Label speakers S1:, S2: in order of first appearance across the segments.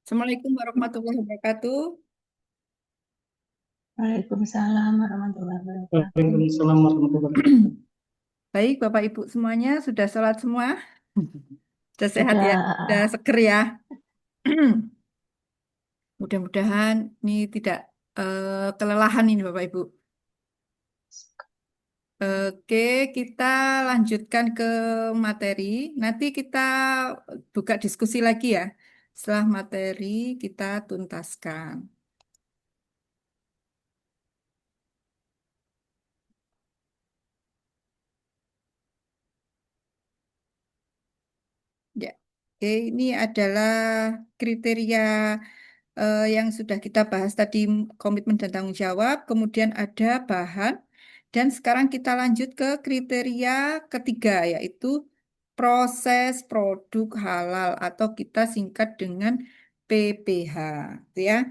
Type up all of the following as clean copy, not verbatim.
S1: Assalamualaikum warahmatullahi wabarakatuh.
S2: Waalaikumsalam warahmatullahi wabarakatuh.
S3: Waalaikumsalam warahmatullahi wabarakatuh.
S1: Baik, Bapak Ibu semuanya sudah sholat semua? Sudah sehat ya? Sudah
S2: Sudah.
S1: seger ya? Mudah-mudahan ini tidak kelelahan ini Bapak Ibu. Oke, kita lanjutkan ke materi. Nanti kita buka diskusi lagi ya. Setelah materi kita tuntaskan. Ya, oke, ini adalah kriteria yang sudah kita bahas tadi, komitmen dan tanggung jawab, kemudian ada bahan, dan sekarang kita lanjut ke kriteria ketiga, yaitu proses produk halal atau kita singkat dengan PPH, gitu ya,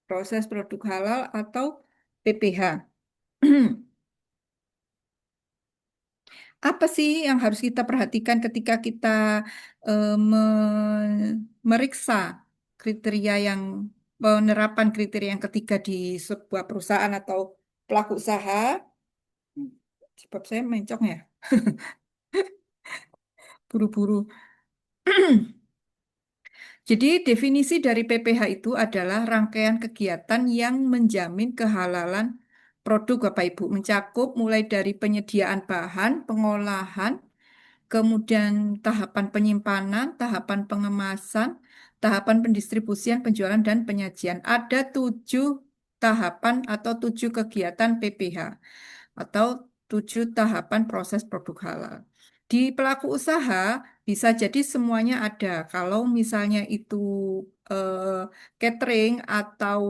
S1: proses produk halal atau PPH. Apa sih yang harus kita perhatikan ketika kita meriksa kriteria yang penerapan kriteria yang ketiga di sebuah perusahaan atau pelaku usaha? Sebab saya mencong ya, buru-buru. Jadi definisi dari PPH itu adalah rangkaian kegiatan yang menjamin kehalalan produk Bapak Ibu, mencakup mulai dari penyediaan bahan, pengolahan, kemudian tahapan penyimpanan, tahapan pengemasan, tahapan pendistribusian, penjualan, dan penyajian. Ada 7 tahapan atau 7 kegiatan PPH atau 7 tahapan proses produk halal. Di pelaku usaha bisa jadi semuanya ada. Kalau misalnya itu catering atau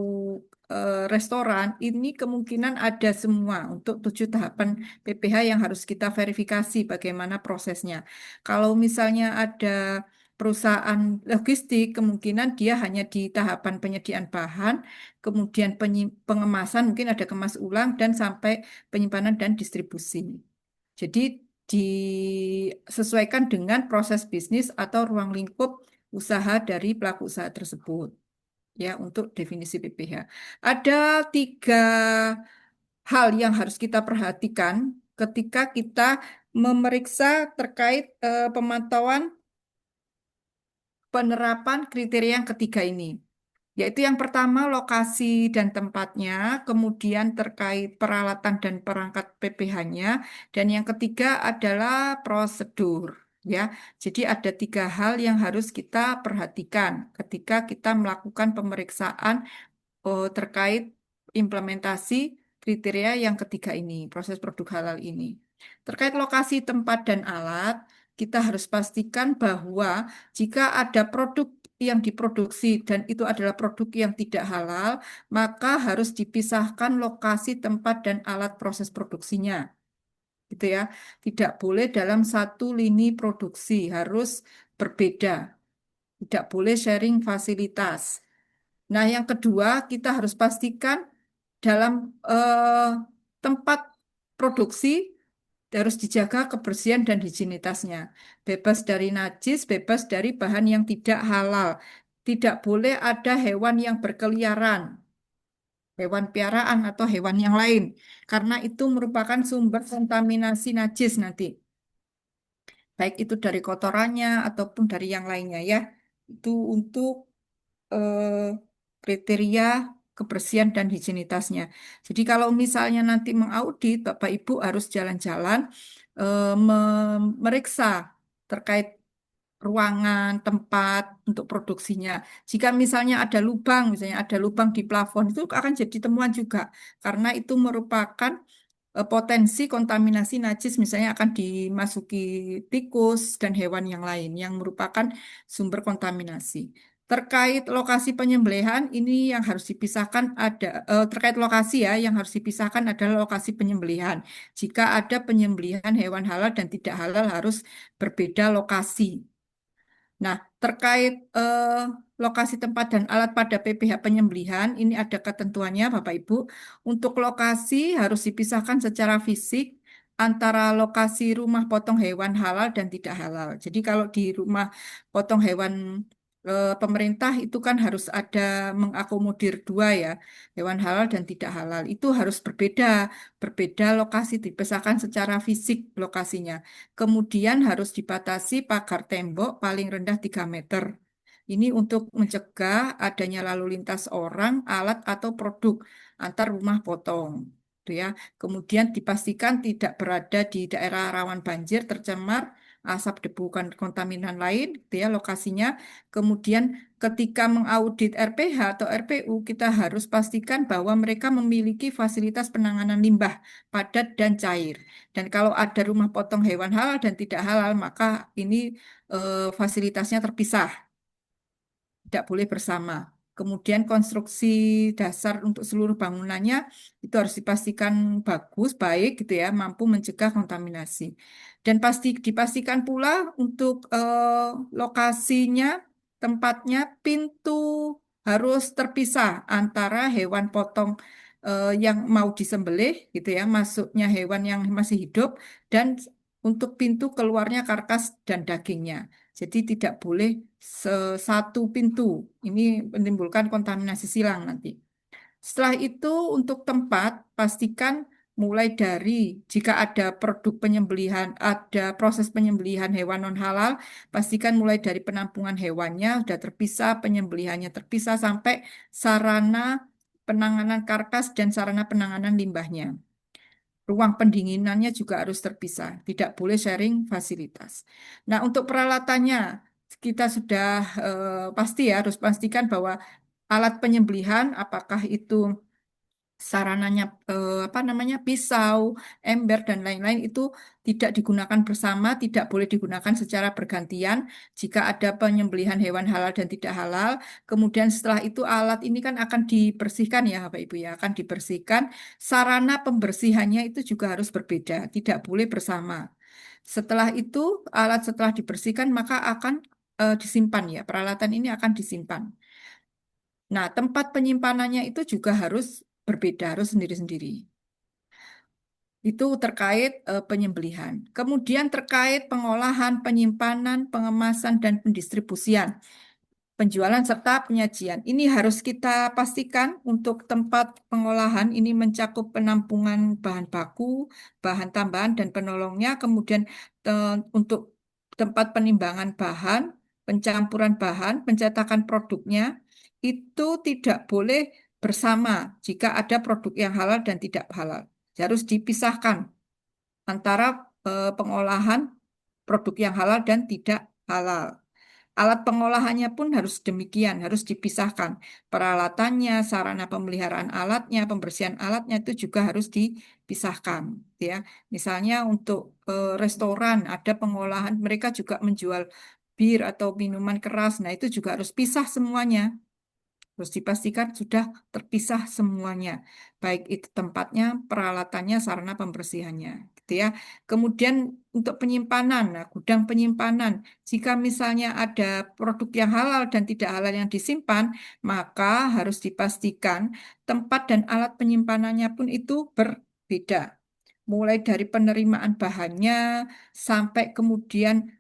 S1: restoran, ini kemungkinan ada semua untuk 7 tahapan PPH yang harus kita verifikasi bagaimana prosesnya. Kalau misalnya ada perusahaan logistik, kemungkinan dia hanya di tahapan penyediaan bahan, kemudian pengemasan, mungkin ada kemas ulang, dan sampai penyimpanan dan distribusi. Jadi disesuaikan dengan proses bisnis atau ruang lingkup usaha dari pelaku usaha tersebut. Ya, untuk definisi PPH. Ada 3 hal yang harus kita perhatikan ketika kita memeriksa terkait pemantauan penerapan kriteria yang ketiga ini. Yaitu yang pertama lokasi dan tempatnya, kemudian terkait peralatan dan perangkat PPH-nya, dan yang ketiga adalah prosedur. Ya, jadi ada 3 hal yang harus kita perhatikan ketika kita melakukan pemeriksaan terkait implementasi kriteria yang ketiga ini, proses produk halal ini. Terkait lokasi, tempat, dan alat, kita harus pastikan bahwa jika ada produk yang diproduksi dan itu adalah produk yang tidak halal, maka harus dipisahkan lokasi, tempat, dan alat proses produksinya. Gitu ya. Tidak boleh dalam satu lini produksi, harus berbeda. Tidak boleh sharing fasilitas. Nah, yang kedua, kita harus pastikan dalam tempat produksi harus dijaga kebersihan dan higienitasnya. Bebas dari najis, bebas dari bahan yang tidak halal. Tidak boleh ada hewan yang berkeliaran, hewan piaraan atau hewan yang lain, karena itu merupakan sumber kontaminasi najis nanti. Baik itu dari kotorannya ataupun dari yang lainnya ya. Itu untuk eh, kriteria kebersihan dan higienitasnya. Jadi kalau misalnya nanti mengaudit, Bapak Ibu harus jalan-jalan memeriksa terkait ruangan, tempat untuk produksinya. Jika misalnya ada lubang di plafon, itu akan jadi temuan juga, karena itu merupakan potensi kontaminasi najis, misalnya akan dimasuki tikus dan hewan yang lain yang merupakan sumber kontaminasi. Terkait lokasi penyembelihan, ini yang harus dipisahkan terkait lokasi ya, yang harus dipisahkan adalah lokasi penyembelihan. Jika ada penyembelihan hewan halal dan tidak halal harus berbeda lokasi. Nah, terkait lokasi tempat dan alat pada PPH penyembelihan, ini ada ketentuannya, Bapak Ibu. Untuk lokasi harus dipisahkan secara fisik antara lokasi rumah potong hewan halal dan tidak halal. Jadi kalau di rumah potong hewan pemerintah itu kan harus ada mengakomodir dua ya, hewan halal dan tidak halal. Itu harus berbeda, berbeda lokasi, dipisahkan secara fisik lokasinya. Kemudian harus dibatasi pagar tembok paling rendah 3 meter. Ini untuk mencegah adanya lalu lintas orang, alat atau produk antar rumah potong. Gitu ya. Kemudian dipastikan tidak berada di daerah rawan banjir, tercemar, asap debu kontaminan lain, gitu ya lokasinya. Kemudian ketika mengaudit RPH atau RPU, kita harus pastikan bahwa mereka memiliki fasilitas penanganan limbah padat dan cair. Dan kalau ada rumah potong hewan halal dan tidak halal, maka ini fasilitasnya terpisah, tidak boleh bersama. Kemudian konstruksi dasar untuk seluruh bangunannya itu harus dipastikan bagus, baik gitu ya, mampu mencegah kontaminasi. Dan pasti dipastikan pula untuk lokasinya, tempatnya, pintu harus terpisah antara hewan potong yang mau disembelih gitu ya, masuknya hewan yang masih hidup dan untuk pintu keluarnya karkas dan dagingnya. Jadi tidak boleh satu pintu. Ini menimbulkan kontaminasi silang nanti. Setelah itu untuk tempat, pastikan mulai dari jika ada produk penyembelihan, ada proses penyembelihan hewan non halal, pastikan mulai dari penampungan hewannya sudah terpisah, penyembelihannya terpisah sampai sarana penanganan karkas dan sarana penanganan limbahnya. Ruang pendinginannya juga harus terpisah, tidak boleh sharing fasilitas. Nah, untuk peralatannya, kita sudah pasti ya harus pastikan bahwa alat penyembelihan, apakah itu sarananya apa namanya pisau, ember dan lain-lain itu tidak digunakan bersama, tidak boleh digunakan secara bergantian jika ada penyembelihan hewan halal dan tidak halal. Kemudian setelah itu alat ini kan akan dibersihkan ya Bapak Ibu ya, akan dibersihkan. Sarana pembersihannya itu juga harus berbeda, tidak boleh bersama. Setelah itu alat setelah dibersihkan maka akan disimpan ya, peralatan ini akan disimpan. Nah, tempat penyimpanannya itu juga harus berbeda, harus sendiri-sendiri. Itu terkait penyembelihan. Kemudian terkait pengolahan, penyimpanan, pengemasan, dan pendistribusian, penjualan serta penyajian. Ini harus kita pastikan untuk tempat pengolahan ini mencakup penampungan bahan baku, bahan tambahan, dan penolongnya. Kemudian untuk tempat penimbangan bahan, pencampuran bahan, pencetakan produknya, itu tidak boleh bersama jika ada produk yang halal dan tidak halal. Harus dipisahkan antara pengolahan produk yang halal dan tidak halal. Alat pengolahannya pun harus demikian, harus dipisahkan. Peralatannya, sarana pemeliharaan alatnya, pembersihan alatnya itu juga harus dipisahkan, ya. Misalnya untuk restoran ada pengolahan, mereka juga menjual bir atau minuman keras. Nah, itu juga harus pisah semuanya. Terus dipastikan sudah terpisah semuanya, baik itu tempatnya, peralatannya, sarana pembersihannya, gitu ya. Kemudian untuk penyimpanan, nah, gudang penyimpanan, jika misalnya ada produk yang halal dan tidak halal yang disimpan, maka harus dipastikan tempat dan alat penyimpanannya pun itu berbeda. Mulai dari penerimaan bahannya sampai kemudian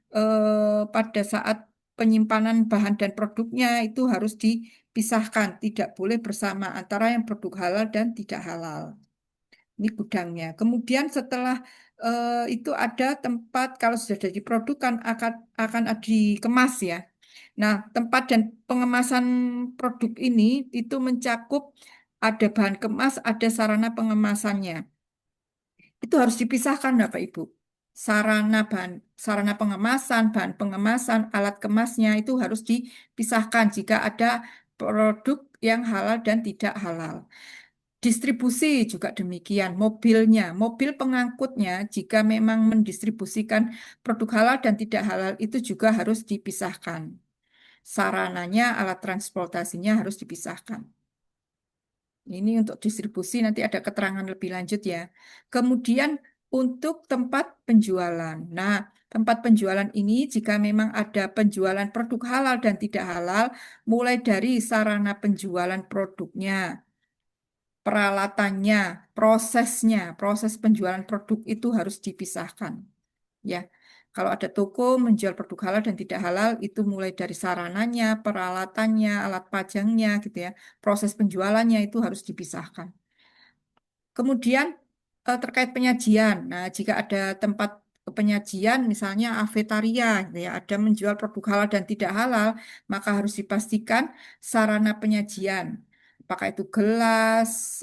S1: pada saat penyimpanan bahan dan produknya itu harus dipisahkan, tidak boleh bersama antara yang produk halal dan tidak halal. Ini gudangnya. Kemudian setelah itu ada tempat kalau sudah jadi produk kan akan dikemas ya. Nah, tempat dan pengemasan produk ini itu mencakup ada bahan kemas, ada sarana pengemasannya. Itu harus dipisahkan, Bapak Ibu. Sarana bahan, sarana pengemasan, bahan pengemasan, alat kemasnya itu harus dipisahkan jika ada produk yang halal dan tidak halal. Distribusi juga demikian, mobilnya, mobil pengangkutnya jika memang mendistribusikan produk halal dan tidak halal itu juga harus dipisahkan. Sarananya, alat transportasinya harus dipisahkan. Ini untuk distribusi nanti ada keterangan lebih lanjut ya. Kemudian untuk tempat penjualan. Nah, tempat penjualan ini jika memang ada penjualan produk halal dan tidak halal, mulai dari sarana penjualan produknya, peralatannya, prosesnya, proses penjualan produk itu harus dipisahkan. Ya. Kalau ada toko menjual produk halal dan tidak halal, itu mulai dari sarananya, peralatannya, alat pajangnya, gitu ya. Proses penjualannya itu harus dipisahkan. Kemudian terkait penyajian. Nah, jika ada tempat penyajian, misalnya Avetaria, gitu ya, ada menjual produk halal dan tidak halal, maka harus dipastikan sarana penyajian. Apakah itu gelas,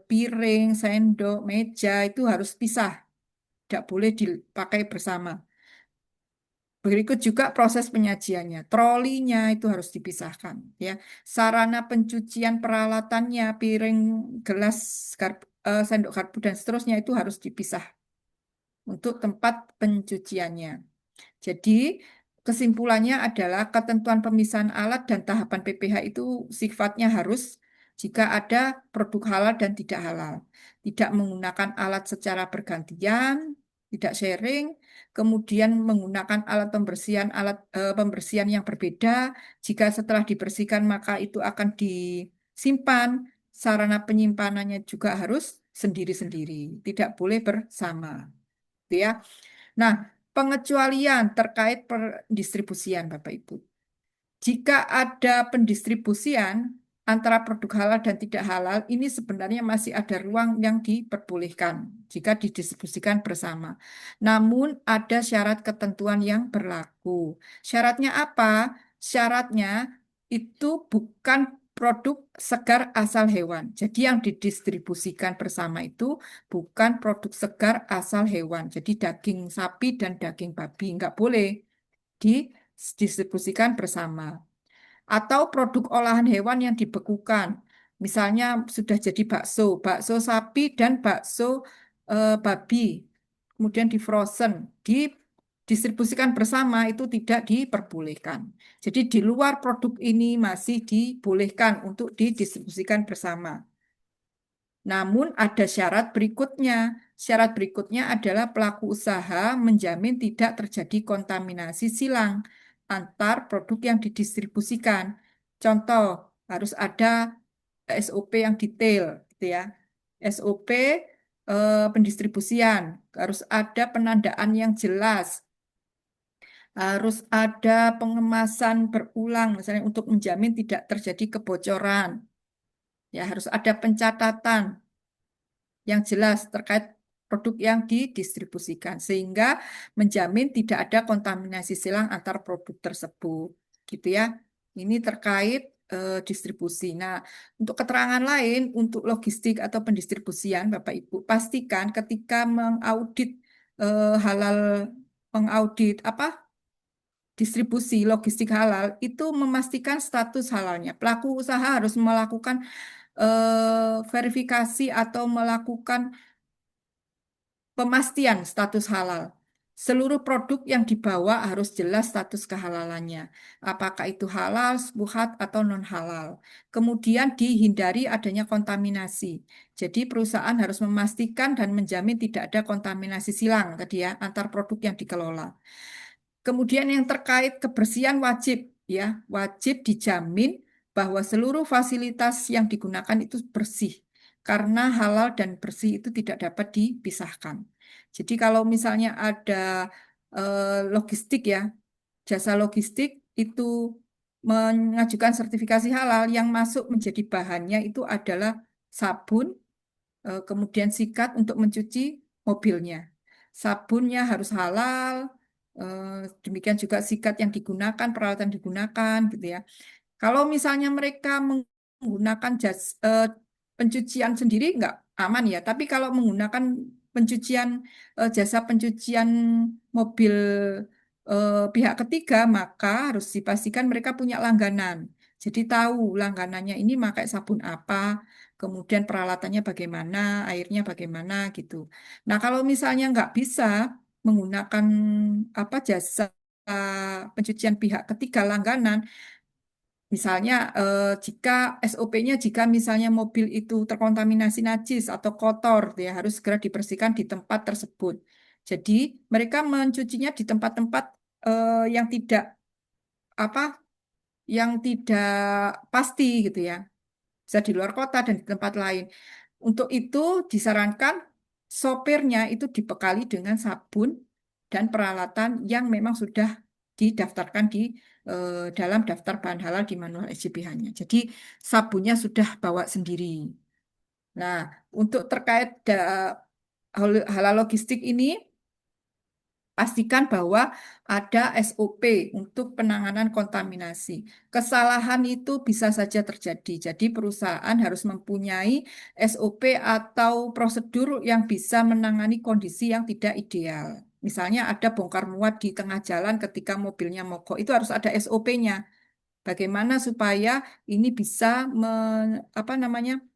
S1: piring, sendok, meja, itu harus pisah. Tidak boleh dipakai bersama. Berikut juga proses penyajiannya. Trolinya itu harus dipisahkan, ya. Sarana pencucian peralatannya, piring, gelas, sendok garpu dan seterusnya itu harus dipisah untuk tempat pencuciannya. Jadi, kesimpulannya adalah ketentuan pemisahan alat dan tahapan PPH itu sifatnya harus jika ada produk halal dan tidak halal. Tidak menggunakan alat secara bergantian, tidak sharing, kemudian menggunakan alat pembersihan yang berbeda. Jika setelah dibersihkan maka itu akan disimpan, sarana penyimpanannya juga harus sendiri-sendiri, tidak boleh bersama. Gitu ya. Nah, pengecualian terkait pendistribusian, Bapak Ibu. Jika ada pendistribusian antara produk halal dan tidak halal, ini sebenarnya masih ada ruang yang diperbolehkan jika didistribusikan bersama. Namun ada syarat ketentuan yang berlaku. Syaratnya apa? Syaratnya itu bukan produk segar asal hewan. Jadi yang didistribusikan bersama itu bukan produk segar asal hewan. Jadi daging sapi dan daging babi nggak boleh didistribusikan bersama. Atau produk olahan hewan yang dibekukan. Misalnya sudah jadi bakso, bakso sapi dan bakso babi. Kemudian di frozen, didistribusikan bersama itu tidak diperbolehkan. Jadi di luar produk ini masih dibolehkan untuk didistribusikan bersama. Namun ada syarat berikutnya. Syarat berikutnya adalah pelaku usaha menjamin tidak terjadi kontaminasi silang antar produk yang didistribusikan. Contoh, harus ada SOP yang detail, gitu ya. SOP pendistribusian, harus ada penandaan yang jelas, harus ada pengemasan berulang, misalnya untuk menjamin tidak terjadi kebocoran. Ya, harus ada pencatatan yang jelas terkait produk yang didistribusikan sehingga menjamin tidak ada kontaminasi silang antar produk tersebut gitu ya. Ini terkait distribusi. Nah, untuk keterangan lain untuk logistik atau pendistribusian Bapak Ibu pastikan ketika mengaudit halal mengaudit apa distribusi logistik halal itu memastikan status halalnya. Pelaku usaha harus melakukan verifikasi atau melakukan pemastian status halal. Seluruh produk yang dibawa harus jelas status kehalalannya. Apakah itu halal, subhat, atau non-halal. Kemudian dihindari adanya kontaminasi. Jadi perusahaan harus memastikan dan menjamin tidak ada kontaminasi silang tadi ya antar produk yang dikelola. Kemudian yang terkait kebersihan wajib ya, wajib dijamin bahwa seluruh fasilitas yang digunakan itu bersih karena halal dan bersih itu tidak dapat dipisahkan. Jadi kalau misalnya ada logistik ya, jasa logistik itu mengajukan sertifikasi halal yang masuk menjadi bahannya itu adalah sabun, kemudian sikat untuk mencuci mobilnya. Sabunnya harus halal, eh, demikian juga sikat yang digunakan, peralatan digunakan, gitu ya. Kalau misalnya mereka menggunakan pencucian sendiri, nggak aman ya. Tapi kalau menggunakan pencucian jasa pencucian mobil pihak ketiga, maka harus dipastikan mereka punya langganan. Jadi tahu langganannya ini pakai sabun apa, kemudian peralatannya bagaimana, airnya bagaimana gitu. Nah, kalau misalnya nggak bisa menggunakan apa jasa pencucian pihak ketiga langganan, misalnya jika SOP-nya jika misalnya mobil itu terkontaminasi najis atau kotor, ya harus segera dibersihkan di tempat tersebut. Jadi mereka mencucinya di tempat-tempat yang tidak apa, yang tidak pasti gitu ya, bisa di luar kota dan di tempat lain. Untuk itu disarankan sopirnya itu dibekali dengan sabun dan peralatan yang memang sudah didaftarkan di dalam daftar bahan halal di manual SJBH-nya. Jadi sabunnya sudah bawa sendiri. Nah, untuk terkait halal logistik ini, pastikan bahwa ada SOP untuk penanganan kontaminasi. Kesalahan itu bisa saja terjadi. Jadi perusahaan harus mempunyai SOP atau prosedur yang bisa menangani kondisi yang tidak ideal. Misalnya ada bongkar muat di tengah jalan ketika mobilnya mogok, itu harus ada SOP-nya. Bagaimana supaya ini bisa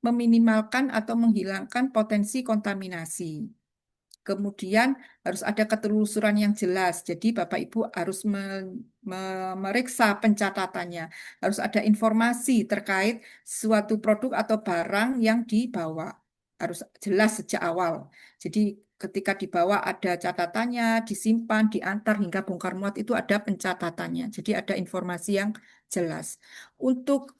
S1: meminimalkan atau menghilangkan potensi kontaminasi. Kemudian harus ada ketelusuran yang jelas. Jadi Bapak Ibu harus memeriksa pencatatannya. Harus ada informasi terkait suatu produk atau barang yang dibawa. Harus jelas sejak awal. Jadi ketika dibawa ada catatannya, disimpan, diantar hingga bongkar muat itu ada pencatatannya. Jadi ada informasi yang jelas. Untuk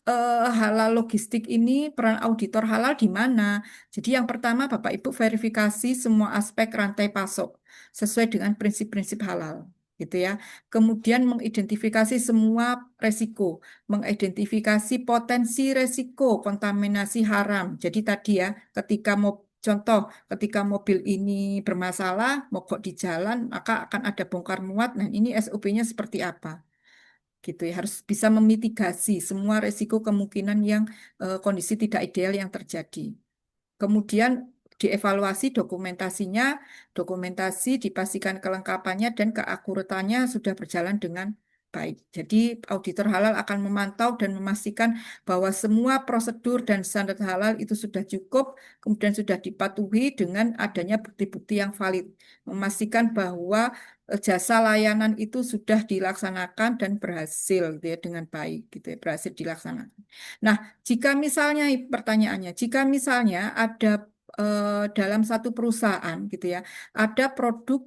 S1: halal logistik ini peran auditor halal di mana? Jadi yang pertama Bapak Ibu verifikasi semua aspek rantai pasok sesuai dengan prinsip-prinsip halal, gitu ya. Kemudian mengidentifikasi semua resiko, mengidentifikasi potensi resiko kontaminasi haram. Jadi tadi ya, ketika mau contoh, ketika mobil ini bermasalah, mogok di jalan, maka akan ada bongkar muat. Nah, ini SOP-nya seperti apa? Gitu ya, harus bisa memitigasi semua resiko kemungkinan yang kondisi tidak ideal yang terjadi. Kemudian dievaluasi dokumentasinya, dokumentasi dipastikan kelengkapannya dan keakuratannya sudah berjalan dengan baik. Jadi auditor halal akan memantau dan memastikan bahwa semua prosedur dan standar halal itu sudah cukup, kemudian sudah dipatuhi dengan adanya bukti-bukti yang valid. Memastikan bahwa jasa layanan itu sudah dilaksanakan dan berhasil gitu ya, dengan baik gitu ya, berhasil dilaksanakan. Nah, jika misalnya pertanyaannya, jika misalnya ada dalam satu perusahaan gitu ya, ada produk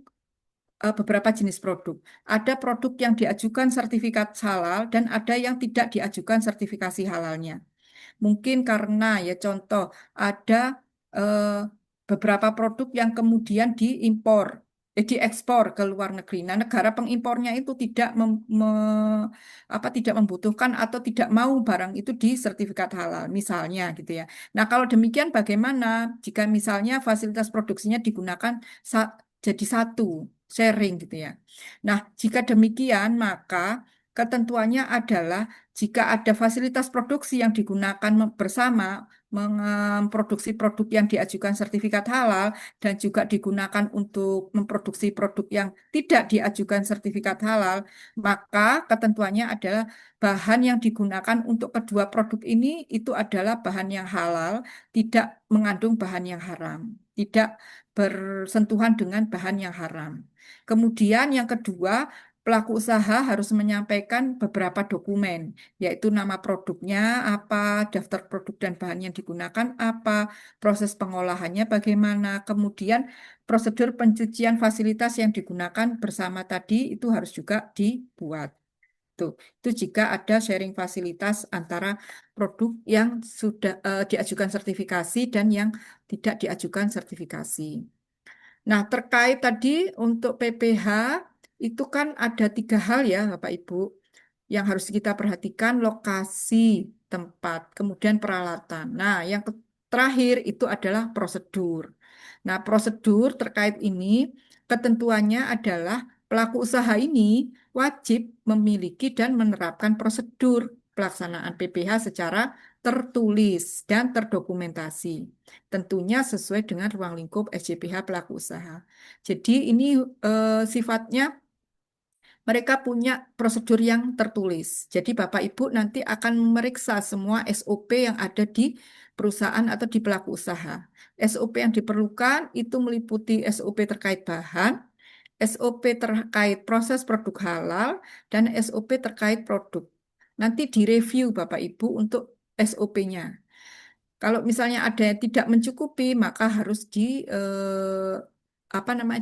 S1: beberapa jenis produk. Ada produk yang diajukan sertifikat halal dan ada yang tidak diajukan sertifikasi halalnya. Mungkin karena ya contoh ada eh, beberapa produk yang kemudian diekspor ke luar negeri. Nah, negara pengimpornya itu tidak membutuhkan atau tidak mau barang itu di sertifikat halal, misalnya gitu ya. Nah, kalau demikian bagaimana jika misalnya fasilitas produksinya digunakan jadi satu, sharing gitu ya. Nah, jika demikian maka ketentuannya adalah jika ada fasilitas produksi yang digunakan bersama memproduksi produk yang diajukan sertifikat halal dan juga digunakan untuk memproduksi produk yang tidak diajukan sertifikat halal, maka ketentuannya adalah bahan yang digunakan untuk kedua produk ini itu adalah bahan yang halal, tidak mengandung bahan yang haram, tidak bersentuhan dengan bahan yang haram. Kemudian yang kedua, pelaku usaha harus menyampaikan beberapa dokumen, yaitu nama produknya apa, daftar produk dan bahan yang digunakan apa, proses pengolahannya bagaimana, kemudian prosedur pencucian fasilitas yang digunakan bersama tadi itu harus juga dibuat. Tuh, itu jika ada sharing fasilitas antara produk yang sudah diajukan sertifikasi dan yang tidak diajukan sertifikasi. Nah, terkait tadi untuk PPH itu kan ada tiga hal ya, Bapak Ibu, yang harus kita perhatikan: lokasi, tempat, kemudian peralatan. Nah, yang terakhir itu adalah prosedur. Nah, prosedur terkait ini ketentuannya adalah pelaku usaha ini wajib memiliki dan menerapkan prosedur pelaksanaan PPH secara tertulis dan terdokumentasi. Tentunya sesuai dengan ruang lingkup SJPH pelaku usaha. Jadi ini sifatnya mereka punya prosedur yang tertulis. Jadi Bapak Ibu nanti akan memeriksa semua SOP yang ada di perusahaan atau di pelaku usaha. SOP yang diperlukan itu meliputi SOP terkait bahan, SOP terkait proses produk halal, dan SOP terkait produk. Nanti direview Bapak Ibu untuk SOP-nya. Kalau misalnya ada yang tidak mencukupi, maka harus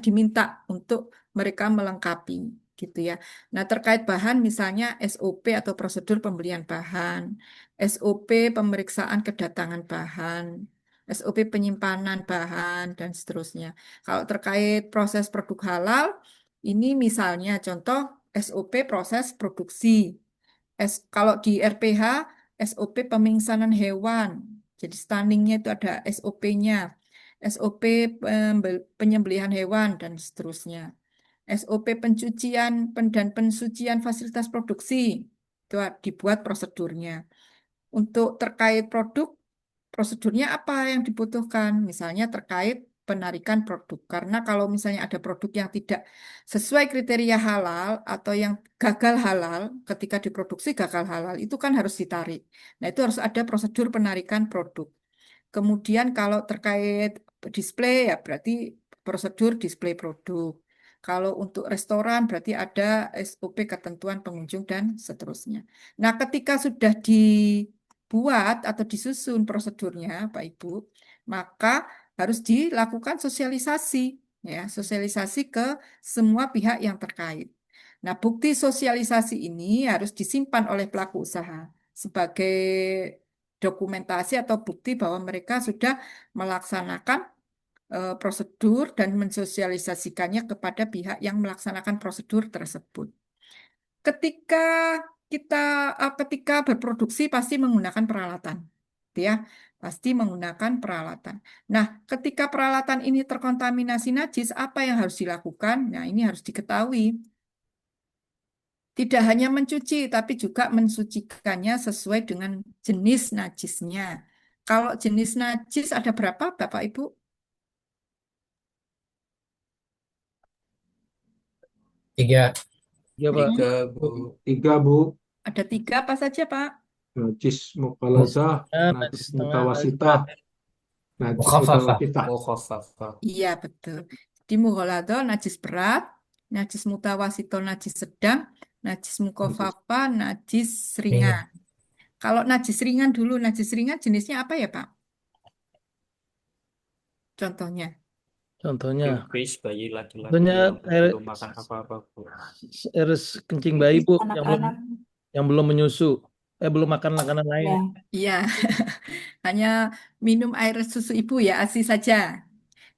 S1: diminta untuk mereka melengkapi, gitu ya. Nah, terkait bahan, misalnya SOP atau prosedur pembelian bahan, SOP pemeriksaan kedatangan bahan, SOP penyimpanan bahan, dan seterusnya. Kalau terkait proses produk halal, Ini misalnya contoh SOP proses produksi. Kalau di RPH, SOP pemingsanan hewan. Jadi stunningnya itu ada SOP-nya. SOP penyembelihan hewan dan seterusnya. SOP pencucian dan pensucian fasilitas produksi. Itu dibuat prosedurnya. Untuk terkait produk, prosedurnya apa yang dibutuhkan? Misalnya terkait penarikan produk. Karena kalau misalnya ada produk yang tidak sesuai kriteria halal atau yang gagal halal, ketika diproduksi gagal halal, itu kan harus ditarik. Nah, itu harus ada prosedur penarikan produk. Kemudian kalau terkait display ya berarti prosedur display produk. Kalau untuk restoran berarti ada SOP ketentuan pengunjung dan seterusnya. Nah, ketika sudah dibuat atau disusun prosedurnya, Pak Ibu, maka harus dilakukan sosialisasi, ya, sosialisasi ke semua pihak yang terkait. Nah, bukti sosialisasi ini harus disimpan oleh pelaku usaha sebagai dokumentasi atau bukti bahwa mereka sudah melaksanakan prosedur dan mensosialisasikannya kepada pihak yang melaksanakan prosedur tersebut. Ketika ketika berproduksi pasti menggunakan peralatan, gitu ya, pasti menggunakan peralatan. Nah, ketika peralatan ini terkontaminasi najis, apa yang harus dilakukan? Nah, ini harus diketahui. Tidak hanya mencuci, tapi juga mensucikannya sesuai dengan jenis najisnya. Kalau jenis najis ada berapa, Bapak Ibu?
S3: Tiga.
S4: Ya, Pak.
S1: Hmm,
S5: Tiga, Bu. Tiga, Bu.
S1: ada tiga apa saja, Pak?
S5: Najis
S3: Najis
S5: mukhaladah,
S4: Ya,
S5: najis
S4: najis setengah, najis
S5: mutawasitah,
S4: berat.
S5: najis
S3: Mukhafafah.
S5: mutawasitah.
S2: Oh,
S1: Iya, betul. Di mughaladzah najis berat, najis mutawasito najis sedang, najis
S5: Najis.
S1: mukofafa najis ringan.
S3: Ringan.
S1: Kalau najis ringan dulu, najis ringan jenisnya apa ya, Pak? Contohnya.
S4: Contohnya,
S6: Pipis bayi laki-laki
S4: contohnya
S6: yang
S4: air,
S6: belum makan apa-apa, Bu.
S4: air kencing bayi, Bu,
S2: anak-anak
S4: yang belum menyusu, belum makan makanan lain.
S2: ya.
S1: Iya, hanya minum air susu ibu ya, ASI saja.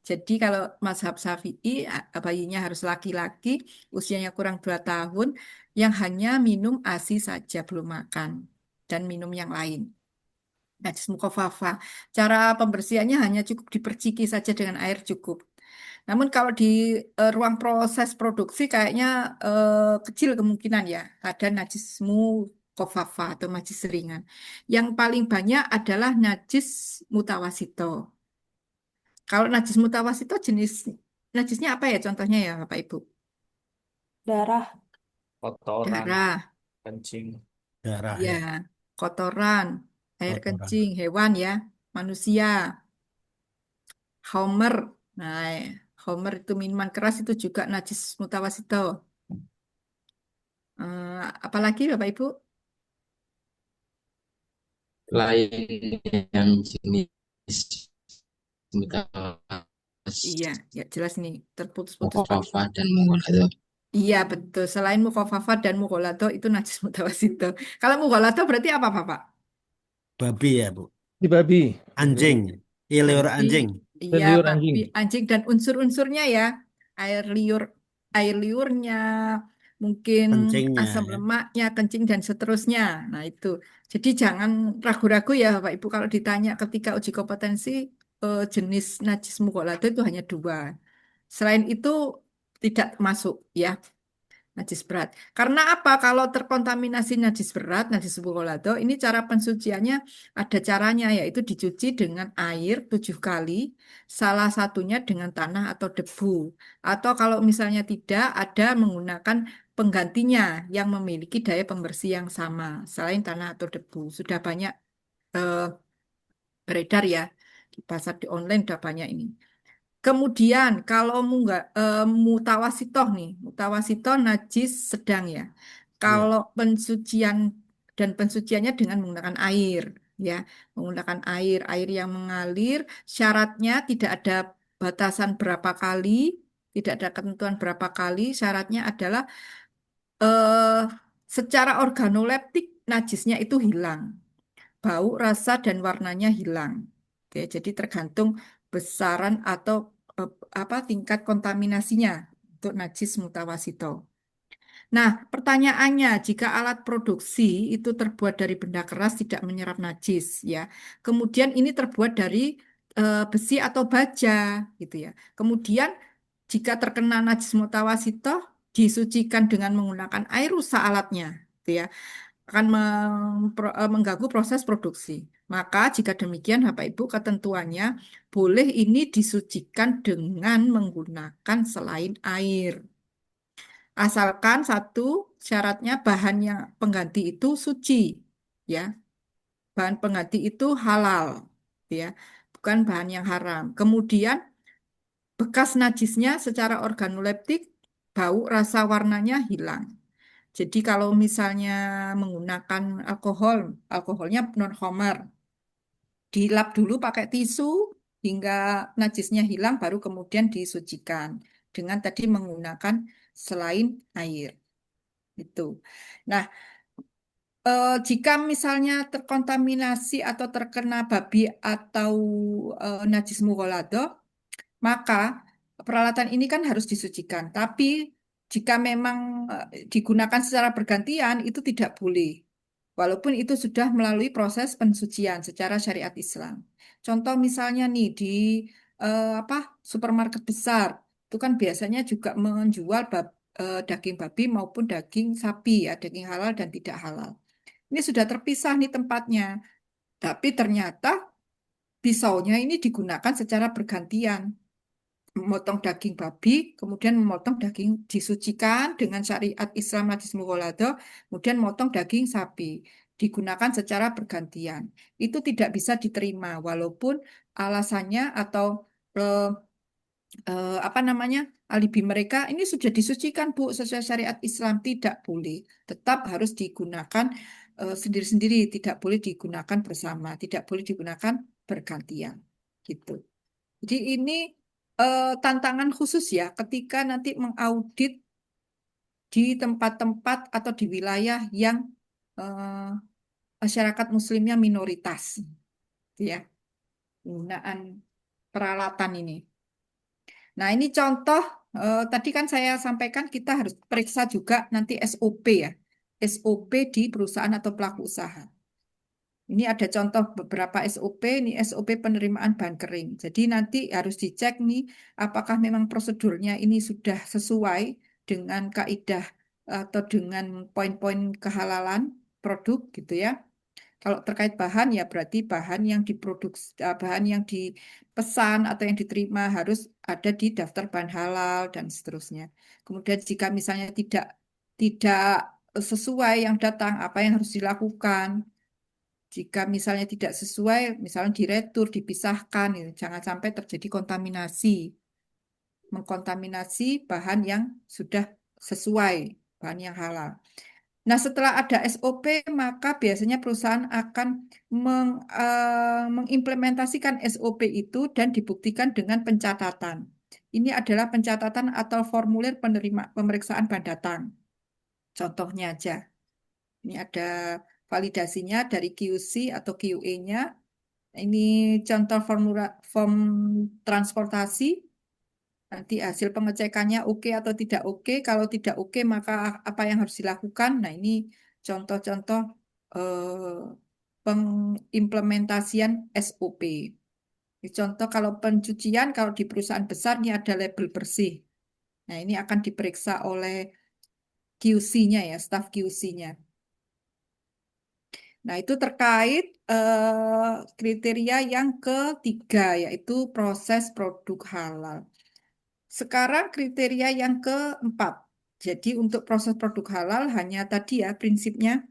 S1: Jadi kalau mazhab Syafi'i, bayinya harus laki-laki, usianya kurang 2 tahun, yang hanya minum ASI saja, belum makan, dan minum yang lain. Najis mukofafa. Cara pembersihannya hanya cukup diperciki saja dengan air cukup. Namun kalau di ruang proses produksi kayaknya kecil kemungkinan ya ada najis mukofafa atau najis ringan. Yang paling banyak adalah najis mutawasito. Kalau najis mutawasito jenis najisnya apa ya contohnya ya Bapak Ibu?
S2: Darah.
S6: Kotoran,
S1: Darah,
S6: kencing.
S3: Darah
S1: ya,
S3: ya.
S1: kotoran, air
S3: Kotoran.
S1: kencing, hewan ya, manusia, homer. Nah, homer itu minuman keras itu juga najis mutawasito. Apalagi Bapak Ibu?
S3: Lain yang jenis mutawasis,
S1: Iya, ya jelas ini terputus-putus Pak.
S3: mukhafafah dan mughaladah.
S1: Iya betul. Selain mukhafafa dan mughaladzah itu najis mutawasito. Kalau mughaladzah berarti apa Bapak?
S7: Babi ya, Bu.
S4: Di babi,
S7: Anjing. Iya, liur
S1: Babi,
S7: anjing.
S1: iya
S4: liur
S1: babi,
S4: anjing.
S1: anjing dan unsur-unsurnya ya, air liur, air liurnya, mungkin
S7: Kencingnya
S1: asam
S7: ya.
S1: lemaknya, kencing dan seterusnya. Nah itu. Jadi jangan ragu-ragu ya Bapak Ibu kalau ditanya ketika uji kompetensi jenis najis mughaladzah itu hanya dua. Selain itu tidak masuk ya. Najis berat. Karena apa? Kalau terkontaminasi najis berat, najis mughaladzah, ini cara pensuciannya ada caranya, yaitu dicuci dengan air 7 kali, salah satunya dengan tanah atau debu. Atau kalau misalnya tidak, ada menggunakan penggantinya yang memiliki daya pembersih yang sama, selain tanah atau debu. Sudah banyak eh, beredar ya, di pasar di online sudah banyak ini. Kemudian kalau mutawasitoh nih, mutawasitoh najis sedang ya.
S7: Iya.
S1: Kalau pensucian dan pensuciannya dengan menggunakan air ya, menggunakan air, air yang mengalir, syaratnya tidak ada batasan berapa kali, tidak ada ketentuan berapa kali, syaratnya adalah eh, secara organoleptik najisnya itu hilang, bau, rasa dan warnanya hilang. Oke, jadi tergantung besaran atau apa tingkat kontaminasinya. berbentuk najis mutawasito. Nah, pertanyaannya, jika alat produksi itu terbuat dari benda keras tidak menyerap najis, ya. Kemudian ini terbuat dari besi atau baja, gitu ya. Kemudian jika terkena najis mutawasito, disucikan dengan menggunakan air, rusak alatnya, gitu ya. Akan mengganggu proses produksi. Maka jika demikian, Bapak Ibu, ketentuannya boleh ini disucikan dengan menggunakan selain air. Asalkan satu syaratnya bahan yang pengganti itu suci, ya. Bahan pengganti itu halal, ya. Bukan bahan yang haram. Kemudian bekas najisnya secara organoleptik, bau, rasa, warnanya hilang. Jadi kalau misalnya menggunakan alkohol, alkoholnya non-homer, dilap dulu pakai tisu hingga najisnya hilang, baru kemudian disucikan dengan tadi menggunakan selain air. Itu. Nah, jika misalnya terkontaminasi atau terkena babi atau najis mughaladhah, maka peralatan ini kan harus disucikan. Tapi jika memang digunakan secara bergantian, itu tidak boleh. Walaupun itu sudah melalui proses pensucian secara syariat Islam. Contoh misalnya nih di apa supermarket besar, itu kan biasanya juga menjual daging babi maupun daging sapi, ya, daging halal dan tidak halal. Ini sudah terpisah nih tempatnya. Tapi ternyata pisaunya ini digunakan secara bergantian, memotong daging babi, kemudian memotong daging disucikan dengan syariat Islam najis mughaladhah, kemudian memotong daging sapi, digunakan secara bergantian. Itu tidak bisa diterima walaupun alasannya atau eh, apa namanya alibi mereka ini sudah disucikan Bu sesuai syariat Islam, tidak boleh. Tetap harus digunakan sendiri-sendiri, tidak boleh digunakan bersama, tidak boleh digunakan bergantian gitu. Jadi ini tantangan khusus ya ketika nanti mengaudit di tempat-tempat atau di wilayah yang eh, masyarakat muslimnya minoritas, gitu ya, penggunaan peralatan ini. Nah, ini contoh tadi kan saya sampaikan kita harus periksa juga nanti SOP ya. SOP di perusahaan atau pelaku usaha. Ini ada contoh beberapa SOP, ini SOP penerimaan bahan kering. Jadi nanti harus dicek nih apakah memang prosedurnya ini sudah sesuai dengan kaidah atau dengan poin-poin kehalalan produk gitu ya. Kalau terkait bahan ya berarti bahan yang diproduksi, bahan yang dipesan atau yang diterima harus ada di daftar bahan halal dan seterusnya. Kemudian jika misalnya tidak sesuai yang datang, apa yang harus dilakukan? Jika misalnya tidak sesuai, misalnya diretur, dipisahkan, gitu. Jangan sampai terjadi kontaminasi, mengkontaminasi bahan yang sudah sesuai, bahan yang halal. Nah, setelah ada SOP, maka biasanya perusahaan akan mengimplementasikan SOP itu dan dibuktikan dengan pencatatan. Ini adalah pencatatan atau formulir pemeriksaan bahan datang. Contohnya aja. Ini ada validasinya dari QC atau QA-nya. Ini contoh form transportasi. Nanti hasil pengecekannya oke atau tidak oke. Kalau tidak oke, maka apa yang harus dilakukan? Nah, ini contoh-contoh pengimplementasian SOP. Ini contoh kalau pencucian, kalau di perusahaan besar ini ada label bersih. Nah, ini akan diperiksa oleh QC-nya ya, staf QC-nya. Nah, itu terkait kriteria yang ketiga, yaitu proses produk halal. Sekarang kriteria yang keempat. Jadi untuk proses produk halal hanya tadi ya prinsipnya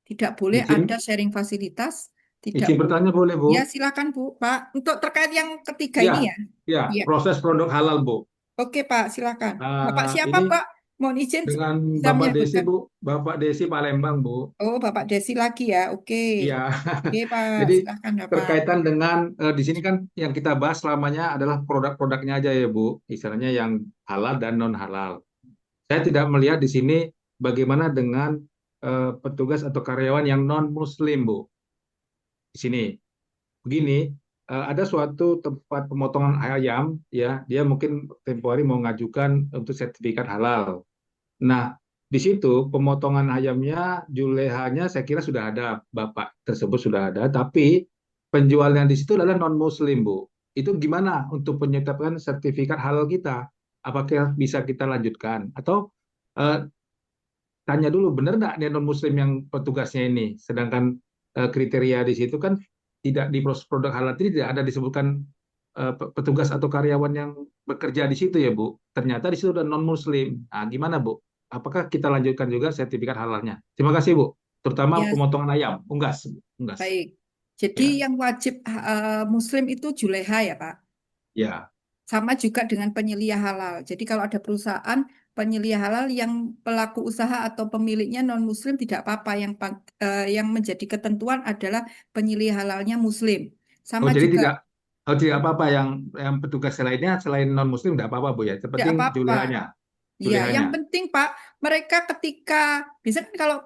S1: tidak boleh
S5: Izin,
S1: ada sharing fasilitas, tidak
S5: izin bertanya boleh, Bu?
S1: ya silakan Bu, Pak. Untuk terkait yang ketiga
S5: Ya,
S1: ini ya.
S5: ya,
S1: Iya.
S5: proses produk halal, Bu.
S1: Oke Pak, silakan. Bapak siapa
S5: Ini
S1: Pak? Mohon izin
S5: dengan
S1: bisa
S5: Bapak Desi,
S1: menyebutkan.
S5: Bu. Bapak Desi Palembang, Bu.
S1: Oh, Bapak Desi lagi ya. Oke.
S5: Iya.
S1: Oke Pak,
S5: Jadi
S1: silakan Bapak.
S5: berkaitan dengan di sini kan yang kita bahas selamanya adalah produk-produknya aja ya, Bu. Istilahnya yang halal dan non halal. Saya tidak melihat di sini bagaimana dengan petugas atau karyawan yang non Muslim, Bu. Di sini begini, ada suatu tempat pemotongan ayam, ya, dia mungkin tempo hari mau ngajukan untuk sertifikat halal. Nah, di situ pemotongan ayamnya, julehanya saya kira sudah ada, bapak tersebut sudah ada, tapi penjualnya di situ adalah non Muslim, Bu. Itu gimana untuk penyertapan sertifikat halal kita? Apakah bisa kita lanjutkan atau eh, tanya dulu benar nggak dia non Muslim yang petugasnya ini? Sedangkan kriteria di situ kan tidak di produk halal ini tidak ada disebutkan petugas atau karyawan yang bekerja di situ ya Bu. Ternyata di situ ada non Muslim. Nah, gimana Bu? Apakah kita lanjutkan juga sertifikat halalnya? Terima kasih Bu. Terutama
S1: Ya,
S5: pemotongan ayam, unggas, unggas.
S1: baik. Jadi
S5: Ya,
S1: yang wajib Muslim itu juleha ya, Pak.
S5: ya,
S1: Sama juga dengan penyelia halal. Jadi kalau ada perusahaan penyelia halal yang pelaku usaha atau pemiliknya non-Muslim tidak apa-apa. Yang menjadi ketentuan adalah penyelia halalnya Muslim.
S5: oh
S1: Sama
S5: jadi
S1: juga
S5: tidak apa-apa yang petugas lainnya selain non Muslim tidak apa-apa Bu ya. Yang
S1: tidak
S5: penting
S1: apa-apa.
S5: julehanya,
S1: Ya, yang
S5: julehanya.
S1: penting Pak, mereka ketika biasanya kan kalau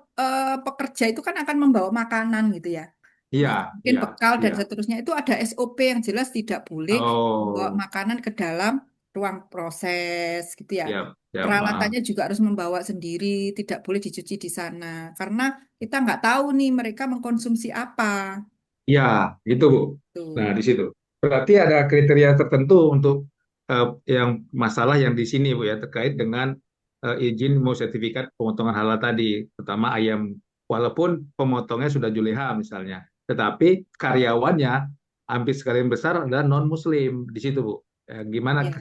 S1: pekerja itu kan akan membawa makanan gitu ya.
S5: Iya,
S1: Mungkin
S5: iya,
S1: bekal dan
S5: iya.
S1: seterusnya itu ada SOP yang jelas tidak boleh membawa
S5: Oh,
S1: makanan ke dalam ruang proses gitu ya.
S5: siap, siap, maaf.
S1: Peralatannya juga harus membawa sendiri, tidak boleh dicuci di sana karena kita nggak tahu nih mereka mengkonsumsi apa.
S5: Ya, gitu Bu. Nah,
S1: Tuh.
S5: di situ. Berarti ada kriteria tertentu untuk eh, yang masalah yang di sini Bu ya terkait dengan izin mau sertifikat pemotongan halal tadi, terutama ayam. Walaupun pemotongnya sudah juleha misalnya, tetapi karyawannya hampir sebagian besar adalah non Muslim di situ Bu. Gimana
S1: Ya.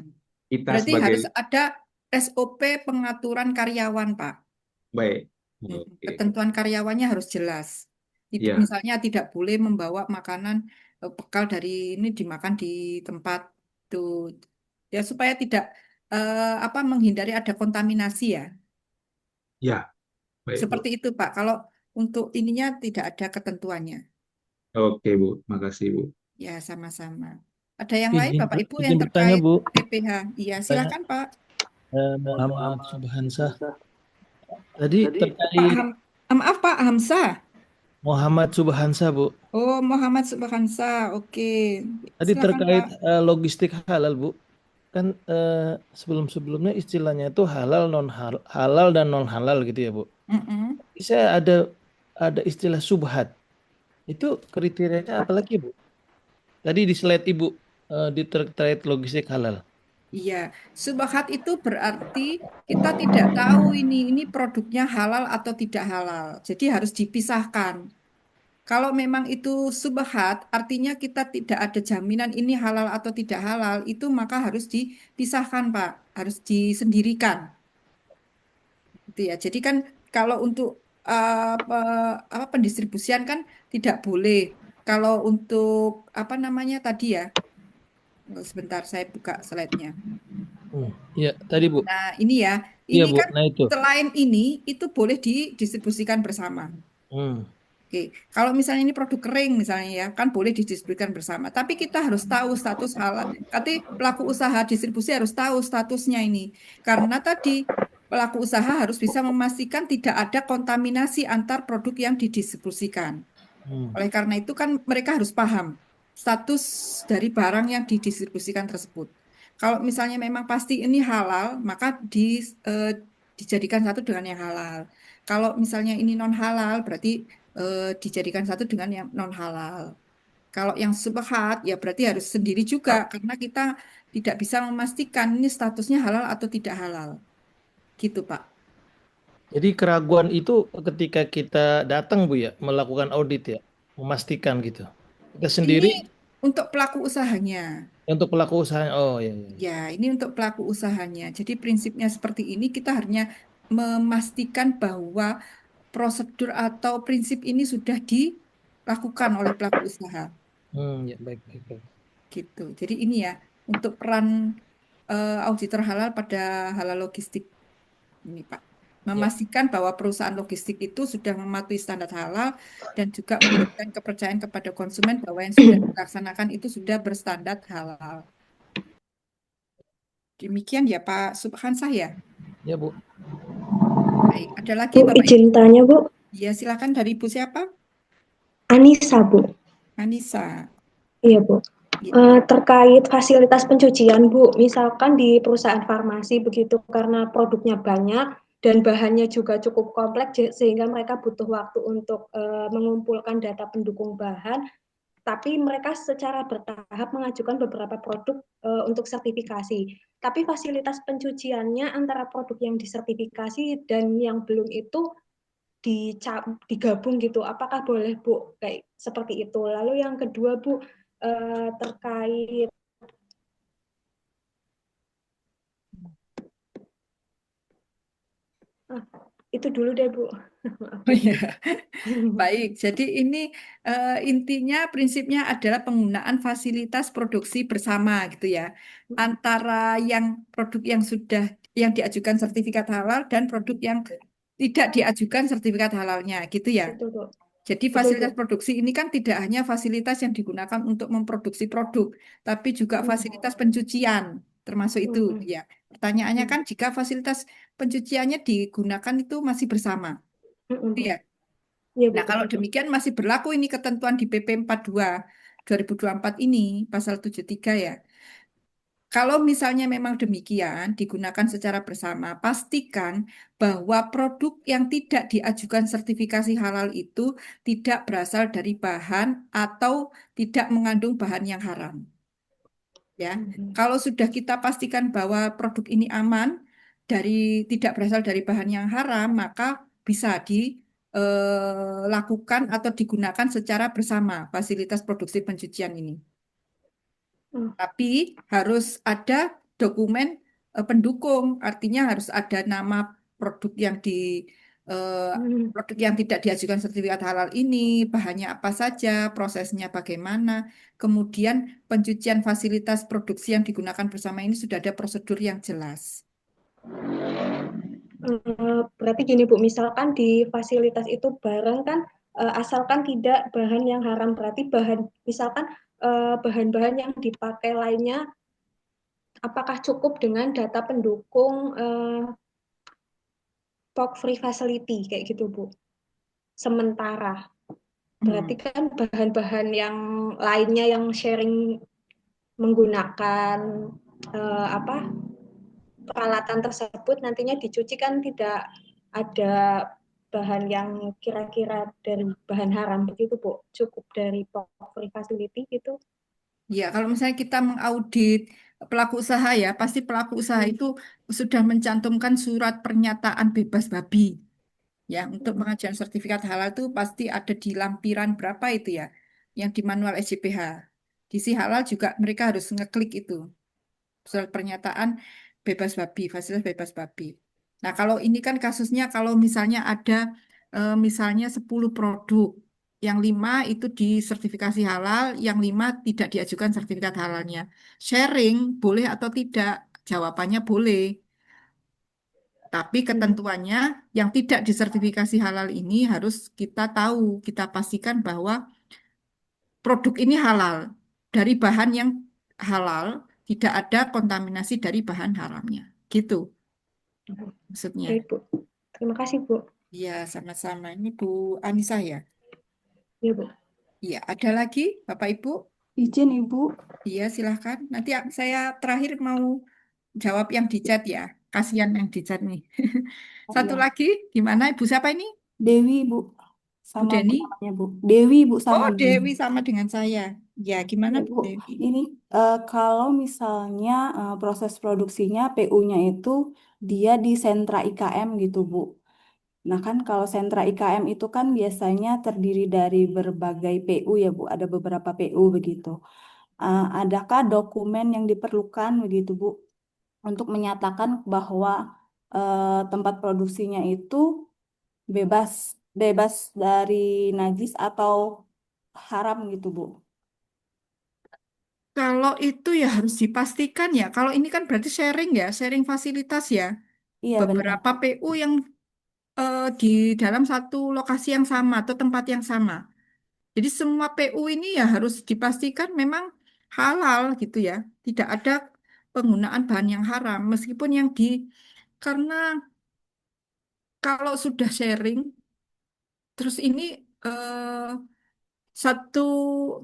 S5: kita
S1: Berarti
S5: sebagai
S1: harus ada SOP pengaturan karyawan, Pak.
S5: baik? Oke,
S1: Ketentuan karyawannya harus jelas.
S5: ya,
S1: Misalnya tidak boleh membawa makanan bekal dari ini dimakan di tempat itu. Ya supaya tidak menghindari ada kontaminasi ya.
S5: ya, baik Bu.
S1: Seperti itu, Pak. Kalau untuk ininya tidak ada ketentuannya.
S5: Oke Bu, makasih Bu.
S1: Ya, sama-sama. Ada yang lain,
S4: Izin,
S1: Bapak Ibu, yang
S4: izin bertanya,
S1: terkait
S4: Bu.
S1: PPH? Iya,
S4: Tanya
S1: silakan, Pak.
S4: Muhammad Subhansah. Tadi
S1: Pak
S4: terkait
S1: Maaf, Pak Hamzah.
S4: Muhammad Subhansah, Bu.
S1: Oh, Muhammad Subhansa. Oke.
S4: Tadi
S1: Silakan,
S4: terkait
S1: Pak.
S4: logistik halal, Bu. Kan sebelum-sebelumnya istilahnya itu halal dan non halal gitu ya, Bu.
S1: Mm-mm.
S4: Saya ada istilah subhat. Itu kriterianya apa lagi, Bu? Tadi di slide Ibu terkait logistik halal.
S1: Iya, subhat itu berarti kita tidak tahu ini produknya halal atau tidak halal. Jadi harus dipisahkan. Kalau memang itu subhat, artinya kita tidak ada jaminan ini halal atau tidak halal, itu maka harus dipisahkan, Pak. Harus disendirikan. Gitu ya. Jadi kan kalau untuk pendistribusian kan tidak boleh. Kalau untuk apa namanya tadi ya, sebentar saya buka slide-nya.
S4: Iya, tadi Bu.
S1: Nah, ini ya,
S4: Iya,
S1: ini
S4: Bu.
S1: kan
S4: Nah, itu.
S1: selain ini itu boleh didistribusikan bersama. Oke, kalau misalnya ini produk kering misalnya ya, kan boleh didistribusikan bersama. Tapi kita harus tahu status halal. Tapi pelaku usaha distribusi harus tahu statusnya ini. Karena tadi pelaku usaha harus bisa memastikan tidak ada kontaminasi antar produk yang didistribusikan. Oleh karena itu kan mereka harus paham status dari barang yang didistribusikan tersebut. Kalau misalnya memang pasti ini halal, maka dijadikan satu dengan yang halal. Kalau misalnya ini non halal, berarti dijadikan satu dengan yang non halal. Kalau yang subhat, ya berarti harus sendiri juga, karena kita tidak bisa memastikan ini statusnya halal atau tidak halal. Gitu, Pak.
S4: Jadi keraguan itu ketika kita datang, Bu ya, melakukan audit ya, memastikan gitu. Kita sendiri
S1: Ini untuk pelaku usahanya.
S4: untuk pelaku usaha. Oh iya, iya.
S1: Ya, ini untuk pelaku usahanya. Jadi prinsipnya seperti ini, kita hanya memastikan bahwa prosedur atau prinsip ini sudah dilakukan oleh pelaku usaha.
S4: Ya, baik.
S1: Gitu. Jadi ini ya, untuk peran auditor halal pada halal logistik ini, Pak. Memastikan bahwa perusahaan logistik itu sudah mematuhi standar halal dan juga memberikan kepercayaan kepada konsumen bahwa yang sudah dilaksanakan itu sudah berstandar halal. Demikian ya Pak Subhansah ya.
S4: Ya, Bu.
S1: Baik, ada lagi
S8: Bu,
S1: Bapak Ibu?
S8: izin tanya, Bu.
S1: Ya, silakan dari Ibu siapa?
S8: Anissa, Bu.
S1: Anissa.
S8: Iya, Bu.
S1: Gitu.
S2: Terkait fasilitas pencucian, Bu, misalkan di perusahaan farmasi begitu karena produknya banyak dan bahannya juga cukup kompleks sehingga mereka butuh waktu untuk mengumpulkan data pendukung bahan, tapi mereka secara bertahap mengajukan beberapa produk untuk sertifikasi. Tapi fasilitas pencuciannya antara produk yang disertifikasi dan yang belum itu digabung gitu. Apakah boleh, Bu? Kayak seperti itu. Lalu yang kedua, Bu, terkait itu dulu deh, Bu. Maaf
S1: Oh
S2: ya,
S1: iya,
S2: Bu.
S1: baik. Jadi ini intinya prinsipnya adalah penggunaan fasilitas produksi bersama gitu ya. Antara yang produk yang sudah yang diajukan sertifikat halal dan produk yang tidak diajukan sertifikat halalnya gitu ya.
S2: Betul, Bu.
S1: Jadi
S2: Betul, Bu.
S1: fasilitas produksi ini kan tidak hanya fasilitas yang digunakan untuk memproduksi produk, tapi juga fasilitas pencucian, termasuk itu ya. Pertanyaannya kan jika fasilitas pencuciannya digunakan itu masih bersama. Gitu ya.
S2: Iya, Bu,
S1: Nah, kalau
S2: betul, Bu.
S1: demikian masih berlaku ini ketentuan di PP 42 2024 ini, pasal 73 ya. Kalau misalnya memang demikian, digunakan secara bersama, pastikan bahwa produk yang tidak diajukan sertifikasi halal itu tidak berasal dari bahan atau tidak mengandung bahan yang haram. Ya, kalau sudah kita pastikan bahwa produk ini aman dari tidak berasal dari bahan yang haram, maka bisa dilakukan atau digunakan secara bersama fasilitas produksi pencucian ini.
S2: Hmm.
S1: Tapi harus ada dokumen pendukung, artinya harus ada nama produk yang produk yang tidak diajukan sertifikat halal ini, bahannya apa saja, prosesnya bagaimana, kemudian pencucian fasilitas produksi yang digunakan bersama ini sudah ada prosedur yang jelas.
S2: Berarti gini, Bu, misalkan di fasilitas itu barang kan asalkan tidak bahan yang haram, berarti misalkan bahan-bahan yang dipakai lainnya apakah cukup dengan data pendukung POC free facility kayak gitu, Bu. Sementara berarti kan bahan-bahan yang lainnya yang sharing menggunakan apa peralatan tersebut nantinya dicuci kan tidak ada bahan yang kira-kira dari bahan haram begitu, Bu. Cukup dari POC free facility gitu.
S1: Ya, kalau misalnya kita mengaudit pelaku usaha ya, pasti pelaku usaha itu sudah mencantumkan surat pernyataan bebas babi. Ya, untuk pengajuan sertifikat halal itu pasti ada di lampiran berapa itu ya, yang di manual SJPH. Di si halal juga mereka harus ngeklik itu, surat pernyataan bebas babi, fasilitas bebas babi. Nah, kalau ini kan kasusnya kalau misalnya ada misalnya 10 produk, yang 5 itu disertifikasi halal, yang 5 tidak diajukan sertifikat halalnya. Sharing boleh atau tidak? Jawabannya boleh. Tapi ketentuannya yang tidak disertifikasi halal ini harus kita tahu, kita pastikan bahwa produk ini halal dari bahan yang halal, tidak ada kontaminasi dari bahan haramnya. Gitu maksudnya.
S2: Baik, Bu. Terima kasih, Bu.
S1: Iya, sama-sama. Ini Bu Anissa ya.
S2: Iya, Bu.
S1: Iya, ada lagi Bapak Ibu?
S8: Izin Ibu.
S1: Iya, silahkan. Nanti saya terakhir mau jawab yang di chat ya. Kasihan yang di chat nih.
S8: Oh,
S1: Satu
S8: iya.
S1: lagi, gimana Ibu siapa ini?
S8: Dewi Bu.
S1: Bu
S8: Sama Bu
S1: Deni?
S8: namanya Bu. Dewi Bu sama
S1: Oh,
S8: Dewi.
S1: Dewi sama dengan saya. Ya, gimana
S8: Ya
S1: Bu
S8: Bu,
S1: Dewi?
S8: ini kalau misalnya proses produksinya PU-nya itu dia di sentra IKM gitu Bu. Nah kan kalau sentra IKM itu kan biasanya terdiri dari berbagai PU ya Bu, ada beberapa PU begitu. Adakah dokumen yang diperlukan begitu Bu untuk menyatakan bahwa tempat produksinya itu bebas bebas dari najis atau haram gitu Bu?
S1: Kalau itu ya harus dipastikan ya. Kalau ini kan berarti sharing ya, sharing fasilitas ya.
S8: Iya benar.
S1: Beberapa PU yang di dalam satu lokasi yang sama atau tempat yang sama. Jadi semua PU ini ya harus dipastikan memang halal gitu ya. Tidak ada penggunaan bahan yang haram. Meskipun yang karena kalau sudah sharing, terus ini, eh, satu,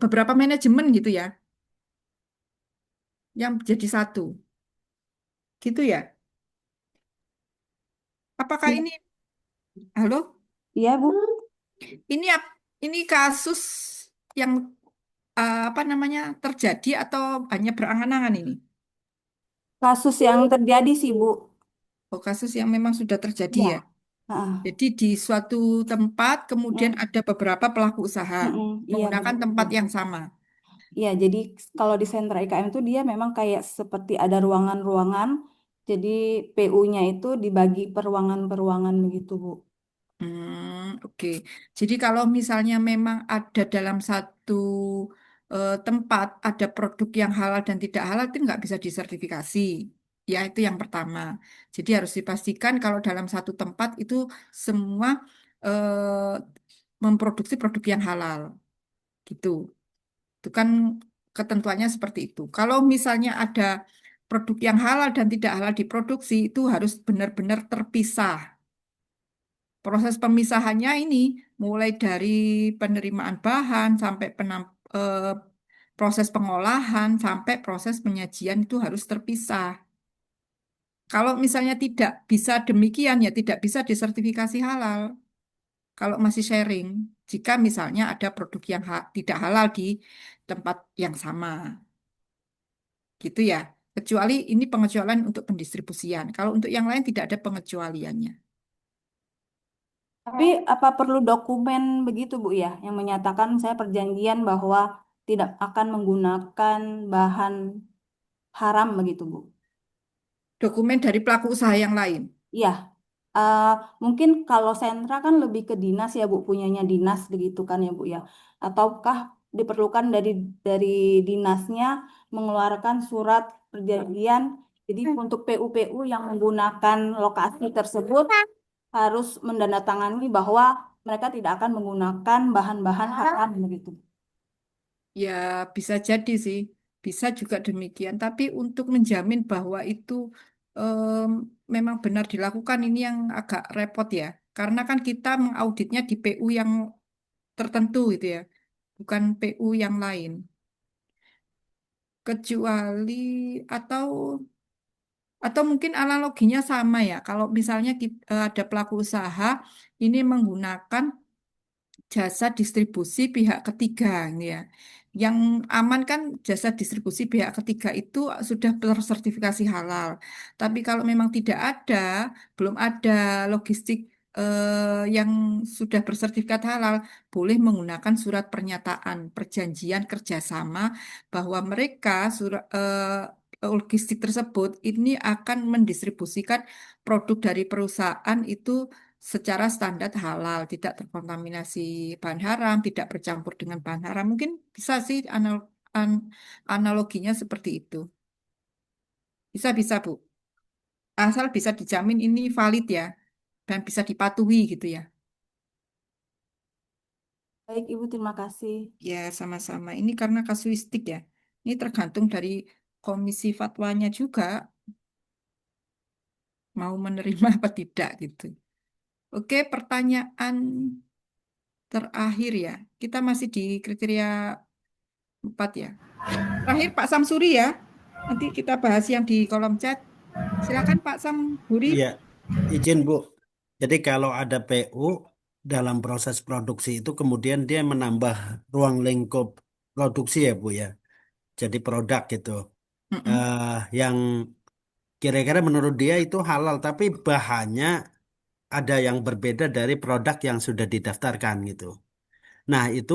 S1: beberapa manajemen gitu ya. yang jadi satu. Gitu ya? Apakah
S8: Iya,
S1: ini, halo?
S8: iya, Bu.
S1: Ini ini kasus yang apa namanya terjadi atau hanya berangan-angan ini?
S8: Kasus yang terjadi sih, Bu.
S1: Oh, kasus yang memang sudah terjadi
S8: Iya.
S1: ya.
S8: Heeh.
S1: Jadi di suatu tempat kemudian
S8: Mm,
S1: ada beberapa pelaku usaha
S8: Iya,
S1: menggunakan
S8: benar,
S1: tempat
S8: betul.
S1: yang sama.
S8: Iya, jadi kalau di sentra IKM itu dia memang kayak seperti ada ruangan-ruangan. Jadi PU-nya itu dibagi per ruangan-per ruangan begitu, Bu.
S1: Oke. Jadi kalau misalnya memang ada dalam satu tempat ada produk yang halal dan tidak halal itu nggak bisa disertifikasi. Ya, itu yang pertama. Jadi harus dipastikan kalau dalam satu tempat itu semua eh, memproduksi produk yang halal. Gitu. Itu kan ketentuannya seperti itu. Kalau misalnya ada produk yang halal dan tidak halal diproduksi itu harus benar-benar terpisah. Proses pemisahannya ini mulai dari penerimaan bahan sampai proses pengolahan sampai proses penyajian itu harus terpisah. Kalau misalnya tidak bisa demikian ya tidak bisa disertifikasi halal. Kalau masih sharing, jika misalnya ada produk yang tidak halal di tempat yang sama, gitu ya. Kecuali ini pengecualian untuk pendistribusian. Kalau untuk yang lain tidak ada pengecualiannya.
S8: Tapi apa perlu dokumen begitu, Bu ya, yang menyatakan saya perjanjian bahwa tidak akan menggunakan bahan haram begitu, Bu?
S1: Dokumen dari pelaku usaha yang lain.
S8: Iya, eh, mungkin kalau sentra kan lebih ke dinas ya Bu, punyanya dinas begitu kan ya Bu ya. Ataukah diperlukan dari dinasnya mengeluarkan surat perjanjian. Jadi untuk PU-PU yang menggunakan lokasi tersebut harus mendandatangani bahwa mereka tidak akan menggunakan bahan-bahan haram begitu.
S1: Ya, bisa jadi sih, bisa juga demikian. Tapi untuk menjamin bahwa itu em, memang benar dilakukan ini yang agak repot ya. Karena kan kita mengauditnya di PU yang tertentu gitu ya, bukan PU yang lain. Kecuali atau atau mungkin analoginya sama ya. Kalau misalnya ada pelaku usaha ini menggunakan jasa distribusi pihak ketiga gitu ya. Yang aman kan jasa distribusi pihak ketiga itu sudah tersertifikasi halal. Tapi kalau memang tidak ada, belum ada logistik yang sudah bersertifikat halal, boleh menggunakan surat pernyataan perjanjian kerjasama bahwa mereka logistik tersebut ini akan mendistribusikan produk dari perusahaan itu secara standar halal, tidak terkontaminasi bahan haram, tidak bercampur dengan bahan haram. Mungkin bisa sih analoginya seperti itu. Bisa, Bu. Asal bisa dijamin ini valid ya, dan bisa dipatuhi gitu ya.
S8: Baik Ibu, terima kasih.
S1: Ya, sama-sama. Ini karena kasuistik ya. Ini tergantung dari komisi fatwanya juga, mau menerima apa tidak gitu. Oke, pertanyaan terakhir ya. Kita masih di kriteria 4 ya. Terakhir Pak Samsuri ya. Nanti kita bahas yang di kolom chat. Silakan Pak Samhuri.
S7: Iya, izin Bu. Jadi kalau ada PU dalam proses produksi itu kemudian dia menambah ruang lingkup produksi ya Bu ya. Jadi produk gitu.
S1: Mm-mm.
S7: Eh yang kira-kira menurut dia itu halal tapi bahannya ada yang berbeda dari produk yang sudah didaftarkan gitu. Nah, itu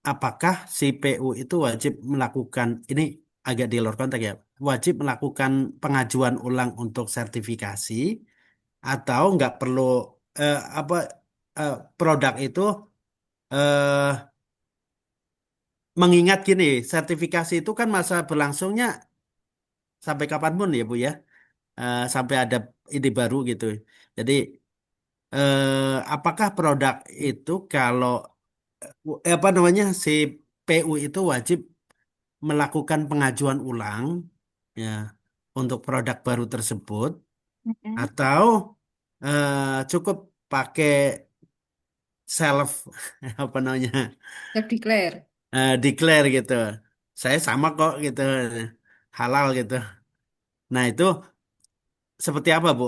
S7: apakah si PU itu wajib melakukan ini agak di luar konteks ya, wajib melakukan pengajuan ulang untuk sertifikasi atau nggak perlu apa produk itu eh, mengingat gini, sertifikasi itu kan masa berlangsungnya sampai kapanpun ya Bu ya, sampai ada ide baru gitu. Jadi apakah produk itu kalau apa namanya si PU itu wajib melakukan pengajuan ulang ya untuk produk baru tersebut
S1: Mm-mm.
S7: atau cukup pakai self apa namanya
S1: Self declare.
S7: declare gitu. Saya sama kok gitu. halal gitu. Nah, itu seperti apa, Bu?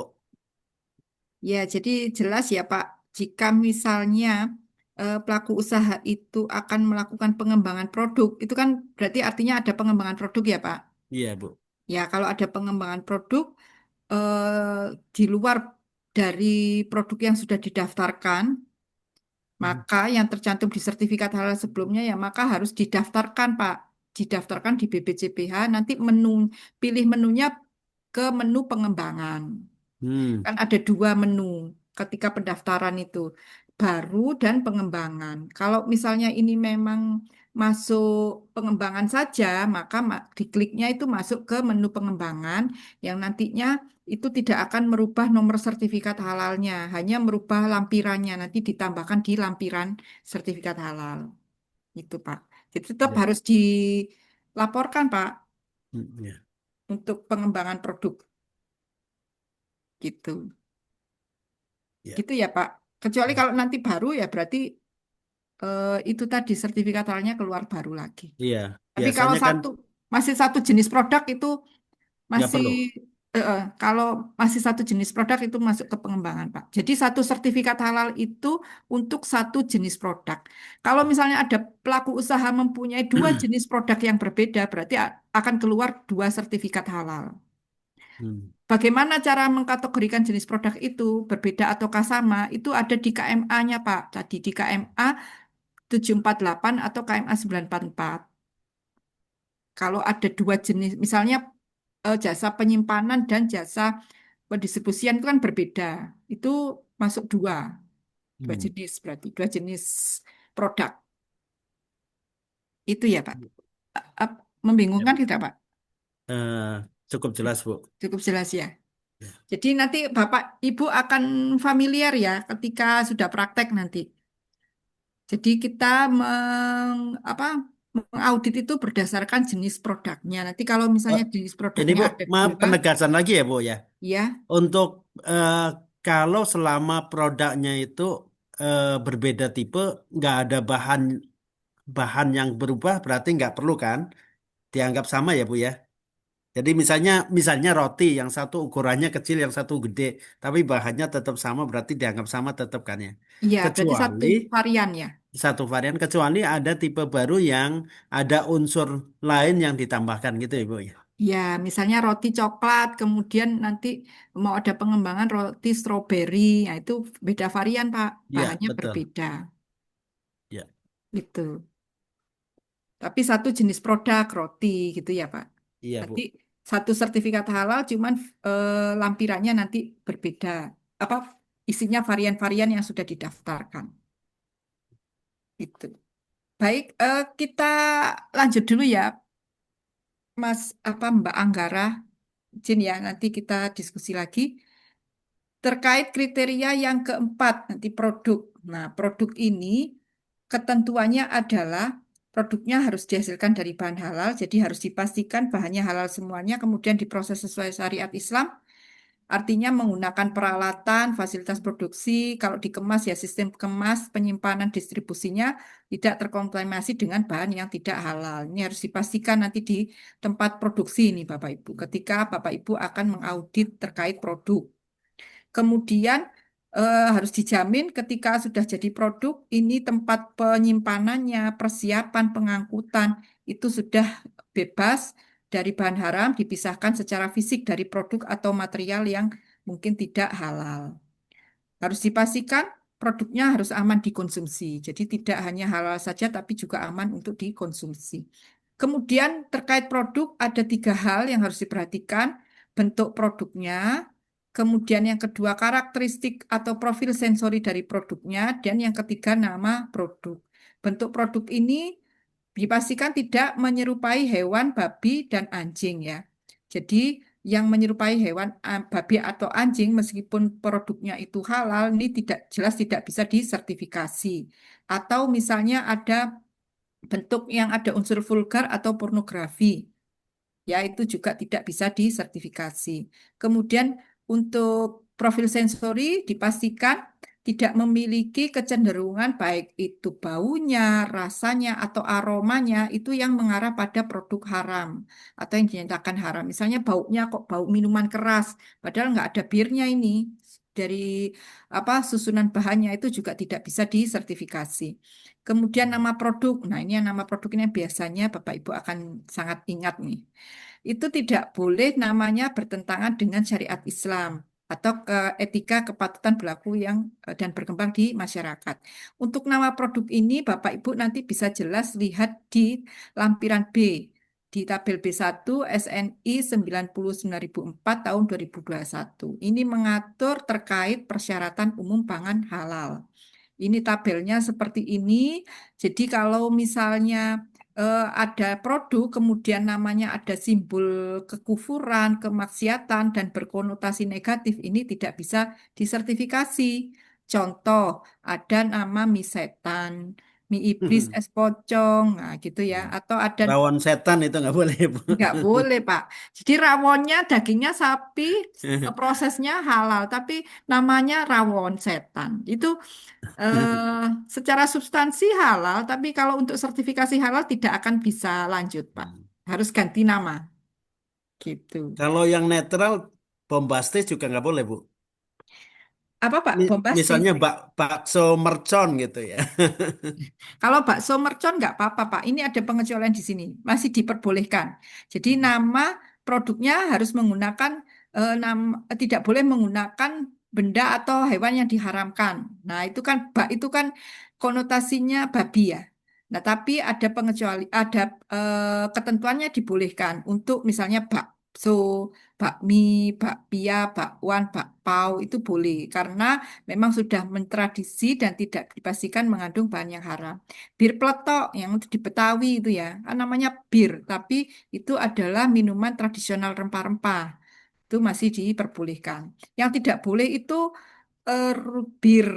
S1: Ya, jadi jelas ya Pak, jika misalnya pelaku usaha itu akan melakukan pengembangan produk, itu kan berarti artinya ada pengembangan produk ya Pak.
S7: Iya, Bu.
S1: Ya, kalau ada pengembangan produk di luar dari produk yang sudah didaftarkan,
S7: Hmm.
S1: maka yang tercantum di sertifikat halal sebelumnya ya maka harus didaftarkan Pak. Didaftarkan di BPCPH, nanti pilih menunya ke menu pengembangan.
S7: Hmm.
S1: Kan ada dua menu ketika pendaftaran itu, baru dan pengembangan. Kalau misalnya ini memang masuk pengembangan saja, maka dikliknya itu masuk ke menu pengembangan yang nantinya itu tidak akan merubah nomor sertifikat halalnya, hanya merubah lampirannya, nanti ditambahkan di lampiran sertifikat halal. Itu Pak. Jadi tetap
S7: Ya.
S1: harus dilaporkan Pak
S7: Ya.
S1: untuk pengembangan produk gitu.
S7: Ya.
S1: Gitu ya Pak. Kecuali kalau nanti baru ya berarti itu tadi sertifikat halalnya keluar baru lagi.
S7: Iya.
S1: Tapi kalau
S7: Biasanya kan
S1: masih satu jenis produk itu
S7: nggak
S1: masih
S7: perlu.
S1: kalau masih satu jenis produk itu masuk ke pengembangan Pak. Jadi satu sertifikat halal itu untuk satu jenis produk. Kalau misalnya ada pelaku usaha mempunyai dua jenis produk yang berbeda, berarti akan keluar dua sertifikat halal.
S7: Hmm.
S1: Bagaimana cara mengkategorikan jenis produk itu berbeda ataukah sama? Itu ada di KMA-nya Pak. Tadi di KMA 748 atau KMA 944. Kalau ada dua jenis, misalnya jasa penyimpanan dan jasa pendistribusian itu kan berbeda. Itu masuk dua
S7: Hmm.
S1: jenis berarti, dua jenis produk. Itu ya Pak.
S7: Ya.
S1: Membingungkan tidak Pak?
S7: Eh, Cukup jelas, Bu.
S1: Cukup jelas ya.
S7: Ya.
S1: Jadi nanti Bapak Ibu akan familiar ya ketika sudah praktek nanti. Jadi kita apa, mengaudit itu berdasarkan jenis produknya. Nanti kalau
S7: Eh,
S1: misalnya jenis
S7: Ini,
S1: produknya
S7: Bu,
S1: ada
S7: maaf
S1: dua,
S7: penegasan lagi ya, Bu ya.
S1: ya,
S7: Untuk eh, kalau selama produknya itu berbeda tipe, nggak ada bahan bahan yang berubah, berarti nggak perlu kan? Dianggap sama ya, Bu ya. Jadi misalnya roti yang satu ukurannya kecil, yang satu gede, tapi bahannya tetap sama, berarti dianggap sama tetap kan ya.
S1: iya berarti
S7: Kecuali
S1: satu varian ya.
S7: satu varian, kecuali ada tipe baru yang ada unsur lain yang ditambahkan gitu ya, Bu ya.
S1: Ya, misalnya roti coklat, kemudian nanti mau ada pengembangan roti stroberi, ya itu beda varian Pak,
S7: Iya,
S1: bahannya
S7: betul.
S1: berbeda.
S7: Ya,
S1: Itu. Tapi satu jenis produk roti gitu ya Pak.
S7: iya,
S1: Nanti
S7: Bu.
S1: satu sertifikat halal, cuman lampirannya nanti berbeda. Apa isinya varian-varian yang sudah didaftarkan. Itu. Baik, kita lanjut dulu ya, Mas apa Mbak Anggara. Izin ya, nanti kita diskusi lagi terkait kriteria yang keempat nanti produk. Nah, produk ini ketentuannya adalah produknya harus dihasilkan dari bahan halal, jadi harus dipastikan bahannya halal semuanya, kemudian diproses sesuai syariat Islam. Artinya menggunakan peralatan, fasilitas produksi, kalau dikemas ya sistem kemas, penyimpanan, distribusinya tidak terkontaminasi dengan bahan yang tidak halal. Ini harus dipastikan nanti di tempat produksi ini Bapak Ibu, ketika Bapak Ibu akan mengaudit terkait produk. Kemudian harus dijamin ketika sudah jadi produk, ini tempat penyimpanannya, persiapan pengangkutan itu sudah bebas dari bahan haram, dipisahkan secara fisik dari produk atau material yang mungkin tidak halal. Harus dipastikan produknya harus aman dikonsumsi. Jadi tidak hanya halal saja, tapi juga aman untuk dikonsumsi. Kemudian terkait produk ada tiga hal yang harus diperhatikan. Bentuk produknya, kemudian yang kedua karakteristik atau profil sensori dari produknya, dan yang ketiga nama produk. Bentuk produk ini dipastikan tidak menyerupai hewan, babi, dan anjing ya. Jadi yang menyerupai hewan babi atau anjing meskipun produknya itu halal ini tidak jelas tidak bisa disertifikasi. Atau misalnya ada bentuk yang ada unsur vulgar atau pornografi, ya itu juga tidak bisa disertifikasi. Kemudian untuk profil sensori dipastikan tidak memiliki kecenderungan baik itu baunya, rasanya, atau aromanya itu yang mengarah pada produk haram atau yang dinyatakan haram. Misalnya baunya kok bau minuman keras, padahal nggak ada birnya ini. Dari apa susunan bahannya itu juga tidak bisa disertifikasi. Kemudian nama produk, nah ini yang nama produk ini biasanya Bapak Ibu akan sangat ingat nih. Itu tidak boleh namanya bertentangan dengan syariat Islam atau etika kepatutan berlaku yang dan berkembang di masyarakat. Untuk nama produk ini Bapak Ibu nanti bisa jelas lihat di lampiran B di tabel B1 SNI 99004 tahun 2021. Ini mengatur terkait persyaratan umum pangan halal. Ini tabelnya seperti ini. Jadi kalau misalnya ada produk, kemudian namanya ada simbol kekufuran, kemaksiatan, dan berkonotasi negatif, ini tidak bisa disertifikasi. Contoh, ada nama mie setan, mie iblis es pocong, nah gitu ya. Atau ada
S7: Rawon setan itu nggak boleh, Bu.
S1: nggak boleh, Pak. Jadi rawonnya dagingnya sapi, prosesnya halal, tapi namanya rawon setan. Itu secara substansi halal, tapi kalau untuk sertifikasi halal tidak akan bisa lanjut, Pak. Harus ganti nama, gitu.
S7: Kalau yang netral, bombastis juga nggak boleh, Bu.
S1: Apa, Pak? Bombastis?
S7: Misalnya bakso mercon gitu ya.
S1: Kalau bakso mercon nggak apa-apa, Pak. Ini ada pengecualian di sini, masih diperbolehkan. Jadi nama produknya harus menggunakan tidak boleh menggunakan benda atau hewan yang diharamkan. Nah, itu kan bak itu kan konotasinya babi ya. Nah, tapi ada ada ketentuannya dibolehkan untuk misalnya bakso, bakmi, bakpia, bakwan, bakpao itu boleh karena memang sudah mentradisi dan tidak dipastikan mengandung bahan yang haram. Bir peletok yang di Betawi itu ya, kan namanya bir, tapi itu adalah minuman tradisional rempah-rempah. Itu masih diperbolehkan. Yang tidak boleh itu bir,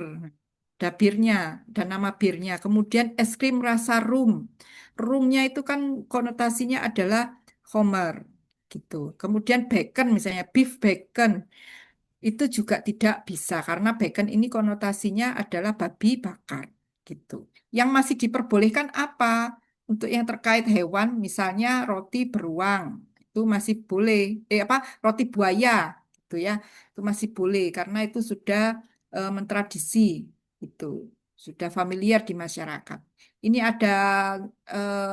S1: ada birnya dan nama birnya. Kemudian es krim rasa rum. Rumnya itu kan konotasinya adalah homer gitu. Kemudian bacon misalnya beef bacon itu juga tidak bisa karena bacon ini konotasinya adalah babi bakar gitu. Yang masih diperbolehkan apa? Untuk yang terkait hewan, misalnya roti beruang itu masih boleh. Roti buaya gitu ya, itu masih boleh karena itu sudah mentradisi itu sudah familiar di masyarakat. Ini ada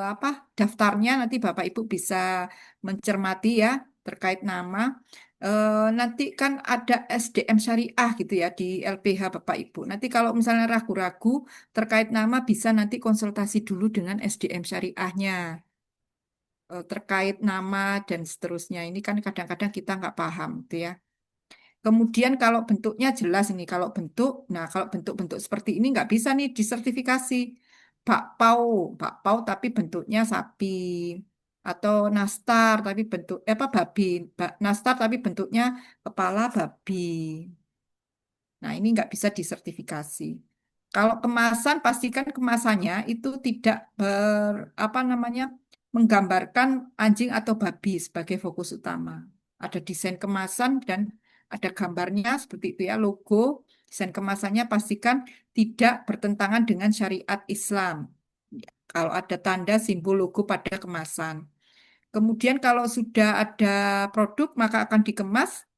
S1: apa daftarnya nanti Bapak Ibu bisa mencermati ya terkait nama. Nanti kan ada SDM syariah gitu ya di LPH Bapak Ibu. Nanti kalau misalnya ragu-ragu terkait nama bisa nanti konsultasi dulu dengan SDM syariahnya terkait nama dan seterusnya. Ini kan kadang-kadang kita nggak paham gitu ya. Kemudian kalau bentuknya jelas ini, nah kalau bentuk-bentuk seperti ini nggak bisa nih disertifikasi. Bakpao, bakpao tapi bentuknya sapi atau nastar tapi bentuk apa babi, nastar tapi bentuknya kepala babi. Nah ini nggak bisa disertifikasi. Kalau kemasan pastikan kemasannya itu tidak apa namanya menggambarkan anjing atau babi sebagai fokus utama. Ada desain kemasan dan ada gambarnya seperti itu ya, logo, desain kemasannya pastikan tidak bertentangan dengan syariat Islam. Kalau ada tanda simbol logo pada kemasan. Kemudian kalau sudah ada produk maka akan dikemas.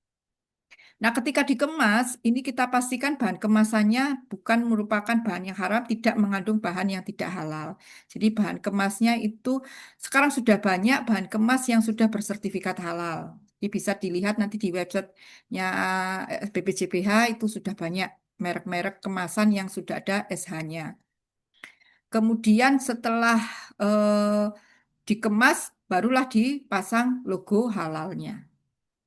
S1: Nah, ketika dikemas, ini kita pastikan bahan kemasannya bukan merupakan bahan yang haram, tidak mengandung bahan yang tidak halal. Jadi bahan kemasnya itu sekarang sudah banyak bahan kemas yang sudah bersertifikat halal. Jadi bisa dilihat nanti di websitenya BPJPH itu sudah banyak merek-merek kemasan yang sudah ada SH-nya. Kemudian setelah dikemas, barulah dipasang logo halalnya.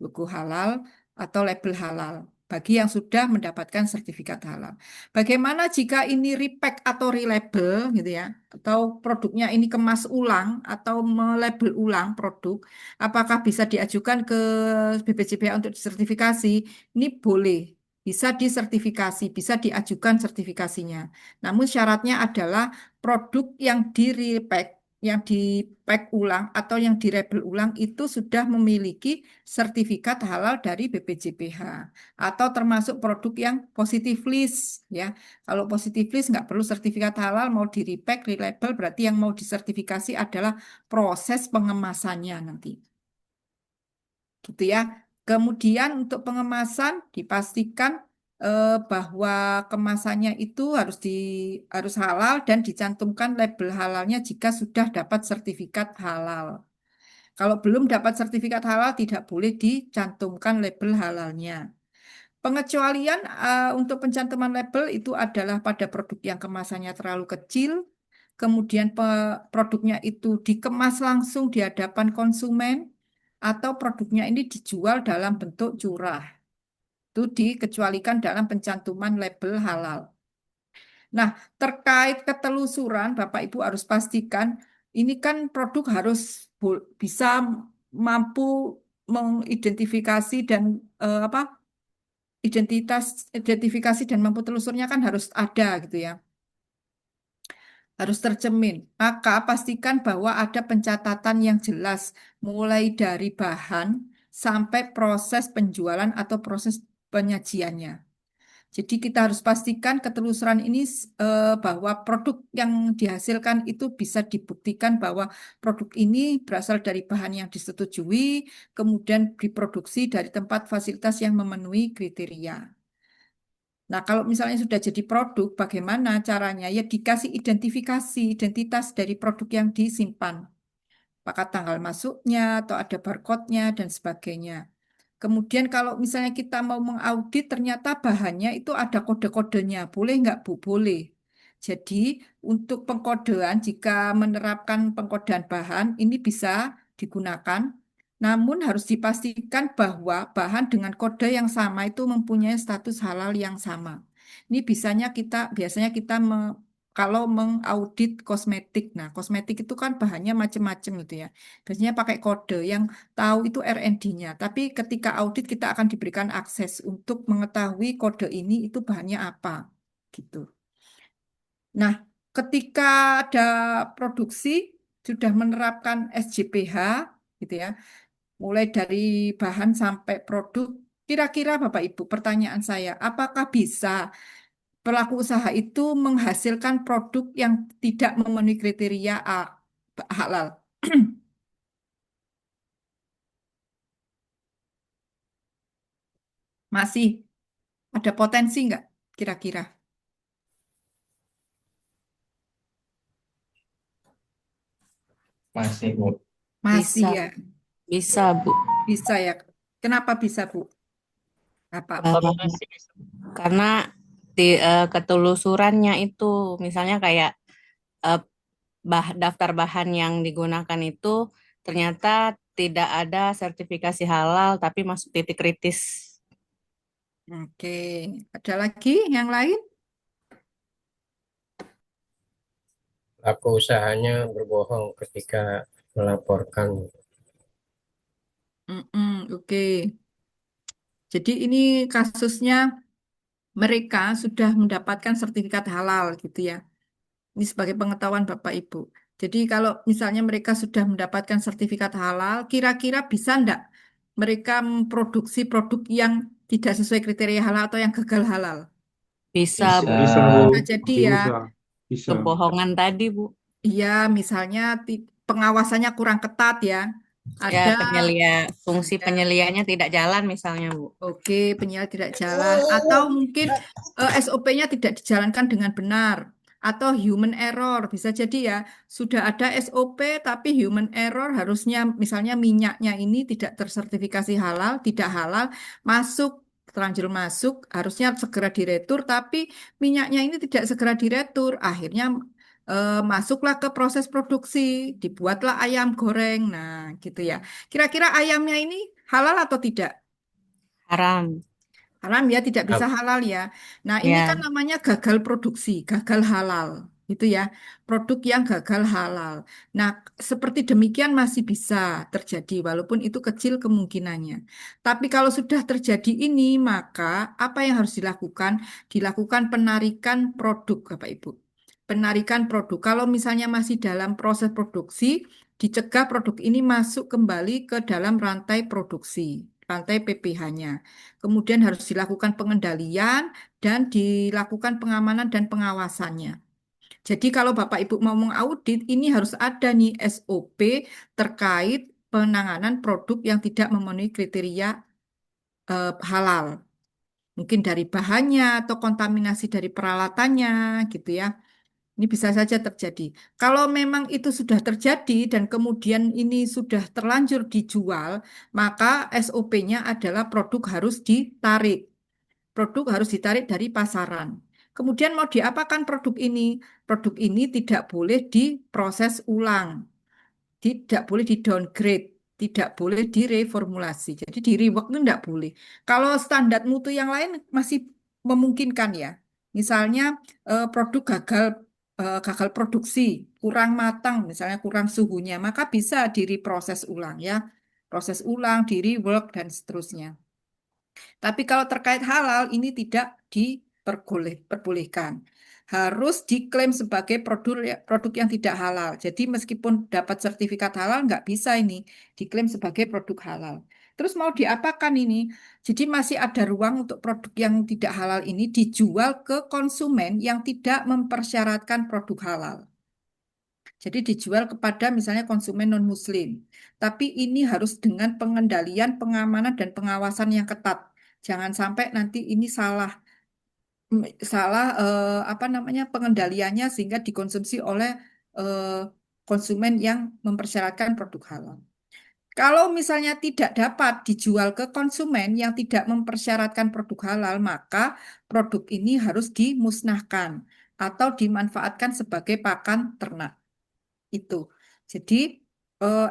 S1: Logo halal atau label halal bagi yang sudah mendapatkan sertifikat halal. Bagaimana jika ini repack atau relabel gitu ya, atau produknya ini kemas ulang atau melabel ulang produk, apakah bisa diajukan ke BPJPH untuk disertifikasi? Ini boleh, bisa disertifikasi, bisa diajukan sertifikasinya. Namun syaratnya adalah produk yang di repack yang di-pack ulang atau yang dirabel ulang itu sudah memiliki sertifikat halal dari BPJPH atau termasuk produk yang positive list ya. Kalau positive list nggak perlu sertifikat halal, mau di-repack, relabel, berarti yang mau disertifikasi adalah proses pengemasannya nanti. Gitu ya. Kemudian untuk pengemasan dipastikan bahwa kemasannya itu harus halal dan dicantumkan label halalnya jika sudah dapat sertifikat halal. Kalau belum dapat sertifikat halal tidak boleh dicantumkan label halalnya. Pengecualian untuk pencantuman label itu adalah pada produk yang kemasannya terlalu kecil, kemudian produknya itu dikemas langsung di hadapan konsumen, atau produknya ini dijual dalam bentuk curah. Itu dikecualikan dalam pencantuman label halal. Nah, terkait ketelusuran, Bapak Ibu harus pastikan ini kan produk harus bisa mampu mengidentifikasi dan apa identifikasi dan mampu telusurnya kan harus ada gitu ya. Harus tercermin. Maka pastikan bahwa ada pencatatan yang jelas mulai dari bahan sampai proses penjualan atau proses penyajiannya. Jadi kita harus pastikan ketelusuran ini bahwa produk yang dihasilkan itu bisa dibuktikan bahwa produk ini berasal dari bahan yang disetujui, kemudian diproduksi dari tempat fasilitas yang memenuhi kriteria. Nah, kalau misalnya sudah jadi produk, bagaimana caranya? Ya dikasih identifikasi, identitas dari produk yang disimpan. Apakah tanggal masuknya atau ada barcode-nya dan sebagainya. Kemudian kalau misalnya kita mau mengaudit ternyata bahannya itu ada kode-kodenya. Boleh nggak Bu? Boleh. Jadi untuk pengkodean, jika menerapkan pengkodean bahan, ini bisa digunakan. Namun harus dipastikan bahwa bahan dengan kode yang sama itu mempunyai status halal yang sama. Ini biasanya kita kalau mengaudit kosmetik. Nah, kosmetik itu kan bahannya macam-macam gitu ya. Biasanya pakai kode yang tahu itu R&D-nya. Tapi ketika audit kita akan diberikan akses untuk mengetahui kode ini itu bahannya apa gitu. Nah, ketika ada produksi sudah menerapkan SJPH gitu ya, mulai dari bahan sampai produk, kira-kira Bapak Ibu, pertanyaan saya, apakah bisa pelaku usaha itu menghasilkan produk yang tidak memenuhi kriteria halal? Masih ada potensi nggak kira-kira?
S6: Masih, Bu.
S1: Masih
S9: Bisa,
S1: ya,
S9: bisa Bu.
S1: bisa ya. Kenapa bisa, Bu? Apa?
S9: Eh, karena ketelusurannya itu, misalnya kayak eh, daftar bahan yang digunakan itu ternyata tidak ada sertifikasi halal, tapi masuk titik kritis.
S1: Oke, ada lagi yang lain?
S10: Pelaku usahanya berbohong ketika melaporkan.
S1: Oke. Jadi ini kasusnya mereka sudah mendapatkan sertifikat halal gitu ya. Ini sebagai pengetahuan Bapak Ibu. Jadi kalau misalnya mereka sudah mendapatkan sertifikat halal, kira-kira bisa enggak mereka memproduksi produk yang tidak sesuai kriteria halal atau yang gagal halal?
S9: Bisa Bu.
S5: Bisa, Bu.
S1: Bisa jadi
S5: Pasti
S1: ya.
S5: bisa. Bisa.
S9: Kebohongan tadi Bu.
S1: Iya, misalnya pengawasannya kurang ketat ya.
S9: Ya,
S1: Ada
S9: fungsi
S1: ya,
S9: penyeliannya tidak jalan misalnya Bu.
S1: oke, penyiar tidak jalan atau mungkin SOP-nya tidak dijalankan dengan benar atau human error bisa jadi ya sudah ada SOP tapi human error harusnya misalnya minyaknya ini tidak tersertifikasi halal, tidak halal masuk terlanjur masuk harusnya segera diretur tapi minyaknya ini tidak segera diretur akhirnya masuklah ke proses produksi dibuatlah ayam goreng nah gitu ya kira-kira ayamnya ini halal atau tidak?
S9: Haram.
S1: Haram ya, tidak bisa halal ya. Nah, ini kan
S9: Ya,
S1: namanya gagal produksi, gagal halal. Itu ya, produk yang gagal halal. Nah, seperti demikian masih bisa terjadi, walaupun itu kecil kemungkinannya. Tapi kalau sudah terjadi ini, maka apa yang harus dilakukan? Dilakukan penarikan produk, Bapak Ibu. penarikan produk. Kalau misalnya masih dalam proses produksi, dicegah produk ini masuk kembali ke dalam rantai produksi, rantai PPH-nya. Kemudian harus dilakukan pengendalian dan dilakukan pengamanan dan pengawasannya. Jadi kalau Bapak Ibu mau mengaudit, ini harus ada nih SOP terkait penanganan produk yang tidak memenuhi kriteria halal. Mungkin dari bahannya atau kontaminasi dari peralatannya gitu ya. Ini bisa saja terjadi. Kalau memang itu sudah terjadi dan kemudian ini sudah terlanjur dijual, maka SOP-nya adalah produk harus ditarik. Produk harus ditarik dari pasaran. Kemudian mau diapakan produk ini? Produk ini tidak boleh diproses ulang, tidak boleh di-downgrade, tidak boleh direformulasi. Jadi di rework itu tidak boleh. Kalau standar mutu yang lain masih memungkinkan ya. Misalnya produk gagal produksi, kurang matang, misalnya kurang suhunya, maka bisa direproses ulang ya. Proses ulang, di rework dan seterusnya. Tapi kalau terkait halal ini tidak diperbolehkan. Harus diklaim sebagai produk yang tidak halal. Jadi meskipun dapat sertifikat halal nggak bisa ini diklaim sebagai produk halal. Terus mau diapakan ini? Jadi masih ada ruang untuk produk yang tidak halal ini dijual ke konsumen yang tidak mempersyaratkan produk halal. Jadi dijual kepada misalnya konsumen non-muslim. Tapi ini harus dengan pengendalian, pengamanan, dan pengawasan yang ketat. Jangan sampai nanti ini salah apa namanya pengendaliannya sehingga dikonsumsi oleh eh, konsumen yang mempersyaratkan produk halal. Kalau misalnya tidak dapat dijual ke konsumen yang tidak mempersyaratkan produk halal, maka produk ini harus dimusnahkan atau dimanfaatkan sebagai pakan ternak. Itu. Jadi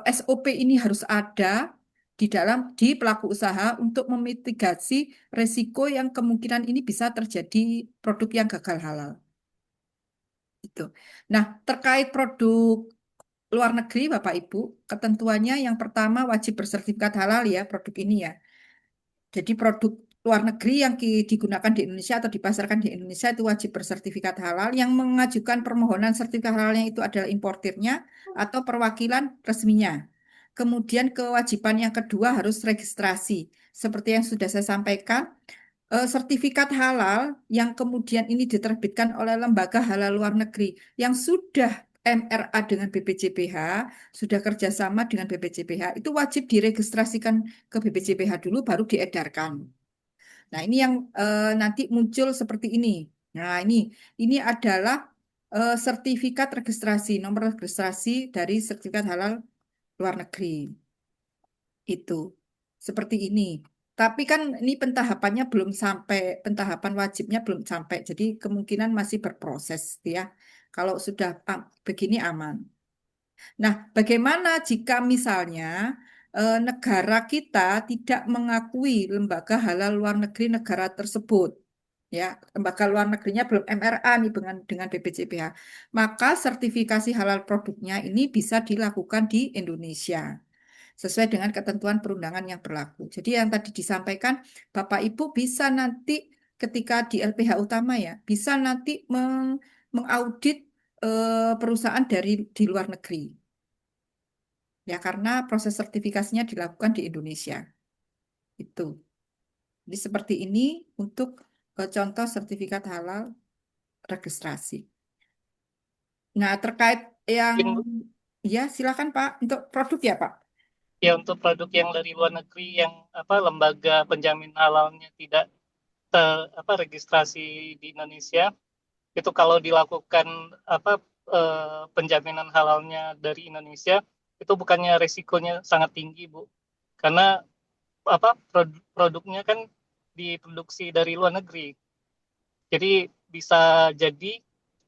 S1: SOP ini harus ada di pelaku usaha untuk memitigasi resiko yang kemungkinan ini bisa terjadi produk yang gagal halal. Itu. Nah, terkait produk luar negeri, Bapak Ibu, ketentuannya yang pertama wajib bersertifikat halal ya produk ini ya. Jadi produk luar negeri yang digunakan di Indonesia atau dipasarkan di Indonesia itu wajib bersertifikat halal. Yang mengajukan permohonan sertifikat halalnya itu adalah importirnya atau perwakilan resminya. Kemudian kewajiban yang kedua harus registrasi. Seperti yang sudah saya sampaikan, sertifikat halal yang kemudian ini diterbitkan oleh lembaga halal luar negeri yang sudah MRA dengan BPJPH, sudah kerjasama dengan BPJPH, itu wajib diregistrasikan ke BPJPH dulu baru diedarkan. Nah, ini yang nanti muncul seperti ini. Nah, ini adalah sertifikat registrasi, nomor registrasi dari sertifikat halal luar negeri. Itu seperti ini. Tapi kan ini pentahapannya belum sampai, pentahapan wajibnya belum sampai. Jadi kemungkinan masih berproses ya. Kalau sudah begini aman. Nah, bagaimana jika misalnya negara kita tidak mengakui lembaga halal luar negeri negara tersebut? Ya, lembaga luar negerinya belum MRA nih dengan BPJPH. Maka sertifikasi halal produknya ini bisa dilakukan di Indonesia sesuai dengan ketentuan perundangan yang berlaku. Jadi yang tadi disampaikan, Bapak Ibu bisa nanti ketika di LPH utama ya, bisa nanti mengaudit perusahaan dari di luar negeri. Ya, karena proses sertifikasinya dilakukan di Indonesia. Itu. Jadi seperti ini untuk contoh sertifikat halal registrasi. Nah, terkait yang ya silakan Pak untuk produk ya Pak.
S11: Ya, untuk produk yang dari luar negeri yang lembaga penjamin halalnya tidak registrasi di Indonesia, itu kalau dilakukan penjaminan halalnya dari Indonesia, itu bukannya resikonya sangat tinggi, Bu. Karena produknya kan diproduksi dari luar negeri. Jadi bisa jadi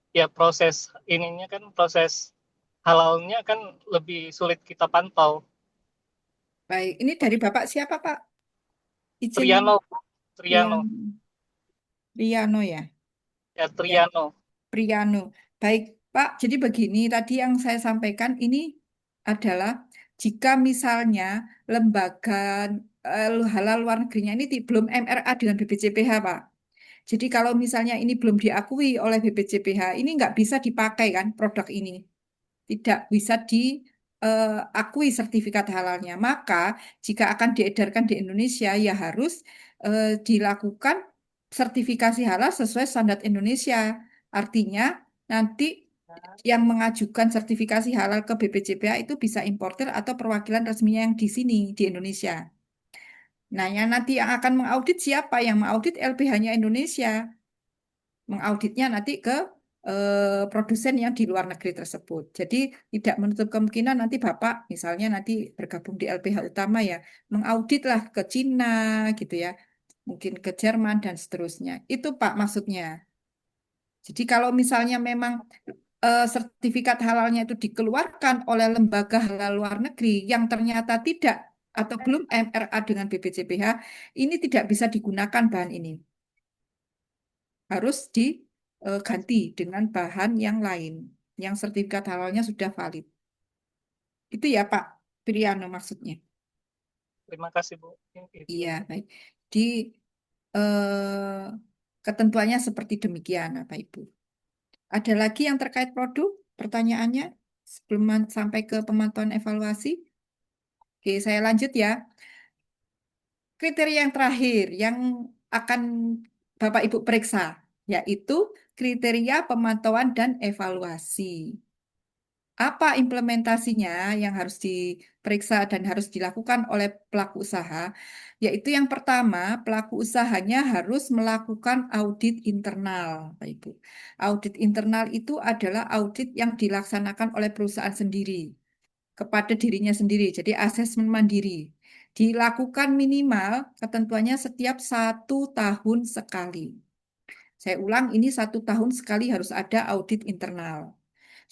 S11: ya proses halalnya kan lebih sulit kita pantau.
S1: Baik, ini dari Bapak siapa, Pak? Izin.
S11: Triano
S1: ya.
S11: Ya, Triano.
S1: Priano. Baik, Pak. Jadi begini, tadi yang saya sampaikan ini adalah jika misalnya lembaga halal luar negerinya ini belum MRA dengan BPJPH, Pak. Jadi kalau misalnya ini belum diakui oleh BPJPH, ini nggak bisa dipakai kan produk ini. Tidak bisa diakui sertifikat halalnya. Maka jika akan diedarkan di Indonesia, ya harus dilakukan sertifikasi halal sesuai standar Indonesia. Artinya nanti yang mengajukan sertifikasi halal ke BPJPH itu bisa importer atau perwakilan resminya yang di sini, di Indonesia. Nah, yang nanti yang akan mengaudit siapa? Yang mengaudit LBH-nya Indonesia. Mengauditnya nanti ke produsen yang di luar negeri tersebut. Jadi tidak menutup kemungkinan nanti Bapak misalnya nanti bergabung di LBH utama ya, mengauditlah ke Cina gitu ya, mungkin ke Jerman dan seterusnya. Itu Pak maksudnya. Jadi kalau misalnya memang sertifikat halalnya itu dikeluarkan oleh lembaga halal luar negeri yang ternyata tidak atau belum MRA dengan BPJPH, ini tidak bisa digunakan bahan ini. Harus diganti dengan bahan yang lain, yang sertifikat halalnya sudah valid. Itu ya Pak Priano maksudnya.
S11: Terima kasih Bu. Itu.
S1: Iya, baik. Di eh, ketentuannya seperti demikian, Bapak Ibu. Ada lagi yang terkait produk? Pertanyaannya sebelum sampai ke pemantauan evaluasi? Oke, saya lanjut ya. Kriteria yang terakhir yang akan Bapak Ibu periksa, yaitu kriteria pemantauan dan evaluasi. Apa implementasinya yang harus diperiksa dan harus dilakukan oleh pelaku usaha? Yaitu yang pertama, pelaku usahanya harus melakukan audit internal, Pak Ibu. Audit internal itu adalah audit yang dilaksanakan oleh perusahaan sendiri kepada dirinya sendiri. Jadi asesmen mandiri. Dilakukan minimal ketentuannya setiap 1 tahun sekali. Saya ulang, ini 1 tahun sekali harus ada audit internal.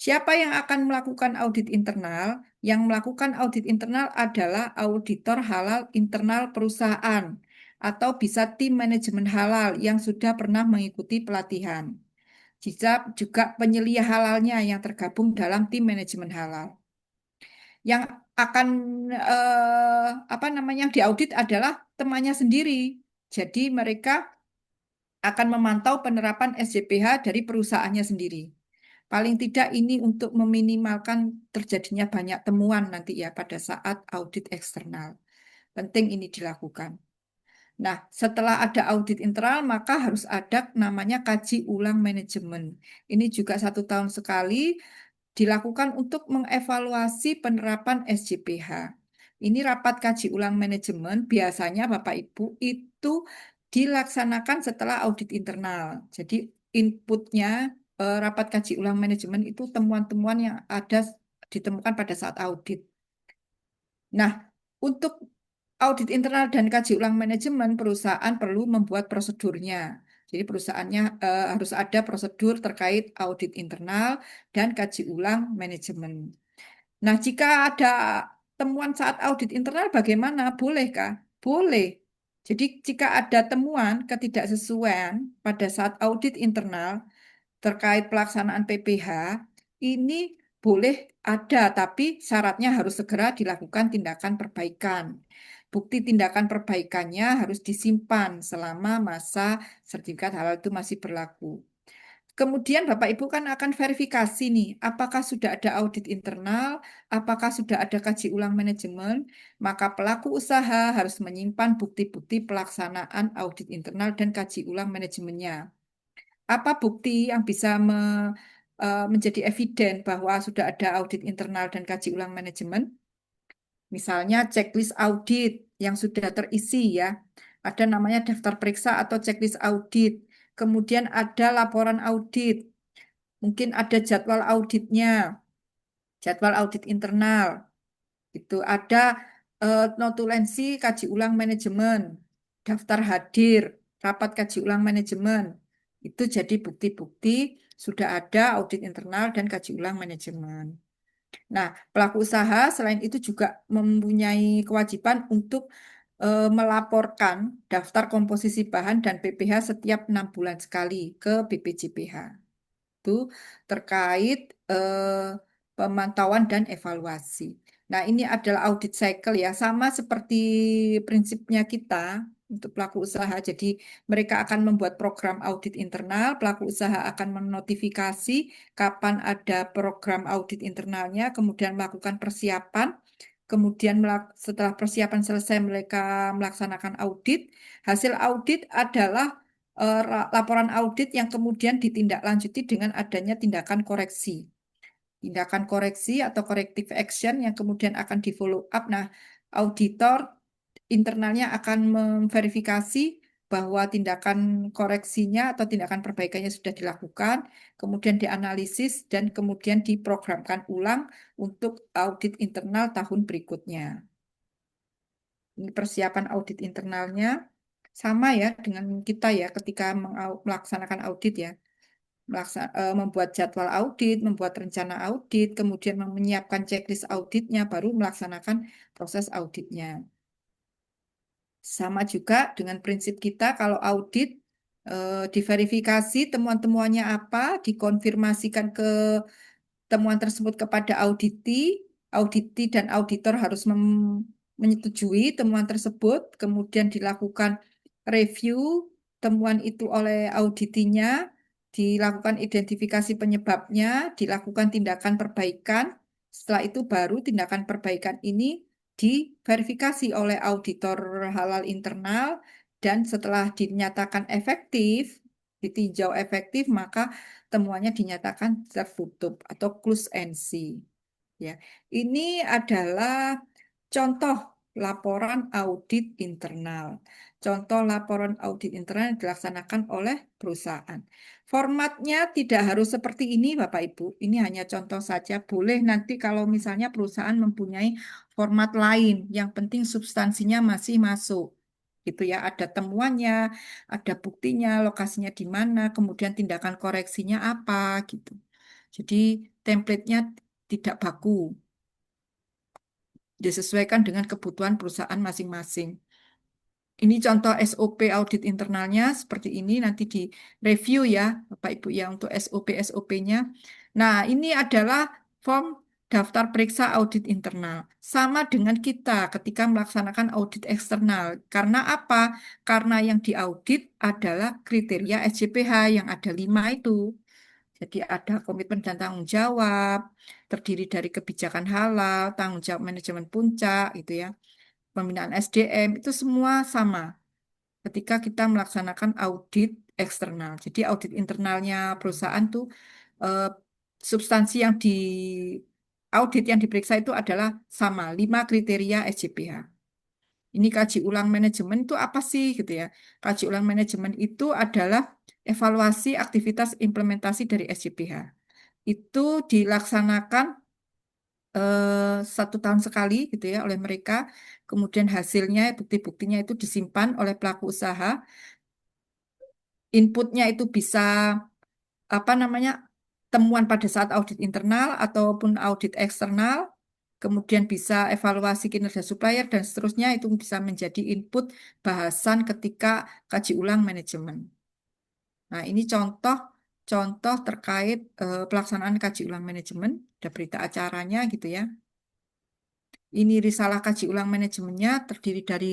S1: Siapa yang akan melakukan audit internal? Yang melakukan audit internal adalah auditor halal internal perusahaan atau bisa tim manajemen halal yang sudah pernah mengikuti pelatihan. Juga penyelia halalnya yang tergabung dalam tim manajemen halal. Yang akan apa namanya diaudit adalah temannya sendiri. Jadi mereka akan memantau penerapan SJPH dari perusahaannya sendiri. Paling tidak ini untuk meminimalkan terjadinya banyak temuan nanti ya pada saat audit eksternal. Penting ini dilakukan. Nah, setelah ada audit internal, maka harus ada namanya kaji ulang manajemen. Ini juga 1 tahun sekali dilakukan untuk mengevaluasi penerapan SJPH. Ini rapat kaji ulang manajemen, biasanya Bapak Ibu itu dilaksanakan setelah audit internal. Jadi inputnya rapat kaji ulang manajemen itu temuan-temuan yang ada ditemukan pada saat audit. Nah, untuk audit internal dan kaji ulang manajemen, perusahaan perlu membuat prosedurnya. Jadi perusahaannya harus ada prosedur terkait audit internal dan kaji ulang manajemen. Nah, jika ada temuan saat audit internal bagaimana? Bolehkah? Boleh. Jadi jika ada temuan ketidaksesuaian pada saat audit internal terkait pelaksanaan PPH, ini boleh ada, tapi syaratnya harus segera dilakukan tindakan perbaikan. Bukti tindakan perbaikannya harus disimpan selama masa sertifikat halal itu masih berlaku. Kemudian Bapak Ibu kan akan verifikasi nih, apakah sudah ada audit internal, apakah sudah ada kaji ulang manajemen, maka pelaku usaha harus menyimpan bukti-bukti pelaksanaan audit internal dan kaji ulang manajemennya. Apa bukti yang bisa menjadi eviden bahwa sudah ada audit internal dan kaji ulang manajemen? Misalnya checklist audit yang sudah terisi ya. Ada namanya daftar periksa atau checklist audit. Kemudian ada laporan audit. Mungkin ada jadwal auditnya, jadwal audit internal. Itu ada notulensi kaji ulang manajemen, daftar hadir, rapat kaji ulang manajemen. Itu jadi bukti-bukti sudah ada audit internal dan kaji ulang manajemen. Nah, pelaku usaha selain itu juga mempunyai kewajiban untuk melaporkan daftar komposisi bahan dan PPH setiap 6 bulan sekali ke BPJPH. Itu terkait pemantauan dan evaluasi. Nah, ini adalah audit cycle ya, sama seperti prinsipnya kita untuk pelaku usaha. Jadi mereka akan membuat program audit internal, pelaku usaha akan menotifikasi kapan ada program audit internalnya, kemudian melakukan persiapan, kemudian setelah persiapan selesai mereka melaksanakan audit. Hasil audit adalah laporan audit yang kemudian ditindaklanjuti dengan adanya tindakan koreksi. Tindakan koreksi atau corrective action yang kemudian akan di follow up. Nah, auditor internalnya akan memverifikasi bahwa tindakan koreksinya atau tindakan perbaikannya sudah dilakukan, kemudian dianalisis dan kemudian diprogramkan ulang untuk audit internal tahun berikutnya. Ini persiapan audit internalnya sama ya dengan kita ya ketika melaksanakan audit ya. Membuat jadwal audit, membuat rencana audit, kemudian menyiapkan checklist auditnya, baru melaksanakan proses auditnya. Sama juga dengan prinsip kita kalau audit diverifikasi temuan-temuannya apa, dikonfirmasikan ke temuan tersebut kepada auditi dan auditor harus menyetujui temuan tersebut, kemudian dilakukan review temuan itu oleh auditinya, dilakukan identifikasi penyebabnya, dilakukan tindakan perbaikan. Setelah itu baru tindakan perbaikan ini diverifikasi oleh auditor halal internal dan setelah dinyatakan efektif, ditinjau efektif, maka temuannya dinyatakan tertutup atau close NC. Ya, ini adalah contoh laporan audit internal. Contoh laporan audit internal yang dilaksanakan oleh perusahaan. Formatnya tidak harus seperti ini, Bapak Ibu. Ini hanya contoh saja. Boleh nanti kalau misalnya perusahaan mempunyai format lain, yang penting substansinya masih masuk. Gitu ya, ada temuannya, ada buktinya, lokasinya di mana, kemudian tindakan koreksinya apa gitu. Jadi template-nya tidak baku. Disesuaikan dengan kebutuhan perusahaan masing-masing. Ini contoh SOP audit internalnya seperti ini, nanti di review ya Bapak Ibu ya untuk SOP-SOP-nya. Nah, ini adalah form daftar periksa audit internal. Sama dengan kita ketika melaksanakan audit eksternal. Karena apa? Karena yang diaudit adalah kriteria SJPH yang ada 5 itu. Jadi ada komitmen dan tanggung jawab, terdiri dari kebijakan halal, tanggung jawab manajemen puncak, gitu ya, pembinaan SDM, itu semua sama ketika kita melaksanakan audit eksternal. Jadi audit internalnya perusahaan tuh eh, substansi yang di audit yang diperiksa itu adalah sama, 5 kriteria SJPH. Ini kaji ulang manajemen itu apa sih gitu ya? Kaji ulang manajemen itu adalah evaluasi aktivitas implementasi dari SJPH. Itu dilaksanakan 1 tahun sekali gitu ya oleh mereka. Kemudian hasilnya, bukti-buktinya itu disimpan oleh pelaku usaha. Inputnya itu bisa apa namanya temuan pada saat audit internal ataupun audit eksternal. Kemudian bisa evaluasi kinerja supplier dan seterusnya itu bisa menjadi input bahasan ketika kaji ulang manajemen. Nah, ini contoh terkait pelaksanaan kaji ulang manajemen, ada berita acaranya gitu ya. Ini risalah kaji ulang manajemennya terdiri dari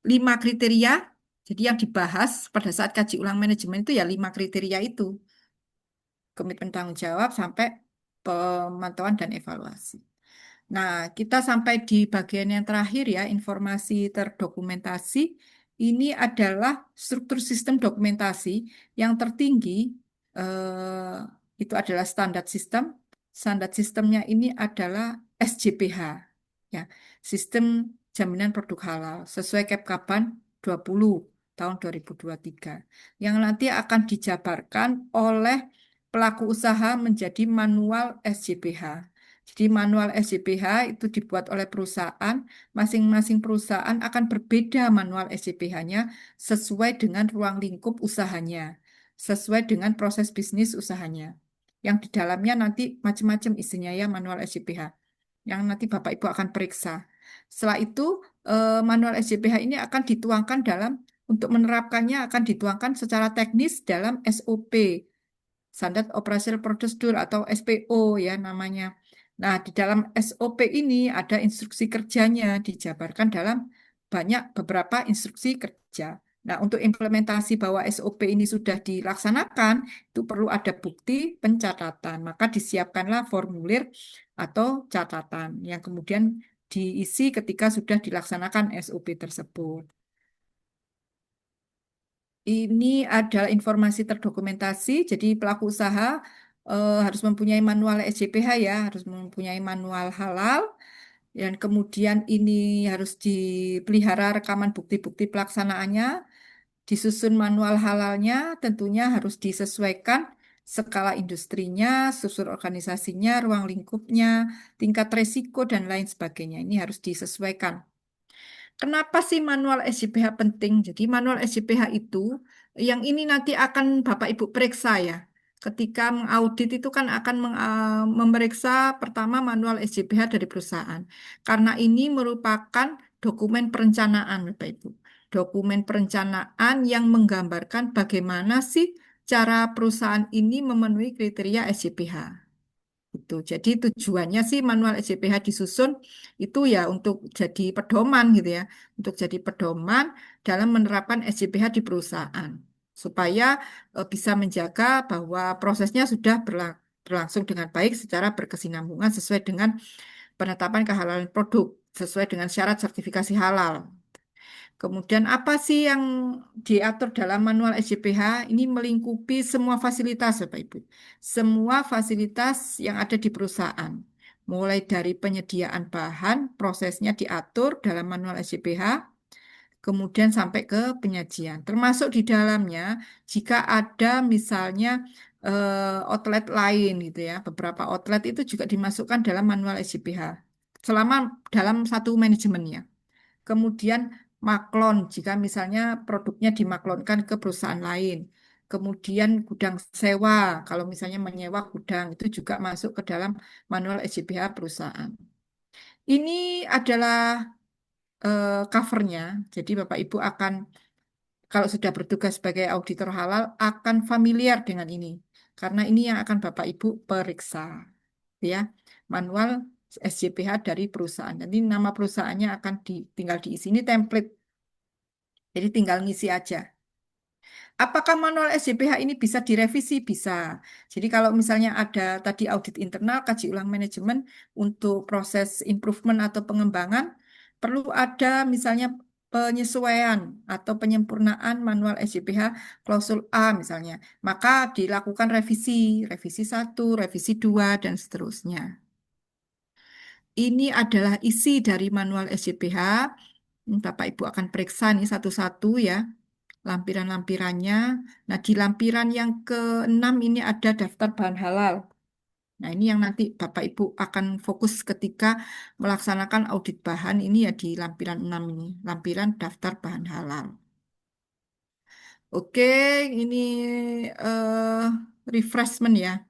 S1: 5 kriteria. Jadi yang dibahas pada saat kaji ulang manajemen itu ya 5 kriteria itu. Komitmen tanggung jawab sampai pemantauan dan evaluasi. Nah, kita sampai di bagian yang terakhir ya, informasi terdokumentasi. Ini adalah struktur sistem dokumentasi yang tertinggi, itu adalah standar sistem. Standar sistemnya ini adalah SJPH, ya, Sistem Jaminan Produk Halal, sesuai Kepkaban 20 tahun 2023, yang nanti akan dijabarkan oleh pelaku usaha menjadi manual SJPH. Jadi manual SJPH itu dibuat oleh perusahaan, masing-masing perusahaan akan berbeda manual SJPH-nya sesuai dengan ruang lingkup usahanya, sesuai dengan proses bisnis usahanya. Yang di dalamnya nanti macam-macam isinya ya manual SJPH, yang nanti Bapak Ibu akan periksa. Setelah itu manual SJPH ini akan dituangkan untuk menerapkannya akan dituangkan secara teknis dalam SOP, Standard Operational Procedure atau SPO ya namanya. Nah, di dalam SOP ini ada instruksi kerjanya dijabarkan dalam beberapa instruksi kerja. kerja. Nah, untuk implementasi bahwa SOP ini sudah dilaksanakan, itu perlu ada bukti pencatatan. Maka disiapkanlah formulir atau catatan yang kemudian diisi ketika sudah dilaksanakan SOP tersebut. Ini adalah informasi terdokumentasi, jadi pelaku usaha harus mempunyai manual SJPH ya, harus mempunyai manual halal, dan kemudian ini harus dipelihara rekaman bukti-bukti pelaksanaannya, disusun manual halalnya, tentunya harus disesuaikan skala industrinya, struktur organisasinya, ruang lingkupnya, tingkat resiko, dan lain sebagainya. Ini harus disesuaikan. Kenapa sih manual SJPH penting? Jadi manual SJPH itu yang ini nanti akan Bapak Ibu periksa ya. Ketika mengaudit itu kan akan memeriksa pertama manual SJPH dari perusahaan. Karena ini merupakan dokumen perencanaan Bapak Ibu. Dokumen perencanaan yang menggambarkan bagaimana sih cara perusahaan ini memenuhi kriteria SJPH. Itu. Jadi tujuannya sih manual SJPH disusun itu ya untuk jadi pedoman gitu ya, untuk jadi pedoman dalam menerapkan SJPH di perusahaan supaya bisa menjaga bahwa prosesnya sudah berlangsung dengan baik secara berkesinambungan sesuai dengan penetapan kehalalan produk, sesuai dengan syarat sertifikasi halal. Kemudian apa sih yang diatur dalam manual SJPH? Ini melingkupi semua fasilitas, Bapak Ibu. Semua fasilitas yang ada di perusahaan. Mulai dari penyediaan bahan, prosesnya diatur dalam manual SJPH, kemudian sampai ke penyajian. Termasuk di dalamnya, jika ada misalnya outlet lain gitu ya, beberapa outlet itu juga dimasukkan dalam manual SJPH. Selama dalam satu manajemennya. Kemudian maklon, jika misalnya produknya dimaklonkan ke perusahaan lain. Kemudian gudang sewa, kalau misalnya menyewa gudang, itu juga masuk ke dalam manual SJPH perusahaan. Ini adalah covernya, jadi Bapak Ibu akan, kalau sudah bertugas sebagai auditor halal, akan familiar dengan ini. Karena ini yang akan Bapak Ibu periksa. Ya, manual SJPH dari perusahaan. Nanti nama perusahaannya akan tinggal diisi. Ini template. Jadi tinggal ngisi aja. Apakah manual SJPH ini bisa direvisi? Bisa. Jadi kalau misalnya ada tadi audit internal, kaji ulang manajemen untuk proses improvement atau pengembangan, perlu ada misalnya penyesuaian atau penyempurnaan manual SJPH klausul A misalnya. Maka dilakukan revisi, revisi 1, revisi 2, dan seterusnya. Ini adalah isi dari manual SJPH. Bapak Ibu akan periksa nih satu-satu ya, lampiran-lampirannya. Nah, di lampiran yang ke-6 ini ada daftar bahan halal. Nah, ini yang nanti Bapak Ibu akan fokus ketika melaksanakan audit bahan ini ya di lampiran 6 ini, lampiran daftar bahan halal. Oke, ini refreshment ya.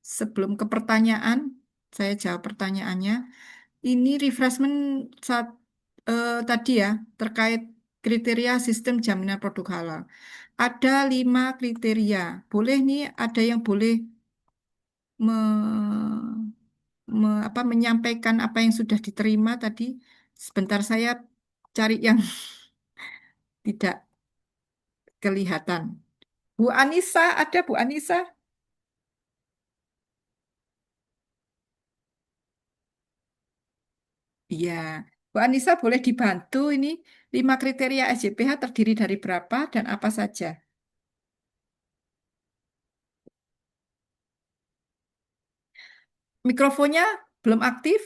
S1: Sebelum ke pertanyaan, saya jawab pertanyaannya. Ini refreshment tadi ya, terkait kriteria sistem jaminan produk halal. Ada 5 kriteria. Boleh nih, ada yang boleh menyampaikan apa yang sudah diterima tadi. Sebentar saya cari yang tidak kelihatan. Bu Anissa, ada Bu Anissa? Iya. Bu Anissa boleh dibantu ini 5 kriteria SJPH terdiri dari berapa dan apa saja? Mikrofonnya belum aktif?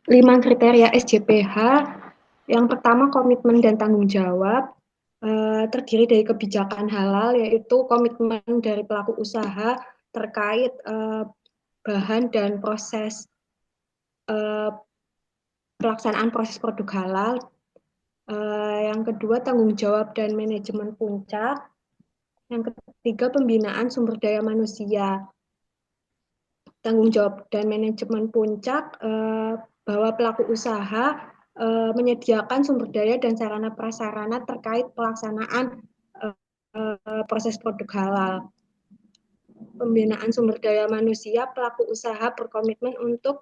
S2: 5 kriteria SJPH. Yang pertama komitmen dan tanggung jawab, terdiri dari kebijakan halal, yaitu komitmen dari pelaku usaha terkait bahan dan proses pelaksanaan proses produk halal. Yang kedua tanggung jawab dan manajemen puncak. Yang ketiga pembinaan sumber daya manusia. Tanggung jawab dan manajemen puncak bahwa pelaku usaha menyediakan sumber daya dan sarana prasarana terkait pelaksanaan proses produk halal. Pembinaan sumber daya manusia, pelaku usaha berkomitmen untuk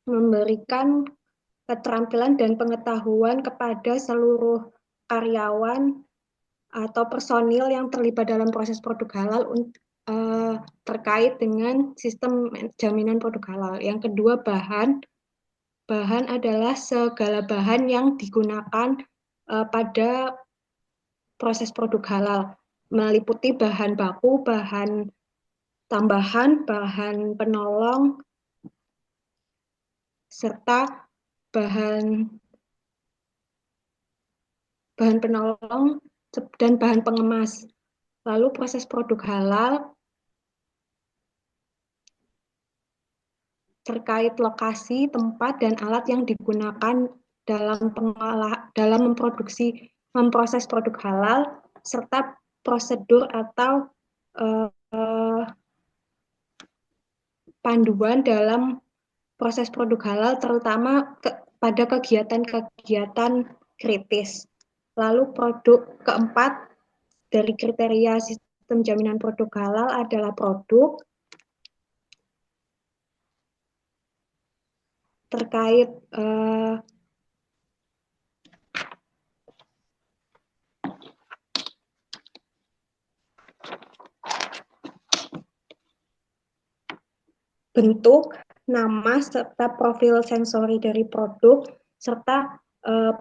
S2: memberikan keterampilan dan pengetahuan kepada seluruh karyawan atau personil yang terlibat dalam proses produk halal terkait dengan sistem jaminan produk halal. Yang kedua, bahan adalah segala bahan yang digunakan pada proses produk halal, meliputi bahan baku, bahan tambahan, bahan penolong, serta bahan penolong dan bahan pengemas. Lalu proses produk halal terkait lokasi, tempat, dan alat yang digunakan dalam memproses produk halal, serta prosedur atau panduan dalam proses produk halal, terutama pada kegiatan-kegiatan kritis. Lalu produk keempat dari kriteria sistem jaminan produk halal adalah produk terkait bentuk, nama, serta profil sensori dari produk, serta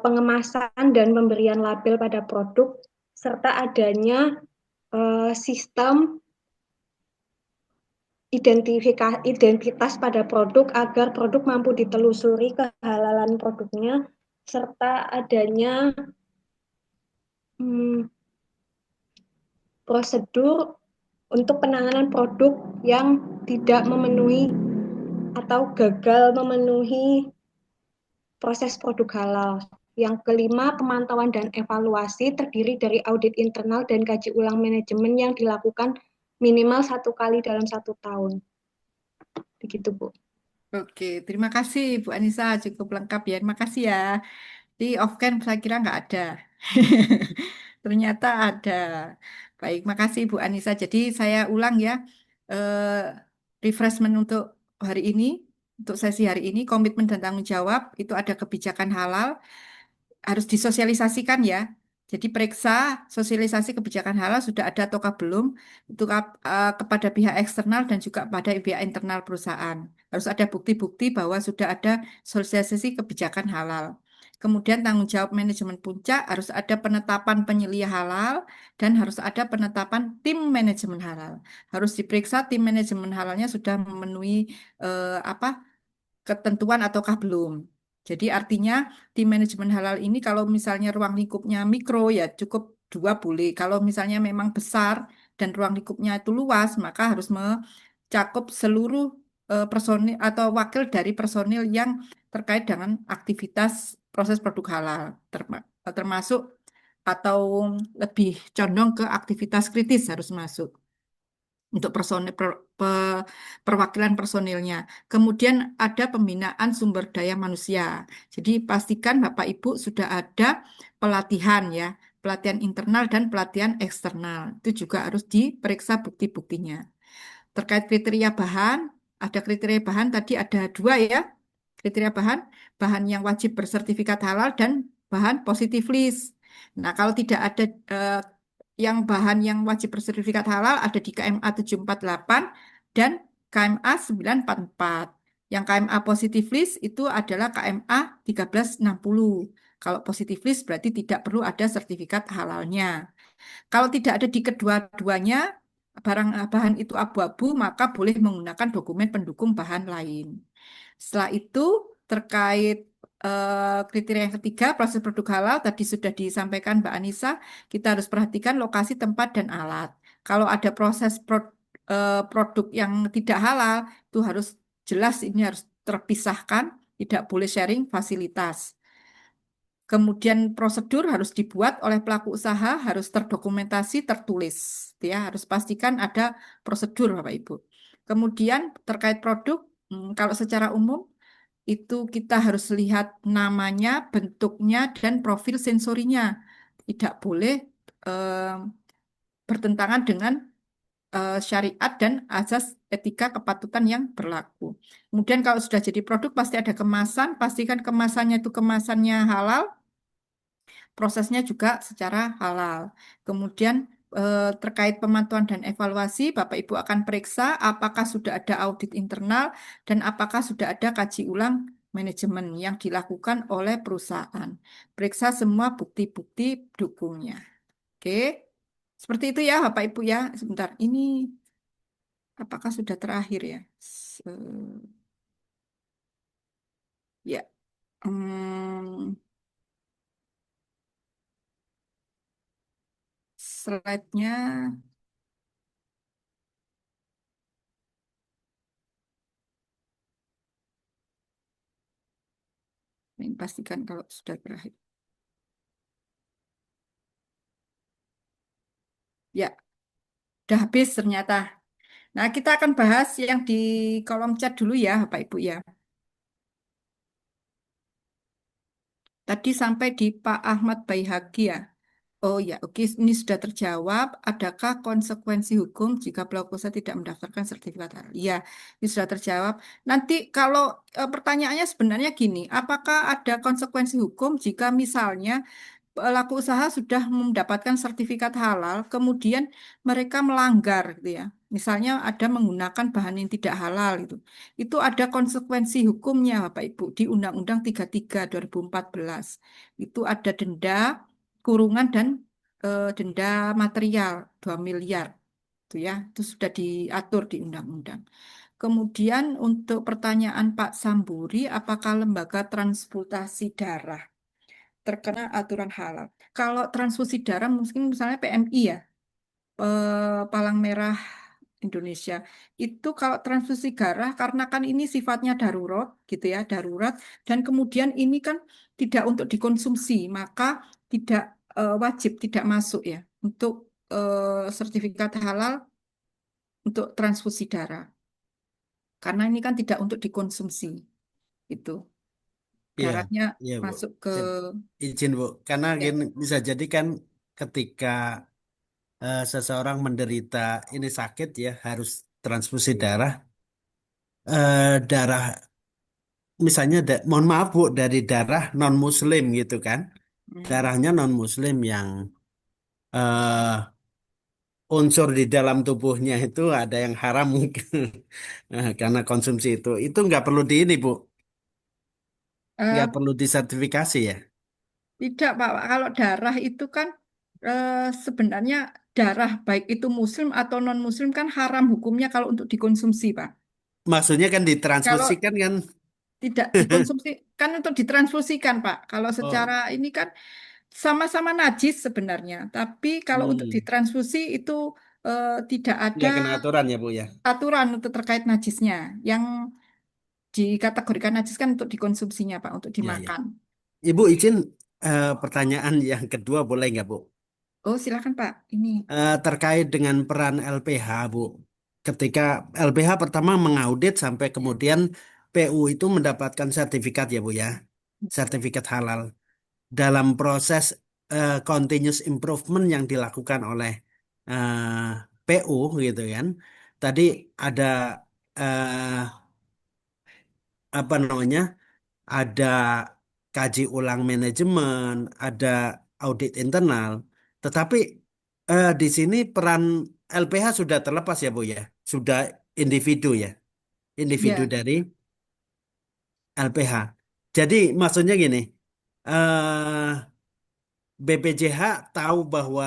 S2: pengemasan dan pemberian label pada produk, serta adanya sistem identitas pada produk agar produk mampu ditelusuri kehalalan produknya, serta adanya prosedur untuk penanganan produk yang tidak memenuhi atau gagal memenuhi proses produk halal. Yang kelima, pemantauan dan evaluasi terdiri dari audit internal dan kaji ulang manajemen yang dilakukan minimal 1 kali dalam 1 tahun. Begitu, Bu.
S1: Oke, terima kasih Bu Anissa, cukup lengkap ya. Terima kasih ya. Di off-cam saya kira nggak ada. Ternyata ada. Baik, makasih Bu Anissa. Jadi saya ulang ya, refreshment untuk hari ini, untuk sesi hari ini, komitmen dan tanggung jawab, itu ada kebijakan halal, harus disosialisasikan ya. Jadi periksa sosialisasi kebijakan halal sudah ada ataukah belum itu kepada pihak eksternal dan juga pada pihak internal perusahaan. Harus ada bukti-bukti bahwa sudah ada sosialisasi kebijakan halal. Kemudian tanggung jawab manajemen puncak harus ada penetapan penyelia halal dan harus ada penetapan tim manajemen halal. Harus diperiksa tim manajemen halalnya sudah memenuhi ketentuan ataukah belum. Jadi artinya tim manajemen halal ini kalau misalnya ruang lingkupnya mikro ya cukup 2 boleh. Kalau misalnya memang besar dan ruang lingkupnya itu luas, maka harus mencakup seluruh personil atau wakil dari personil yang terkait dengan aktivitas proses produk halal, termasuk atau lebih condong ke aktivitas kritis harus masuk untuk personil perwakilan personilnya. Kemudian ada pembinaan sumber daya manusia. Jadi pastikan Bapak Ibu sudah ada pelatihan ya, pelatihan internal dan pelatihan eksternal. Itu juga harus diperiksa bukti-buktinya. Terkait kriteria bahan, ada kriteria bahan tadi ada 2 ya. Kriteria bahan, bahan yang wajib bersertifikat halal dan bahan positif list. Nah, kalau tidak ada yang bahan yang wajib bersertifikat halal ada di KMA 748 dan KMA 944. Yang KMA positif list itu adalah KMA 1360. Kalau positif list berarti tidak perlu ada sertifikat halalnya. Kalau tidak ada di kedua-duanya, bahan itu abu-abu, maka boleh menggunakan dokumen pendukung bahan lain. Setelah itu, terkait kriteria yang ketiga, proses produk halal, tadi sudah disampaikan Mbak Anissa, kita harus perhatikan lokasi, tempat, dan alat. Kalau ada proses produk yang tidak halal, itu harus jelas ini harus terpisahkan, tidak boleh sharing fasilitas. Kemudian prosedur harus dibuat oleh pelaku usaha, harus terdokumentasi, tertulis. Ya, harus pastikan ada prosedur, Bapak Ibu. Kemudian terkait produk, kalau secara umum itu kita harus lihat namanya, bentuknya, dan profil sensorinya. Tidak boleh bertentangan dengan syariat dan azas etika kepatutan yang berlaku. Kemudian kalau sudah jadi produk pasti ada kemasan, pastikan kemasannya itu kemasannya halal, prosesnya juga secara halal. Kemudian terkait pemantauan dan evaluasi, Bapak Ibu akan periksa apakah sudah ada audit internal dan apakah sudah ada kaji ulang manajemen yang dilakukan oleh perusahaan. Periksa semua bukti-bukti dukungnya. Oke, seperti itu ya Bapak Ibu ya. Sebentar, ini apakah sudah terakhir ya? Ya, hmm, slide-nya. Ini pastikan kalau sudah berakhir. Ya, udah habis ternyata. Nah, kita akan bahas yang di kolom chat dulu ya, Bapak Ibu ya. Tadi sampai di Pak Ahmad Baihaqi ya. Oh ya, oke, ini sudah terjawab. Adakah konsekuensi hukum jika pelaku usaha tidak mendaftarkan sertifikat halal? Iya, ini sudah terjawab. Nanti kalau pertanyaannya sebenarnya gini, apakah ada konsekuensi hukum jika misalnya pelaku usaha sudah mendapatkan sertifikat halal, kemudian mereka melanggar gitu ya. Misalnya ada menggunakan bahan yang tidak halal gitu. Itu ada konsekuensi hukumnya Bapak Ibu di Undang-Undang 33 2014. Itu ada denda, kurungan dan denda material 2 miliar. Itu ya, itu sudah diatur di undang-undang. Kemudian untuk pertanyaan Pak Samburi, apakah lembaga transportasi darah terkena aturan halal? Kalau transfusi darah mungkin misalnya PMI ya, Palang Merah Indonesia. Itu kalau transfusi darah karena kan ini sifatnya darurat gitu ya, darurat dan kemudian ini kan tidak untuk dikonsumsi, maka tidak wajib tidak masuk ya untuk sertifikat halal untuk transfusi darah. Karena ini kan tidak untuk dikonsumsi itu.
S7: Iya,
S1: Darahnya
S7: iya Bu.
S1: masuk ke
S7: Izin Bu, karena
S1: ya.
S7: gini, bisa jadi kan ketika seseorang menderita ini sakit ya harus transfusi darah, darah misalnya mohon maaf Bu dari darah non Muslim gitu kan,
S1: Hmm.
S7: darahnya non Muslim yang eh, unsur di dalam tubuhnya itu ada yang haram mungkin karena konsumsi itu nggak perlu di ini Bu,
S1: Eh,
S7: nggak perlu disertifikasi ya.
S1: Tidak, Pak. Kalau darah itu kan sebenarnya darah baik itu muslim atau non-muslim kan haram hukumnya kalau untuk dikonsumsi, Pak.
S7: Maksudnya kan
S1: Kalau
S7: ditransfusikan kan.
S1: tidak dikonsumsi kan untuk ditransfusikan, Pak. Kalau secara
S7: Oh,
S1: ini kan sama-sama najis sebenarnya. Tapi kalau untuk
S7: hmm.
S1: ditransfusi itu tidak ada
S7: Nggak kena aturan ya Bu ya.
S1: aturan untuk terkait najisnya. Yang dikategorikan najis kan untuk dikonsumsinya, Pak, untuk
S7: Ya, ya.
S1: dimakan.
S7: Ibu izin pertanyaan yang kedua boleh nggak Bu?
S1: Oh, silakan, Pak. Ini.
S7: Terkait dengan peran LPH Bu. Ketika LPH pertama mengaudit sampai kemudian PU itu mendapatkan sertifikat ya Bu ya. Sertifikat halal. Dalam proses continuous improvement yang dilakukan oleh PU gitu kan. Tadi ada eh, apa namanya? Ada kaji ulang manajemen, ada audit internal. Tetapi di sini peran LPH sudah terlepas ya Bu ya, sudah individu ya, individu
S1: Ya.
S7: dari LPH. Jadi maksudnya gini, BPJH tahu bahwa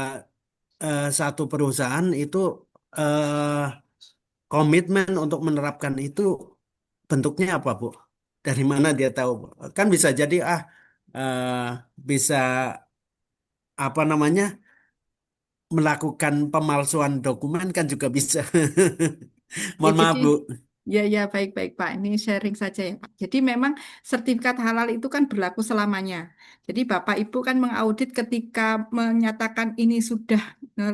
S7: satu perusahaan itu eh, komitmen untuk menerapkan itu bentuknya apa, Bu? Dari mana dia tahu? Kan bisa jadi eh, bisa apa namanya melakukan pemalsuan dokumen kan juga bisa.
S1: Ya,
S7: Mohon maaf,
S1: jadi
S7: Bu.
S1: ya, ya, baik-baik Pak. Ini sharing saja ya Pak. Jadi memang sertifikat halal itu kan berlaku selamanya. Jadi Bapak Ibu kan mengaudit ketika menyatakan ini sudah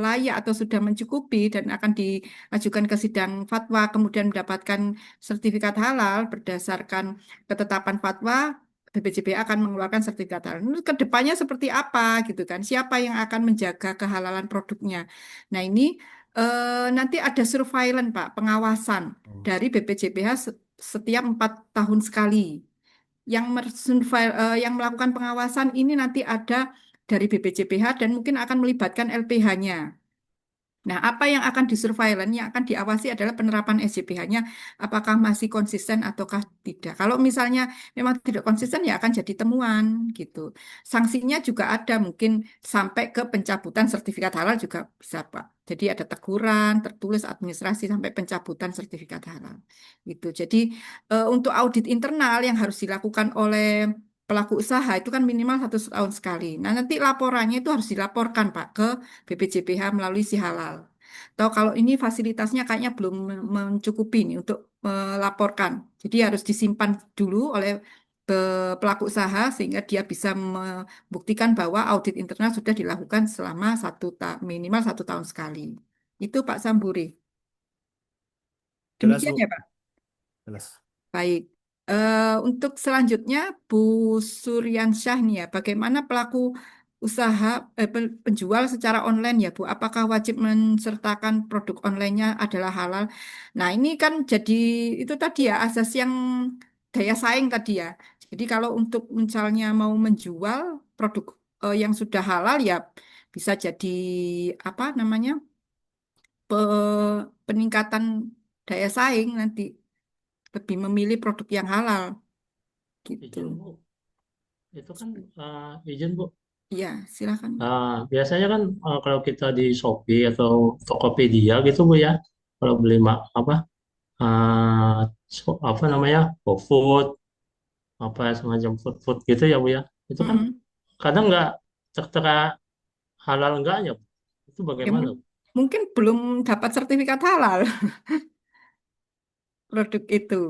S1: layak atau sudah mencukupi dan akan diajukan ke sidang fatwa, kemudian mendapatkan sertifikat halal berdasarkan ketetapan fatwa. BPJPA akan mengeluarkan sertifikat halal. Ini ke depannya seperti apa gitu kan? Siapa yang akan menjaga kehalalan produknya? Nah, ini Nanti ada surveillance, Pak, pengawasan
S7: Oh.
S1: dari BPJPH setiap 4 tahun sekali. Yang melakukan pengawasan ini nanti ada dari BPJPH dan mungkin akan melibatkan LPH-nya. Nah, apa yang akan disurveillance, yang akan diawasi adalah penerapan SJPH-nya, apakah masih konsisten ataukah tidak. Kalau misalnya memang tidak konsisten, ya akan jadi temuan gitu. Sanksinya juga ada, mungkin sampai ke pencabutan sertifikat halal juga bisa, Pak. Jadi ada teguran, tertulis administrasi sampai pencabutan sertifikat halal. Gitu. Jadi untuk audit internal yang harus dilakukan oleh pelaku usaha itu kan minimal 1 tahun sekali. Nah, nanti laporannya itu harus dilaporkan, Pak, ke BPJPH melalui si halal. Atau kalau ini fasilitasnya kayaknya belum mencukupi nih untuk melaporkan. Jadi harus disimpan dulu oleh pelaku usaha sehingga dia bisa membuktikan bahwa audit internal sudah dilakukan selama minimal 1 tahun sekali. Itu Pak Samburi.
S7: Jelas,
S1: Demikian
S7: Bu.
S1: ya Pak.
S7: Jelas.
S1: Baik. Untuk selanjutnya Bu Suryansyah nih ya, bagaimana pelaku usaha penjual secara online ya Bu? Apakah wajib mensertakan produk online-nya adalah halal? Nah ini kan jadi itu tadi ya asas yang daya saing tadi ya. Jadi kalau untuk misalnya mau menjual produk yang sudah halal ya bisa jadi apa namanya peningkatan daya saing nanti lebih memilih produk yang halal gitu.
S6: Izin Bu, itu kan izin Bu.
S1: Iya, silakan.
S6: Biasanya kan kalau kita di Shopee atau Tokopedia gitu Bu ya, kalau beli apa eh, apa namanya GoFood apa semacam food gitu ya Bu ya, itu kan
S1: Mm-mm.
S6: kadang nggak tertera halal enggaknya Bu. Itu
S1: Ya,
S6: bagaimana Bu?
S1: mungkin belum dapat sertifikat halal produk itu.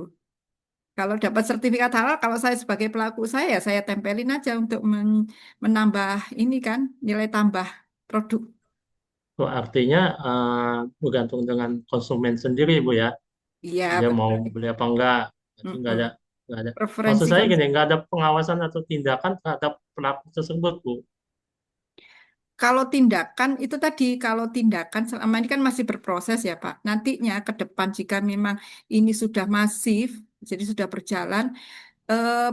S1: Kalau dapat sertifikat halal, kalau saya sebagai pelaku usaha ya saya tempelin aja untuk menambah ini kan nilai tambah produk.
S6: Oh, artinya bergantung dengan konsumen sendiri Bu ya,
S1: Iya,
S6: dia mau
S1: betul.
S6: beli apa enggak. Jadi
S1: Mm-mm.
S6: nggak ada. Maksud
S1: Preferensi
S6: saya
S1: konsumen.
S6: gini, nggak ada pengawasan atau tindakan terhadap pelaku tersebut Bu.
S1: Kalau tindakan itu tadi, kalau tindakan selama ini kan masih berproses ya Pak. Nantinya ke depan jika memang ini sudah masif, jadi sudah berjalan,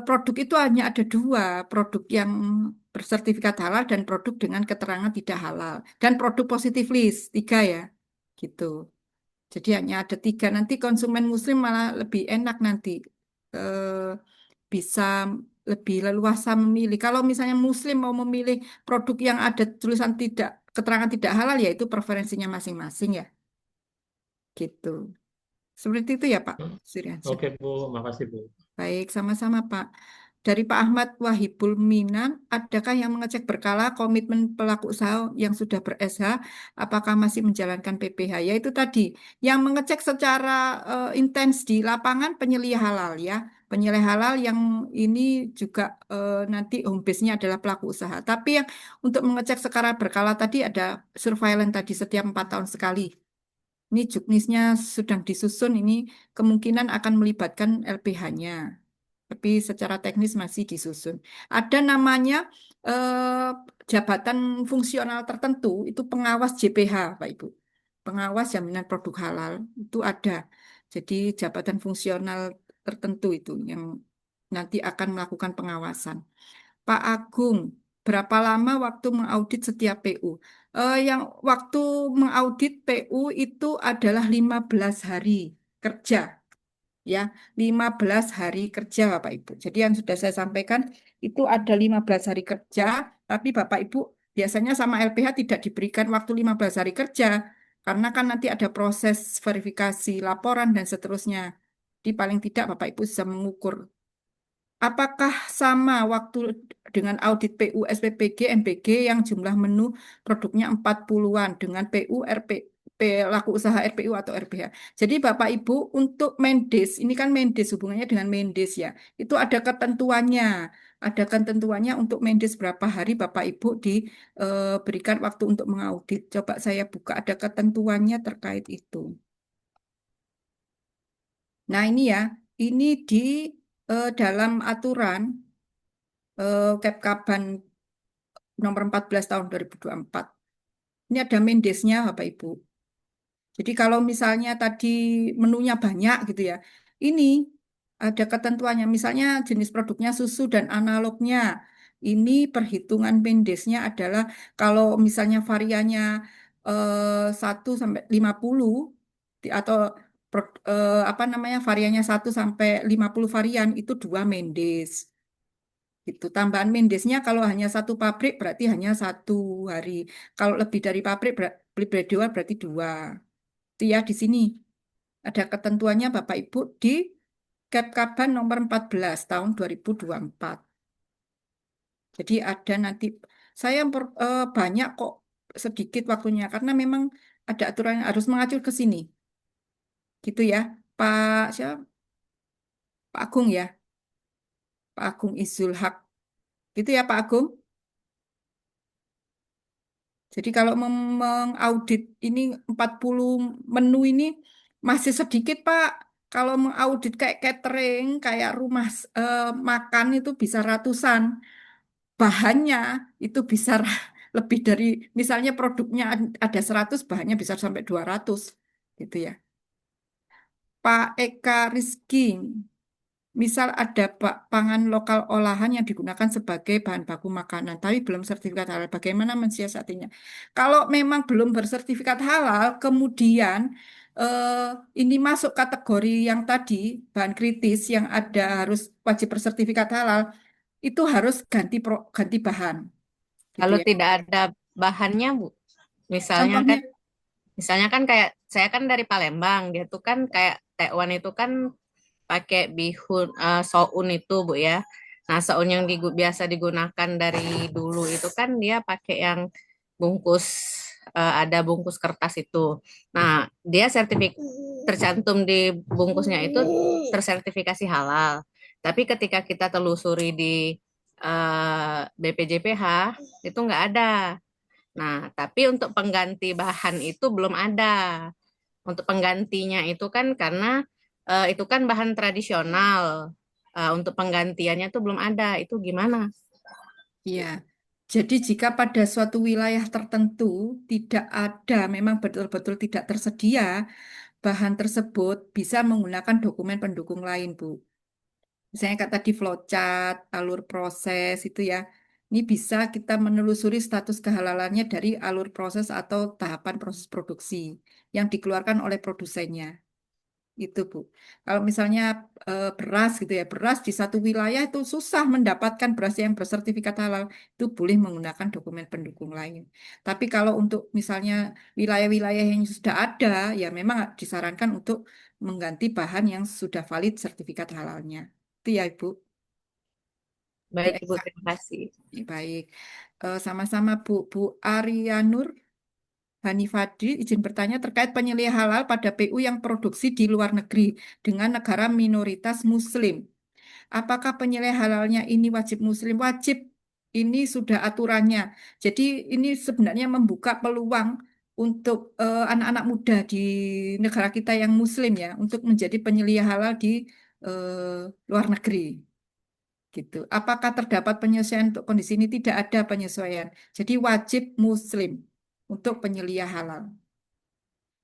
S1: produk itu hanya ada dua, produk yang bersertifikat halal dan produk dengan keterangan tidak halal. Dan produk positif list, tiga ya, gitu. Jadi hanya ada tiga. Nanti konsumen muslim malah lebih enak nanti. Eh, Bisa lebih leluasa memilih. Kalau misalnya muslim mau memilih produk yang ada tulisan tidak, keterangan tidak halal, ya itu preferensinya masing-masing ya, gitu. Seperti itu ya Pak Suryansyah.
S6: Oke Bu, makasih Bu.
S1: Baik, sama-sama Pak. Dari Pak Ahmad Wahibul Minan, adakah yang mengecek berkala komitmen pelaku usaha yang sudah ber-SH, apakah masih menjalankan PPh? Ya itu tadi, yang mengecek secara intens di lapangan penyelia halal ya. Penyelia halal yang ini juga nanti home base-nya adalah pelaku usaha. Tapi yang untuk mengecek secara berkala tadi ada surveillance tadi setiap 4 tahun sekali. Ini juknisnya sedang disusun, ini kemungkinan akan melibatkan LPH-nya, tapi secara teknis masih disusun. Ada namanya eh, jabatan fungsional tertentu, itu pengawas JPH, Pak Ibu. Pengawas jaminan produk halal, itu ada. Jadi jabatan fungsional tertentu itu yang nanti akan melakukan pengawasan. Pak Agung, berapa lama waktu mengaudit setiap PU? Yang waktu mengaudit PU itu adalah 15 hari kerja, ya, 15 hari kerja Bapak Ibu. Jadi yang sudah saya sampaikan itu ada 15 hari kerja, tapi Bapak Ibu biasanya sama LPH tidak diberikan waktu 15 hari kerja, karena kan nanti ada proses verifikasi laporan dan seterusnya. Di paling tidak Bapak Ibu bisa mengukur apakah sama waktu dengan audit PU, SPPG, MPG yang jumlah menu produknya 40-an dengan PU, laku usaha RPU atau RPH. Jadi Bapak Ibu untuk Mendes, ini kan Mendes hubungannya dengan Mendes ya, itu ada ketentuannya. Ada ketentuannya untuk Mendes berapa hari Bapak Ibu diberikan waktu untuk mengaudit. Coba saya buka ada ketentuannya terkait itu. Nah ini ya, ini di dalam aturan Kepkaban nomor 14 tahun 2024. Ini ada Mendesnya Bapak Ibu. Jadi kalau misalnya tadi menunya banyak gitu ya, ini ada ketentuannya. Misalnya jenis produknya susu dan analognya. Ini perhitungan Mendesnya adalah kalau misalnya variannya 1 sampai 50 atau apa namanya variannya 1 sampai 50 varian itu 2 Mendes. Itu tambahan Mendesnya kalau hanya satu pabrik berarti hanya 1 hari. Kalau lebih dari pabrik lebih dari 2 berarti 2. Itu ya di sini ada ketentuannya Bapak Ibu di Kepkaban nomor 14 tahun 2024. Jadi ada nanti saya banyak kok sedikit waktunya karena memang ada aturan yang harus mengacu ke sini. Gitu ya. Pak siapa? Pak Agung ya. Pak Agung Izul Haq. Gitu ya Pak Agung. Jadi kalau mengaudit ini 40 menu ini masih sedikit Pak. Kalau mengaudit kayak catering, kayak rumah makan itu bisa ratusan. Bahannya itu bisa lebih dari, misalnya produknya ada 100, bahannya bisa sampai 200. Gitu ya. Pak Eka Rizky, misal ada pangan lokal olahan yang digunakan sebagai bahan baku makanan, tapi belum sertifikat halal. Bagaimana mensiasatinya? Kalau memang belum bersertifikat halal, kemudian ini masuk kategori yang tadi, bahan kritis yang ada harus wajib bersertifikat halal, itu harus ganti bahan, gitu
S9: Kalau
S1: ya.
S9: tidak ada bahannya, Bu, misalnya
S1: Contohnya,
S9: kan, kayak saya kan dari Palembang, dia tuh kan kayak tekwan itu kan pakai bihun soun itu Bu ya. Nah, soun yang biasa digunakan dari dulu itu kan dia pakai yang bungkus ada bungkus kertas itu. Nah, dia tercantum di bungkusnya itu tersertifikasi halal. Tapi ketika kita telusuri di BPJPH itu nggak ada. Nah, tapi untuk pengganti bahan itu belum ada. Untuk penggantinya itu kan karena itu kan bahan tradisional. Untuk penggantiannya tuh belum ada. Itu gimana?
S1: ya. Jadi jika pada suatu wilayah tertentu tidak ada, memang betul-betul tidak tersedia bahan tersebut, bisa menggunakan dokumen pendukung lain, Bu. Misalnya kayak tadi flowchart, alur proses itu ya. Ini bisa kita menelusuri status kehalalannya dari alur proses atau tahapan proses produksi yang dikeluarkan oleh produsennya. Itu Bu. Kalau misalnya beras gitu ya, beras di satu wilayah itu susah mendapatkan beras yang bersertifikat halal, itu boleh menggunakan dokumen pendukung lain. Tapi kalau untuk misalnya wilayah-wilayah yang sudah ada, ya memang disarankan untuk mengganti bahan yang sudah valid sertifikat halalnya. Itu ya Ibu. Bu
S9: Baik, Ibu,
S1: Eka.
S9: terima kasih.
S1: Baik. Sama-sama Bu Arianur. Hani Fadri izin bertanya terkait penyembelihan halal pada PU yang produksi di luar negeri dengan negara minoritas Muslim. Apakah penyembelihan halalnya ini wajib Muslim? Wajib. Ini sudah aturannya. Jadi ini sebenarnya membuka peluang untuk anak-anak muda di negara kita yang Muslim ya, untuk menjadi penyembelihan halal di luar negeri. Gitu. Apakah terdapat penyesuaian untuk kondisi ini? Tidak ada penyesuaian. Jadi wajib Muslim untuk penyembelihan halal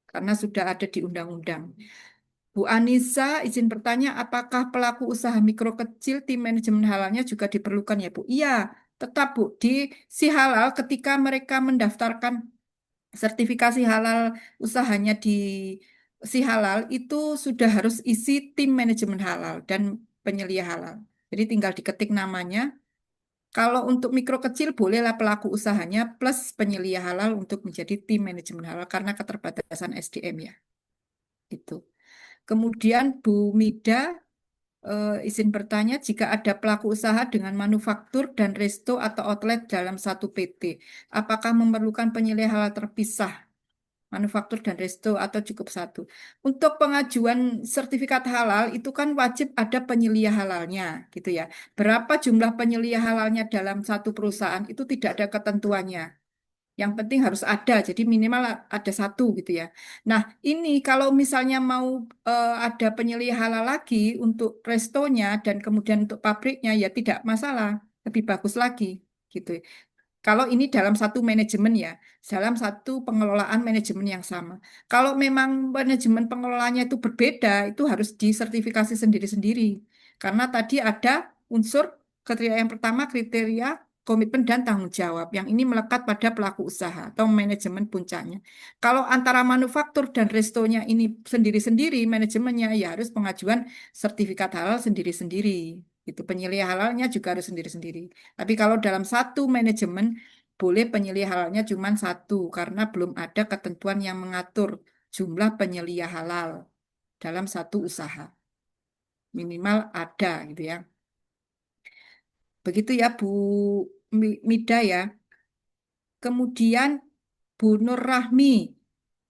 S1: karena sudah ada di undang-undang. Bu Anissa izin bertanya, apakah pelaku usaha mikro kecil tim manajemen halalnya juga diperlukan ya Bu? Iya, tetap Bu. Di si halal ketika mereka mendaftarkan sertifikasi halal usahanya di si halal itu sudah harus isi tim manajemen halal dan penyelia halal. Jadi tinggal diketik namanya. Kalau untuk mikro kecil bolehlah pelaku usahanya plus penyelia halal untuk menjadi tim manajemen halal karena keterbatasan SDM ya. Itu. Kemudian Bu Mida izin bertanya jika ada pelaku usaha dengan manufaktur dan resto atau outlet dalam satu PT, apakah memerlukan penyelia halal terpisah manufaktur dan resto atau cukup satu? Untuk pengajuan sertifikat halal itu kan wajib ada penyelia halalnya gitu ya. Berapa jumlah penyelia halalnya dalam satu perusahaan itu tidak ada ketentuannya. Yang penting harus ada, jadi minimal ada satu gitu ya. Nah, ini kalau misalnya mau ada penyelia halal lagi untuk restonya dan kemudian untuk pabriknya ya tidak masalah, lebih bagus lagi gitu. Kalau ini dalam satu manajemen ya, dalam satu pengelolaan manajemen yang sama. Kalau memang manajemen pengelolaannya itu berbeda, itu harus disertifikasi sendiri-sendiri. Karena tadi ada unsur kriteria yang pertama, kriteria komitmen dan tanggung jawab. Yang ini melekat pada pelaku usaha atau manajemen puncaknya. Kalau antara manufaktur dan restonya ini sendiri-sendiri, manajemennya ya harus pengajuan sertifikat halal sendiri-sendiri. Itu penyeliah halalnya juga harus sendiri-sendiri. Tapi kalau dalam satu manajemen, boleh penyeliah halalnya cuma satu, karena belum ada ketentuan yang mengatur jumlah penyeliah halal dalam satu usaha. Minimal ada gitu ya. Begitu ya Bu Mida ya. Kemudian Bu Nur Rahmi,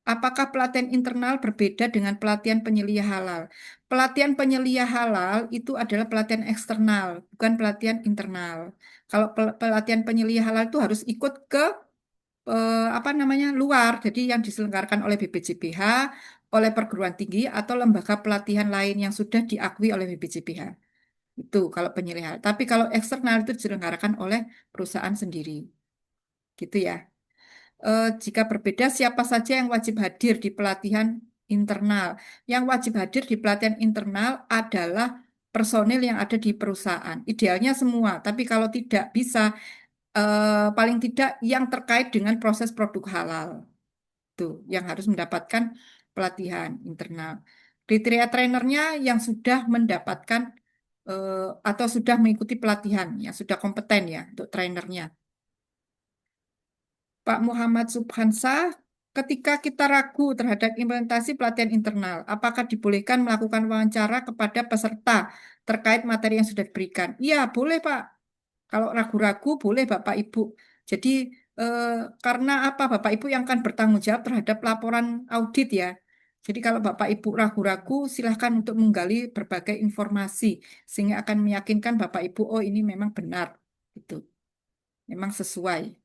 S1: apakah pelatihan internal berbeda dengan pelatihan penyelia halal? Pelatihan penyelia halal itu adalah pelatihan eksternal, bukan pelatihan internal. Kalau pelatihan penyelia halal itu harus ikut ke apa namanya luar, jadi yang diselenggarakan oleh BPJPH, oleh perguruan tinggi atau lembaga pelatihan lain yang sudah diakui oleh BPJPH. Itu kalau penyelia halal. Tapi kalau eksternal itu diselenggarakan oleh perusahaan sendiri, gitu ya. Jika berbeda, siapa saja yang wajib hadir di pelatihan internal? Yang wajib hadir di pelatihan internal adalah personil yang ada di perusahaan. Idealnya semua, tapi kalau tidak bisa, paling tidak yang terkait dengan proses produk halal. Tuh, yang harus mendapatkan pelatihan internal. Kriteria trainernya yang sudah mendapatkan atau sudah mengikuti pelatihan, yang sudah kompeten ya untuk trainernya. Pak Muhammad Subhansah, ketika kita ragu terhadap implementasi pelatihan internal, apakah dibolehkan melakukan wawancara kepada peserta terkait materi yang sudah diberikan? Iya, boleh Pak. Kalau ragu-ragu, boleh Bapak Ibu. Jadi, eh, karena apa? Bapak Ibu yang akan bertanggung jawab terhadap laporan audit ya. Jadi kalau Bapak Ibu ragu-ragu, silahkan untuk menggali berbagai informasi, sehingga akan meyakinkan Bapak Ibu, oh ini memang benar. Itu memang sesuai.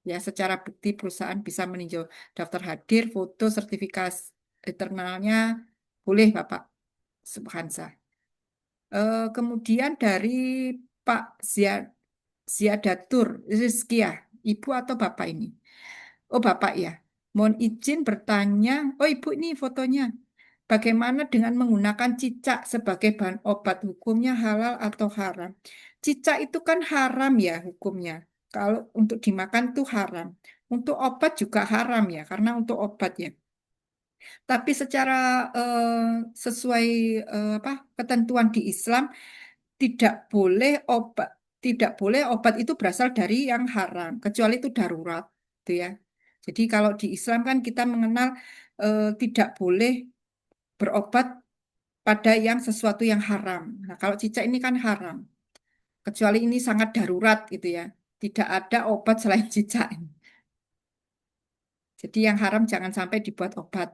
S1: Ya, secara bukti perusahaan bisa meninjau daftar hadir, foto, sertifikasi internalnya, boleh Bapak Subhansah. Kemudian dari Pak Ziadatur Rizkia, Ibu atau Bapak ini? Oh Bapak ya, mohon izin bertanya, oh Ibu ini fotonya. Bagaimana dengan menggunakan cicak sebagai bahan obat? Hukumnya halal atau haram? Cicak itu kan haram ya hukumnya. Kalau untuk dimakan tuh haram. Untuk obat juga haram ya, karena untuk obat ya. Tapi secara sesuai apa ketentuan di Islam tidak boleh obat itu berasal dari yang haram, kecuali itu darurat, gitu ya. Jadi kalau di Islam kan kita mengenal tidak boleh berobat pada yang sesuatu yang haram. Nah, kalau cicak ini kan haram, kecuali ini sangat darurat gitu ya. Tidak ada obat selain cicak. Jadi yang haram jangan sampai dibuat obat.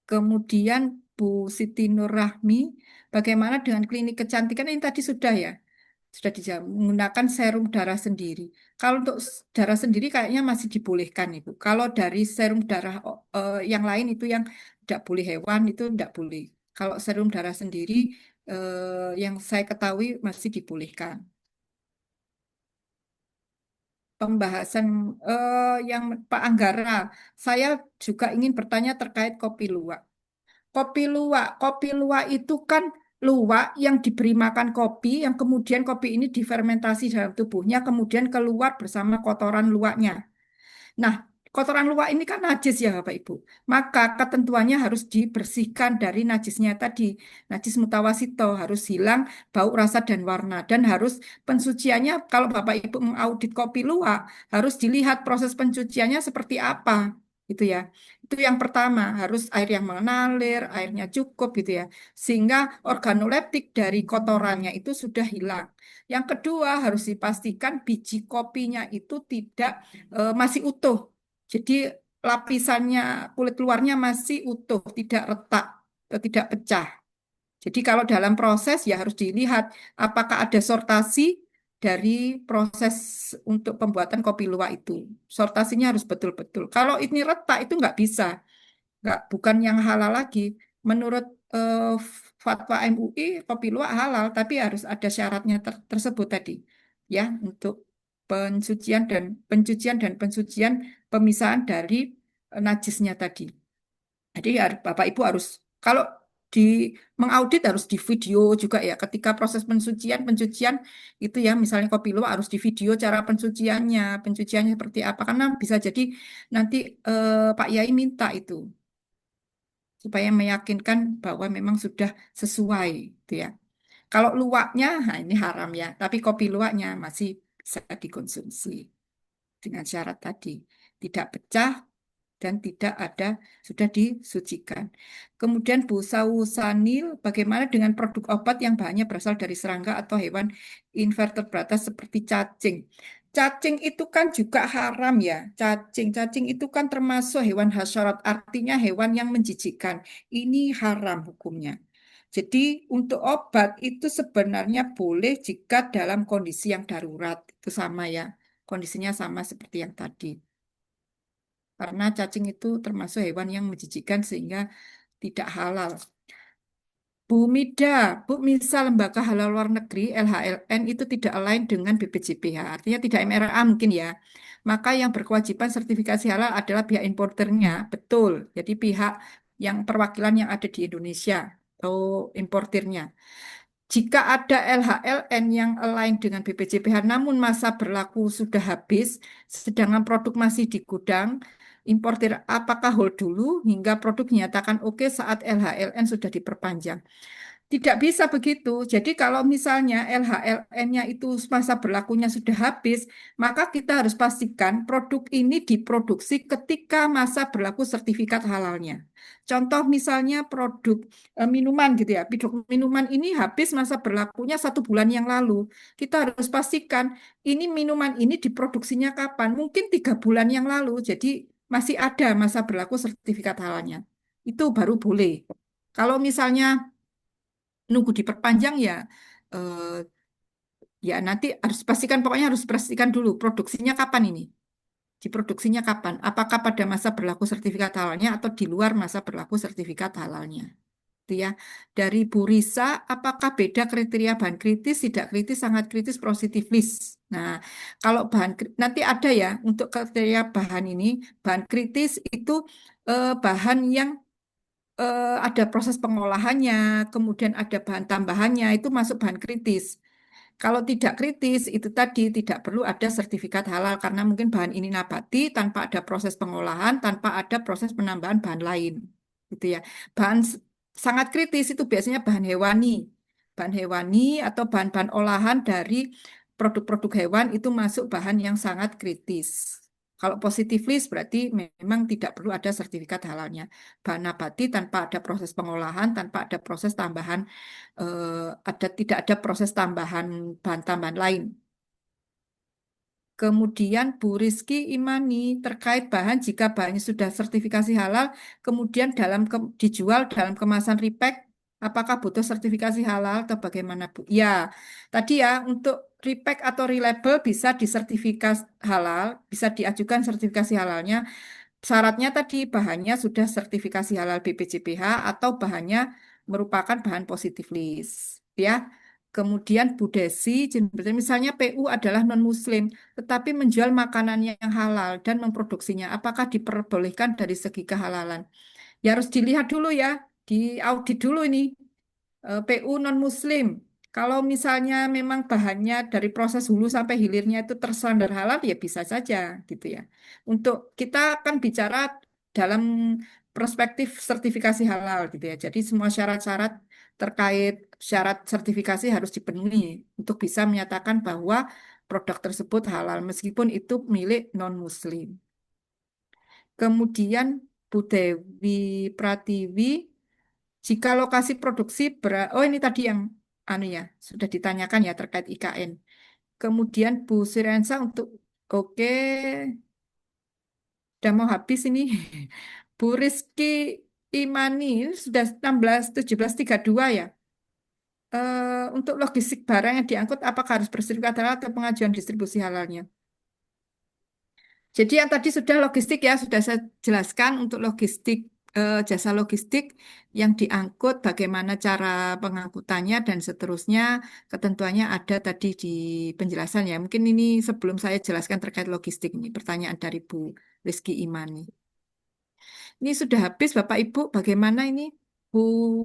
S1: Kemudian Bu Siti Nur Rahmi, bagaimana dengan klinik kecantikan ini tadi sudah ya, sudah dijawab menggunakan serum darah sendiri. Kalau untuk darah sendiri kayaknya masih dibolehkan Ibu. Kalau dari serum darah yang lain itu yang tidak boleh hewan itu tidak boleh. Kalau serum darah sendiri yang saya ketahui masih dibolehkan. Pembahasan yang Pak Anggara, saya juga ingin bertanya terkait kopi luwak. Kopi luwak itu kan luwak yang diberi makan kopi, yang kemudian kopi ini difermentasi dalam tubuhnya, kemudian keluar bersama kotoran luwaknya. Nah, kotoran luwak ini kan najis ya Bapak Ibu. Maka ketentuannya harus dibersihkan dari najisnya tadi. Najis mutawasito harus hilang bau, rasa, dan warna. Dan harus pensuciannya, kalau Bapak Ibu mengaudit kopi luwak, harus dilihat proses pencuciannya seperti apa. Gitu ya. Itu yang pertama, harus air yang mengalir, airnya cukup gitu ya. Sehingga organoleptik dari kotorannya itu sudah hilang. Yang kedua, harus dipastikan biji kopinya itu tidak masih utuh. Jadi lapisannya kulit luarnya masih utuh, tidak retak, tidak pecah. Jadi kalau dalam proses ya harus dilihat apakah ada sortasi dari proses untuk pembuatan kopi luwak itu. Sortasinya harus betul-betul. Kalau ini retak itu nggak bisa, bukan yang halal lagi. Menurut fatwa MUI kopi luwak halal, tapi harus ada syaratnya tersebut tadi, ya untuk pensucian pemisahan dari najisnya tadi. Jadi Bapak Ibu harus kalau di mengaudit harus di video juga ya ketika proses pencucian itu ya misalnya kopi luwak harus di video cara pencuciannya seperti apa karena bisa jadi nanti Pak Yai minta itu supaya meyakinkan bahwa memang sudah sesuai gitu ya. Kalau luwaknya, nah ini haram ya, tapi kopi luwaknya masih bisa dikonsumsi dengan syarat tadi tidak pecah dan tidak ada sudah disucikan. Kemudian busausanil, bagaimana dengan produk obat yang bahannya berasal dari serangga atau hewan invertebrata seperti cacing? Cacing itu kan juga haram ya. Cacing itu kan termasuk hewan hasyarat, artinya hewan yang menjijikkan. Ini haram hukumnya. Jadi untuk obat itu sebenarnya boleh jika dalam kondisi yang darurat. Itu sama ya. Kondisinya sama seperti yang tadi. Karena cacing itu termasuk hewan yang menjijikkan sehingga tidak halal. Bu Mida, Bu, misal lembaga halal luar negeri LHLN itu tidak align dengan BPJPH, artinya tidak MRA mungkin ya. Maka yang berkewajiban sertifikasi halal adalah pihak importernya, betul. Jadi pihak yang perwakilan yang ada di Indonesia atau importirnya. Jika ada LHLN yang align dengan BPJPH namun masa berlaku sudah habis, sedangkan produk masih di gudang, importir apakah hold dulu hingga produk dinyatakan oke saat LHLN sudah diperpanjang? Tidak bisa begitu. Jadi kalau misalnya LHLN-nya itu masa berlakunya sudah habis, maka kita harus pastikan produk ini diproduksi ketika masa berlaku sertifikat halalnya. Contoh misalnya produk minuman gitu ya. Produk minuman ini habis masa berlakunya 1 bulan yang lalu. Kita harus pastikan ini minuman ini diproduksinya kapan? Mungkin 3 bulan yang lalu. Jadi masih ada masa berlaku sertifikat halalnya. Itu baru boleh. Kalau misalnya nunggu diperpanjang ya eh, ya nanti harus pastikan pokoknya harus pastikan dulu produksinya kapan ini diproduksinya kapan apakah pada masa berlaku sertifikat halalnya atau di luar masa berlaku sertifikat halalnya itu ya dari Bu Risa apakah beda kriteria bahan kritis tidak kritis sangat kritis positif list nah kalau nanti ada ya untuk kriteria bahan ini bahan kritis itu bahan yang ada proses pengolahannya, kemudian ada bahan tambahannya, itu masuk bahan kritis. Kalau tidak kritis, itu tadi tidak perlu ada sertifikat halal karena mungkin bahan ini nabati tanpa ada proses pengolahan, tanpa ada proses penambahan bahan lain. Gitu ya. Bahan sangat kritis itu biasanya bahan hewani atau bahan-bahan olahan dari produk-produk hewan itu masuk bahan yang sangat kritis. Kalau positif list berarti memang tidak perlu ada sertifikat halalnya. Bahan nabati tanpa ada proses pengolahan, tanpa ada proses tambahan, tidak ada proses tambahan bahan tambahan lain. Kemudian Bu Rizky Imani terkait bahan jika bahannya sudah sertifikasi halal, kemudian dijual dalam kemasan repack, apakah butuh sertifikasi halal atau bagaimana Bu? Ya, tadi ya untuk repack atau relabel bisa disertifikasi halal, bisa diajukan sertifikasi halalnya. Syaratnya tadi bahannya sudah sertifikasi halal BPJPH atau bahannya merupakan bahan positif list, ya. Kemudian Bu Desi, misalnya PU adalah non-Muslim, tetapi menjual makanan yang halal dan memproduksinya, apakah diperbolehkan dari segi kehalalan? Ya harus dilihat dulu ya, diaudit dulu ini. PU non-Muslim. Kalau misalnya memang bahannya dari proses hulu sampai hilirnya itu terstandar halal, ya bisa saja gitu ya. Untuk kita akan bicara dalam perspektif sertifikasi halal gitu ya. Jadi semua syarat-syarat terkait syarat sertifikasi harus dipenuhi untuk bisa menyatakan bahwa produk tersebut halal meskipun itu milik non-Muslim. Kemudian Bu Dewi Pratiwi, jika lokasi produksi oh ini tadi yang anu ya sudah ditanyakan ya terkait IKN. Kemudian Bu Sirensa untuk oke, udah mau habis ini. Bu Rizky Imani ini sudah 1732 ya. Untuk logistik barang yang diangkut apakah harus bersertifikat halal atau pengajuan distribusi halalnya? Jadi yang tadi sudah logistik ya, sudah saya jelaskan untuk logistik jasa logistik yang diangkut, bagaimana cara pengangkutannya dan seterusnya, ketentuannya ada tadi di penjelasan ya. Mungkin ini sebelum saya jelaskan terkait logistik ini, pertanyaan dari Bu Rizky Imani. Ini sudah habis Bapak Ibu, bagaimana ini Bu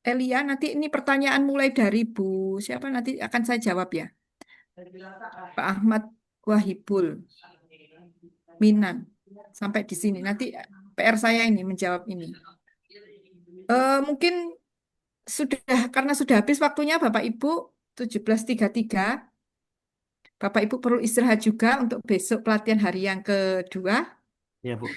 S1: Elia? Nanti ini pertanyaan mulai dari Bu siapa nanti akan saya jawab ya. Pak Ahmad Wahibul Minan. Sampai di sini. Nanti PR saya ini menjawab ini. Mungkin karena sudah habis waktunya Bapak Ibu 17.33. Bapak Ibu perlu istirahat juga untuk besok pelatihan hari yang kedua.
S7: Ya, Bu.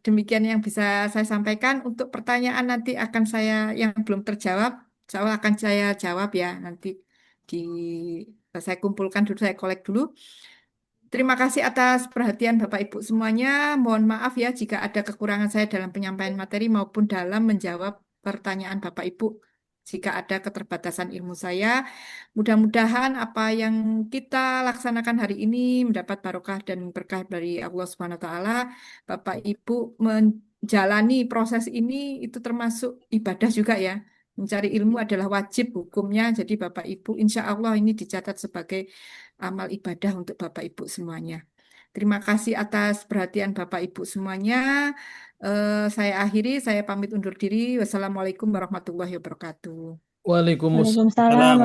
S1: Demikian yang bisa saya sampaikan. Untuk pertanyaan nanti akan saya yang belum terjawab, insya Allah akan saya jawab ya nanti di saya kumpulkan dulu, saya kolek dulu. Terima kasih atas perhatian Bapak Ibu semuanya. Mohon maaf ya jika ada kekurangan saya dalam penyampaian materi maupun dalam menjawab pertanyaan Bapak Ibu. Jika ada keterbatasan ilmu saya, mudah-mudahan apa yang kita laksanakan hari ini mendapat barokah dan berkah dari Allah Subhanahu wa taala. Bapak Ibu menjalani proses ini itu termasuk ibadah juga ya. Mencari ilmu adalah wajib hukumnya. Jadi Bapak Ibu insya Allah ini dicatat sebagai amal ibadah untuk Bapak Ibu semuanya. Terima kasih atas perhatian Bapak Ibu semuanya. Saya akhiri, saya pamit undur diri. Wassalamualaikum warahmatullahi wabarakatuh.
S4: Waalaikumsalam.
S2: Waalaikumsalam.